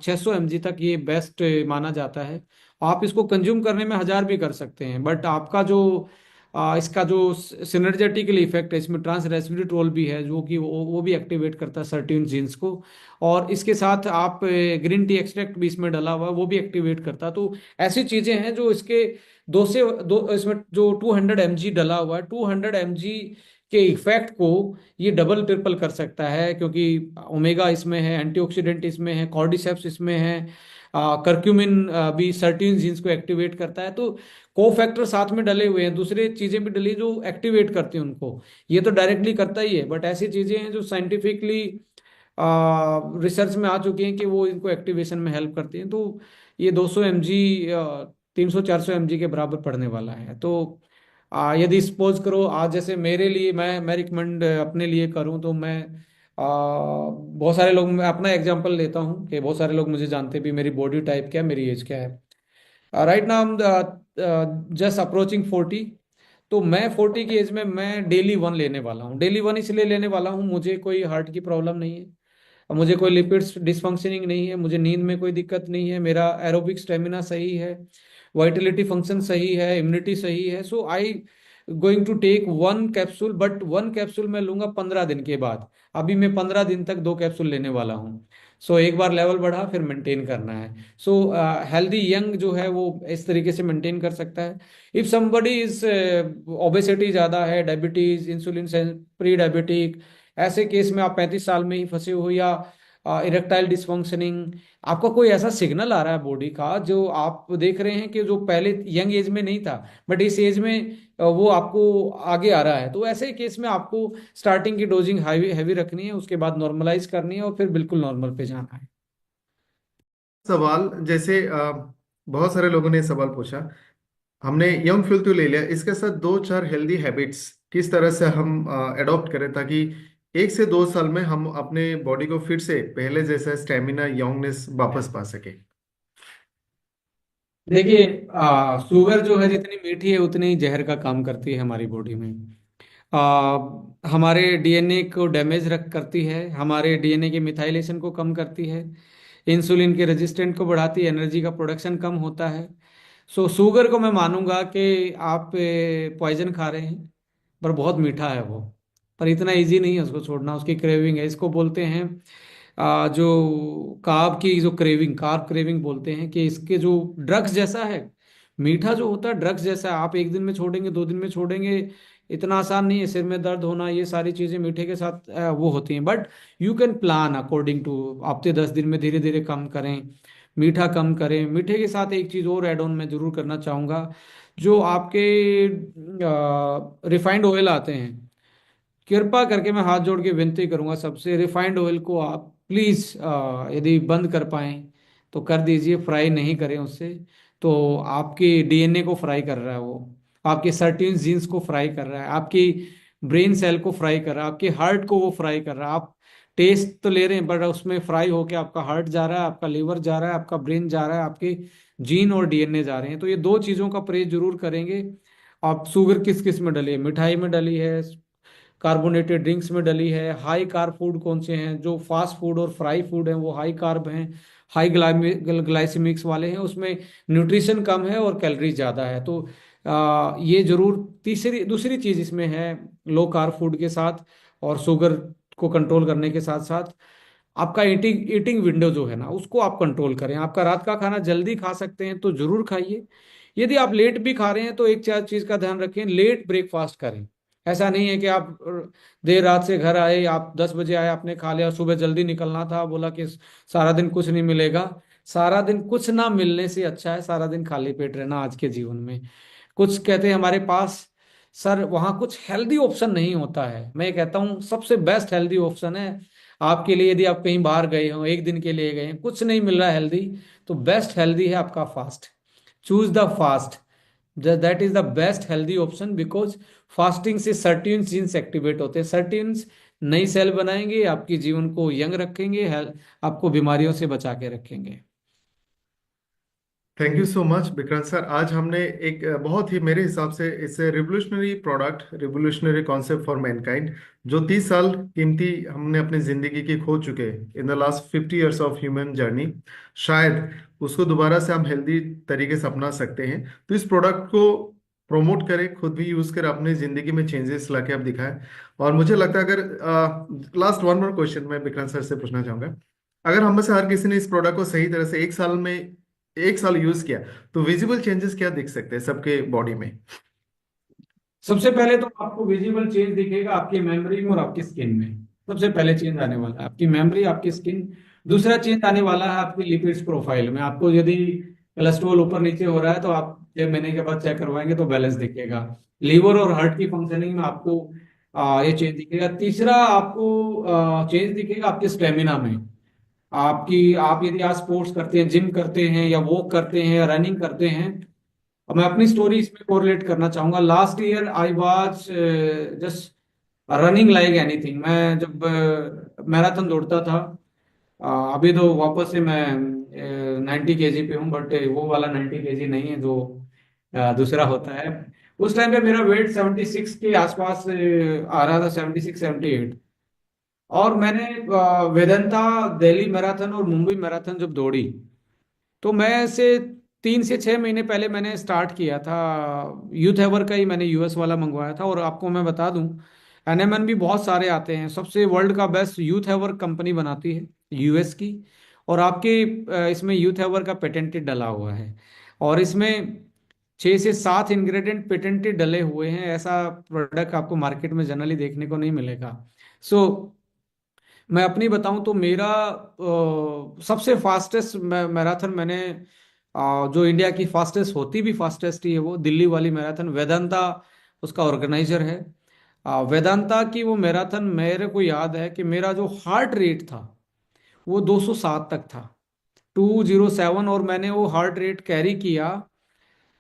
600 mg तक ये बेस्ट माना जाता है। आप इसको कंज्यूम करने में 1000 भी कर सकते हैं, बट आपका जो इसका जो सिनर्जेटिकली इफेक्ट है, इसमें ट्रांस रेस्वेरेट्रोल भी है जो कि वो भी एक्टिवेट करता है सर्टेन जीन्स को। और इसके साथ आप ग्रीन टी एक्सट्रैक्ट भी इसमें डला हुआ है, वो भी एक्टिवेट करता है। तो ऐसी चीजें हैं जो इसके दो से दो, इसमें जो 200 mg डला हुआ है, 200 mg के इफेक्ट को ये डबल ट्रिपल कर सकता है, क्योंकि ओमेगा इसमें है, एंटीऑक्सीडेंट इसमें है, कॉर्डिसेप्स इसमें है, करक्यूमिन भी सर्टेन जीन्स को एक्टिवेट करता है। तो को फैक्टर साथ में डले हुए हैं, दूसरी चीजें भी डली जो एक्टिवेट करती हैं उनको। ये तो डायरेक्टली करता ही है, बट ऐसी चीजें हैं जो साइंटिफिकली रिसर्च में आ चुकी हैं कि वो इनको एक्टिवेशन में हेल्प करती हैं। तो ये 200 mg 300-400 mg के बराबर पड़ने वाला है। तो यदि सपोज करो आज जैसे मेरे लिए, मैं रिकमेंड अपने लिए करूं, तो मैं बहुत सारे लोग, मैं अपना एग्जांपल लेता हूं कि बहुत सारे लोग मुझे जानते भी, मेरी बॉडी टाइप क्या है, मेरी एज क्या है। Right now just approaching 40। तो मैं 40 की एज में मैं डेली वन लेने वाला हूँ। डेली वन इसलिए लेने वाला हूँ, मुझे कोई हार्ट की प्रॉब्लम नहीं है, और मुझे कोई लिपिड्स डिसफंक्शनिंग नहीं है, मुझे नींद में कोई दिक्कत नहीं है, मेरा एरोबिक स्टेमिना सही है, वाइटलिटी फंक्शन सही है, इम्यूनिटी सही है। So I going to take one capsule, but one capsule मैं लूंगा 15 दिन के बाद। अभी मैं 15 दिन तक 2 कैप्सूल लेने वाला हूँ। सो एक बार लेवल बढ़ा, फिर मेंटेन करना है। सो हेल्दी यंग जो है वो इस तरीके से मेंटेन कर सकता है। इफ समबडी इज ओबेसिटी ज़्यादा है, डायबिटीज, इंसुलिन प्री डायबिटिक, ऐसे केस में आप 35 साल में ही फंसे हो, या इरेक्टाइल डिसफंक्शनिंग, आपका कोई ऐसा सिग्नल आ रहा है बॉडी का जो आप देख रहे हैं कि जो पहले यंग एज में नहीं था, बट इस एज में वो आपको आगे आ रहा है, तो ऐसे केस में आपको स्टार्टिंग की डोजिंग हैवी हैवी रखनी है, उसके बाद नॉर्मलाइज करनी है, और फिर बिल्कुल नॉर्मल पे जाना है। सवाल जैसे बहुत सारे लोगों ने सवाल पूछा। हमने यंग फ्यूल तो ले लिया, इसके साथ दो चार हेल्दी हैबिट्स किस तरह से हम अडॉप्ट करें ताकि 1 से 2 साल में हम अपने बॉडी को फिर से पहले जैसा स्टेमिना यंगनेस वापस पा सके। देखिए, शुगर जो है जितनी मीठी है उतनी ही जहर का काम करती है हमारी बॉडी में। हमारे डीएनए को डैमेज रख करती है, हमारे डीएनए के मिथाइलेशन को कम करती है, इंसुलिन के रेजिस्टेंट को बढ़ाती है, एनर्जी का प्रोडक्शन कम होता है। सो शुगर को मैं मानूंगा कि आप पॉइजन खा रहे हैं, पर बहुत मीठा है वो, पर इतना इजी नहीं है उसको छोड़ना, उसकी क्रेविंग है। इसको बोलते हैं जो कार्ब की जो क्रेविंग, कार्ब क्रेविंग बोलते हैं, कि इसके जो ड्रग्स जैसा है, मीठा जो होता है ड्रग्स जैसा है। आप एक दिन में छोड़ेंगे, 2 दिन में छोड़ेंगे, इतना आसान नहीं है। सिर में दर्द होना, ये सारी चीजें मीठे के साथ वो होती हैं, but you can plan according to, हफ्ते 10 दिन में धीरे धीरे कम करें, मीठा कम करें। मीठे के साथ एक चीज और एड ऑन मैं जरूर करना चाहूंगा, जो आपके रिफाइंड ऑयल आते हैं, कृपा करके मैं हाथ जोड़ के विनती करूंगा सबसे, रिफाइंड ऑयल को आप प्लीज यदि बंद कर पाएं तो कर दीजिए, फ्राई नहीं करें उससे। तो आपके डीएनए को फ्राई कर रहा है वो, आपके सर्टेन जीन्स को फ्राई कर रहा है, आपकी ब्रेन सेल को फ्राई कर रहा है, आपके हार्ट को वो फ्राई कर रहा है। आप टेस्ट तो ले रहे हैं, बट उसमें फ्राई होके आपका हार्ट जा रहा है, आपका लिवर जा रहा है, आपका ब्रेन जा रहा है, आपके जीन और डीएनए जा रहे हैं। तो ये दो चीजों का परहेज जरूर करेंगे। आप शुगर किस किस में डली है, मिठाई में डली है, कार्बोनेटेड ड्रिंक्स में डली है, हाई कार्ब फूड कौन से हैं, जो फास्ट फूड और फ्राई फूड हैं वो हाई कार्ब हैं, हाई ग्लाइसेमिक्स वाले हैं, उसमें न्यूट्रिशन कम है और कैलोरीज ज़्यादा है। तो ये जरूर। तीसरी दूसरी चीज़ इसमें है, लो कार्ब फूड के साथ और शुगर को कंट्रोल करने के साथ साथ आपका ईटिंग ईटिंग विंडो जो है ना, उसको आप कंट्रोल करें। आपका रात का खाना जल्दी खा सकते हैं तो जरूर खाइए। यदि आप लेट भी खा रहे हैं तो एक चार चीज का ध्यान रखें, लेट ब्रेकफास्ट करें। ऐसा नहीं है कि आप देर रात से घर आए, आप 10 बजे आए, आपने खा लिया और सुबह जल्दी निकलना था, बोला कि सारा दिन कुछ नहीं मिलेगा। सारा दिन कुछ ना मिलने से अच्छा है सारा दिन खाली पेट रहना आज के जीवन में। कुछ कहते हैं हमारे पास, सर वहाँ कुछ हेल्दी ऑप्शन नहीं होता है। मैं कहता हूँ सबसे बेस्ट हेल्दी ऑप्शन है आपके लिए, यदि आप कहीं बाहर गए हो, एक दिन के लिए गए हैं, कुछ नहीं मिल रहा है हेल्दी, तो बेस्ट हेल्दी है आपका fast. Choose the fast, that is the best healthy option, because fasting से सर्टेन जीन्स एक्टिवेट होते हैं। सर्टेन्स नई सेल बनाएंगे, आपके जीवन को यंग रखेंगे, आपको बीमारियों से बचा के रखेंगे। Thank you so much Vikrant sir. आज हमने एक बहुत ही मेरे हिसाब से इससे revolutionary product, revolutionary concept for Mankind, जो 30 साल कीमती हमने अपनी जिंदगी की खो चुके हैं in the last 50 years of human journey, शायद उसको दोबारा से हम हेल्दी तरीके से अपना सकते हैं। तो इस प्रोडक्ट को प्रमोट करें, खुद भी यूज करें, अपनी जिंदगी में चेंजेस लाके आप दिखाएं। और मुझे लगता है अगर लास्ट वन मोर क्वेश्चन मैं विक्रांत सर से पूछना चाहूंगा, अगर हम में से हर किसी ने इस प्रोडक्ट को सही तरह से 1 साल में, 1 साल यूज किया, तो विजिबल चेंजेस क्या दिख सकते हैं सबके बॉडी में? सबसे पहले तो आपको विजिबल चेंज दिखेगा आपकी मेमोरी में और आपकी स्किन में। सबसे पहले चेंज आने वाला है आपकी मेमोरी, आपकी स्किन। दूसरा चेंज आने वाला है आपकी लिपिड्स प्रोफाइल में। आपको यदि कोलेस्ट्रॉल ऊपर नीचे हो रहा है तो आप 6 महीने के बाद चेक करवाएंगे तो बैलेंस दिखेगा। लीवर और हार्ट की फंक्शनिंग में आपको ये चेंज दिखेगा। तीसरा आपको चेंज दिखेगा आपके स्टेमिना में। आप यदि आज स्पोर्ट्स करते हैं, जिम करते हैं या वॉक करते हैं या रनिंग करते हैं। अब मैं अपनी स्टोरी इसमें कोरिलेट करना चाहूंगा। Last year I was just running like anything. मैं जब मैराथन दौड़ता था, अभी तो वापस से मैं 90 kg पे हूँ, बट वो वाला 90 kg नहीं है जो दूसरा होता है। उस टाइम पे मेरा वेट 76 के आसपास आ रहा था, 76-78। और मैंने वेदांता दिल्ली मैराथन और मुंबई मैराथन जब दौड़ी, तो मैं से 3 से 6 महीने पहले मैंने स्टार्ट किया था। यूथ एवर का ही मैंने यूएस वाला मंगवाया था। और आपको मैं बता दूं, एनएमएन भी बहुत सारे आते हैं। सबसे वर्ल्ड का बेस्ट यूथ एवर कंपनी बनाती है, यूएस की। और आपके इसमें यूथ एवर का पेटेंटेड डला हुआ है। और इसमें 6 से 7 इंग्रेडिएंट पेटेंटेड डले हुए हैं। ऐसा प्रोडक्ट आपको मार्केट में जनरली देखने को नहीं मिलेगा। सो मैं अपनी बताऊं तो मेरा सबसे फास्टेस्ट मैराथन मैंने जो इंडिया की फास्टेस्ट होती भी फास्टेस्ट ही है, वो दिल्ली वाली मैराथन, वेदांता उसका ऑर्गेनाइजर है। वेदांता की वो मैराथन, मेरे को याद है कि मेरा जो हार्ट रेट था वो 207 तक था, 207। और मैंने वो हार्ट रेट कैरी किया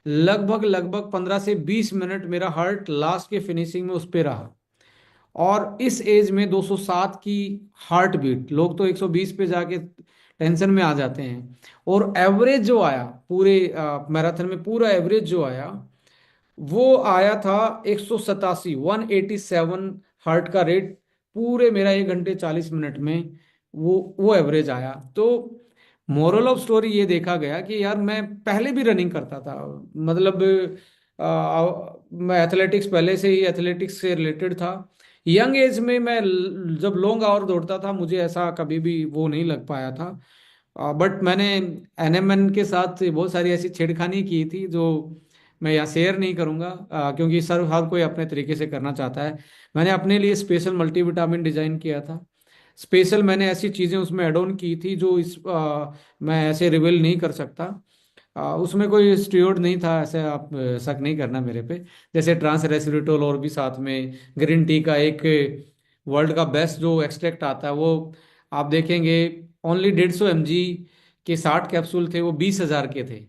लगभग लगभग 15 से 20 मिनट। मेरा हार्ट लास्ट के फिनिशिंग में उस पे रहा। और इस एज में 207 की हार्ट बीट, लोग तो 120 पे जाके टेंशन में आ जाते हैं। और एवरेज जो आया पूरे मैराथन में, पूरा एवरेज जो आया वो आया था 187, 187 हार्ट का रेट पूरे मेरा 1 घंटे 40 मिनट में। वो एवरेज आया। तो मोरल ऑफ स्टोरी ये देखा गया कि यार मैं पहले भी रनिंग करता था। मतलब मैं एथलेटिक्स, पहले से ही एथलेटिक्स से रिलेटेड था। यंग एज में मैं जब लॉन्ग आवर दौड़ता था, मुझे ऐसा कभी भी वो नहीं लग पाया था। बट मैंने एनएमएन के साथ बहुत सारी ऐसी छेड़खानी की थी जो मैं यहाँ शेयर नहीं करूँगा, क्योंकि सर हर कोई अपने तरीके से करना चाहता है। मैंने अपने लिए स्पेशल मल्टीविटामिन डिजाइन किया था। स्पेशल मैंने ऐसी चीज़ें उसमें एड ऑन की थी जो मैं ऐसे रिवील नहीं कर सकता। उसमें कोई स्टीरोड नहीं था, ऐसे आप शक नहीं करना मेरे पे। जैसे ट्रांस रेस्वेरेट्रोल, और भी साथ में ग्रीन टी का एक वर्ल्ड का बेस्ट जो एक्सट्रैक्ट आता है, वो आप देखेंगे ओनली 150 mg के 60 कैप्सूल थे, वो 20,000 के थे।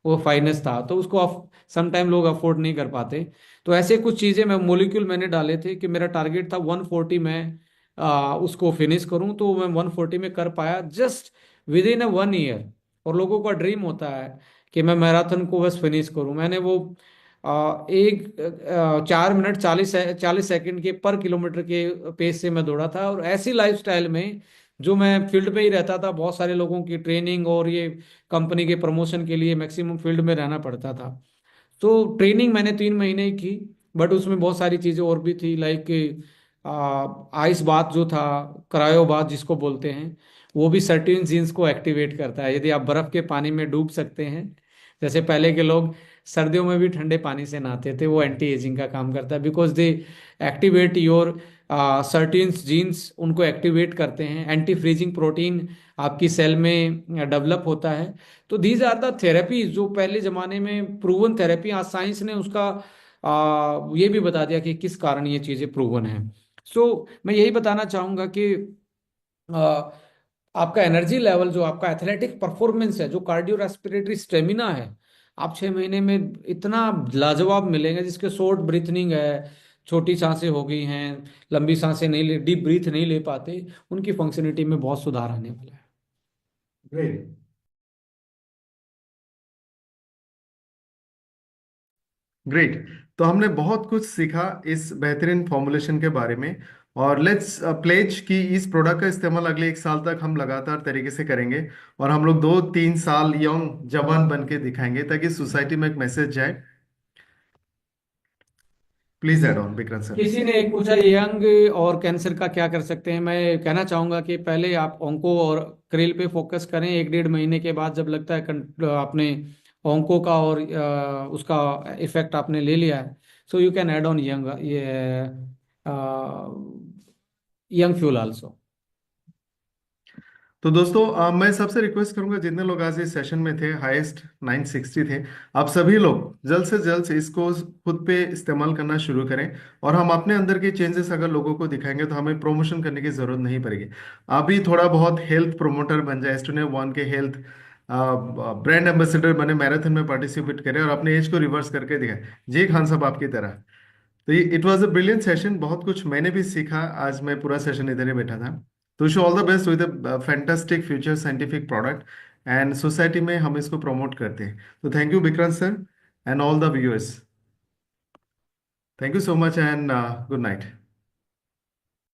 वो फाइनेंस था, तो उसको समटाइम लोग अफोर्ड नहीं कर पाते। तो ऐसे कुछ चीज़ें मैं मोलिक्यूल मैंने डाले थे कि मेरा टारगेट था 140 में उसको फिनिश करूं। तो मैं 140 में कर पाया जस्ट विद इन 1 ईयर। और लोगों का ड्रीम होता है कि मैं मैराथन को बस फिनिश करूं। मैंने वो 4 मिनट 40 सेकंड के पर किलोमीटर के पेस से मैं दौड़ा था। और ऐसी लाइफस्टाइल में जो मैं फील्ड में ही रहता था, बहुत सारे लोगों की ट्रेनिंग और ये कंपनी के प्रमोशन के लिए मैक्सिमम फील्ड में रहना पड़ता था। तो ट्रेनिंग मैंने 3 महीने ही की। बट उसमें बहुत सारी चीज़ें और भी थी, लाइक आइस बाथ जो था, क्रायो बाथ जिसको बोलते हैं, वो भी सर्टेन जीन्स को एक्टिवेट करता है। यदि आप बर्फ़ के पानी में डूब सकते हैं, जैसे पहले के लोग सर्दियों में भी ठंडे पानी से नहाते थे, वो एंटी एजिंग का काम करता है। Because they activate your certain jeans, उनको एक्टिवेट करते हैं। एंटी फ्रीजिंग प्रोटीन आपकी सेल में डेवलप होता है। तो दीज आर द थेरेपीज जो पहले ज़माने में प्रूवन थेरेपी, आज साइंस ने उसका ये भी बता दिया कि किस कारण ये चीज़ें प्रूवन है। सो मैं यही बताना चाहूँगा कि आ, आपका एनर्जी लेवल, जो आपका एथलेटिक परफॉर्मेंस है, जो कार्डियो रेस्पिरेटरी स्टेमिना है, आप 6 महीने में इतना लाजवाब मिलेंगे। जिसके शॉर्ट ब्रीथनिंग है, छोटी सांसें हो गई हैं, लंबी सांसें नहीं ले, डीप ब्रीथ नहीं ले पाते, उनकी फंक्शनलिटी में बहुत सुधार आने वाला है। ग्रेट। ग्रेट। तो हमने बहुत कुछ सीखा इस बेहतरीन फॉर्मुलेशन के बारे में। और लेट्स प्लेज कि इस प्रोडक्ट का इस्तेमाल अगले 1 साल तक हम लगातार तरीके से करेंगे, और हम लोग 2-3 साल यंग जवान बन के दिखाएंगे ताकि सोसाइटी में एक मैसेज जाए। Please add on Vikrant sir. किसी ने एक पूछा यंग और कैंसर का क्या कर सकते हैं। मैं कहना चाहूंगा कि पहले आप ओंको और क्रिल पे फोकस करें। 1-1.5 महीने के बाद जब लगता है आपने ओंको का और उसका इफेक्ट आपने ले लिया है, so you can add on young, ये यंग फ्यूल आल्सो। तो दोस्तों, मैं सबसे रिक्वेस्ट करूंगा, जितने लोग आज इस सेशन में थे, हाईएस्ट 960 थे, आप सभी लोग जल्द से जल्द इसको खुद पे इस्तेमाल करना शुरू करें। और हम अपने अंदर के चेंजेस अगर लोगों को दिखाएंगे तो हमें प्रमोशन करने की जरूरत नहीं पड़ेगी। अभी थोड़ा बहुत हेल्थ प्रोमोटर बन जाए, स्टूने वन के हेल्थ ब्रांड एम्बेसडर बने, मैराथन में पार्टिसिपेट करें और अपने एज को रिवर्स करके दिखाएं। जी खान साहब आपकी तरह। तो ये it was a brilliant session, बहुत कुछ मैंने भी सीखा। आज मैं पूरा सेशन इधर ही बैठा था। तो wish all the best with fantastic future scientific product, and society में हम इसको प्रमोट करते हैं। तो thank you Vikrant sir and all the viewers. Thank you so much and good night.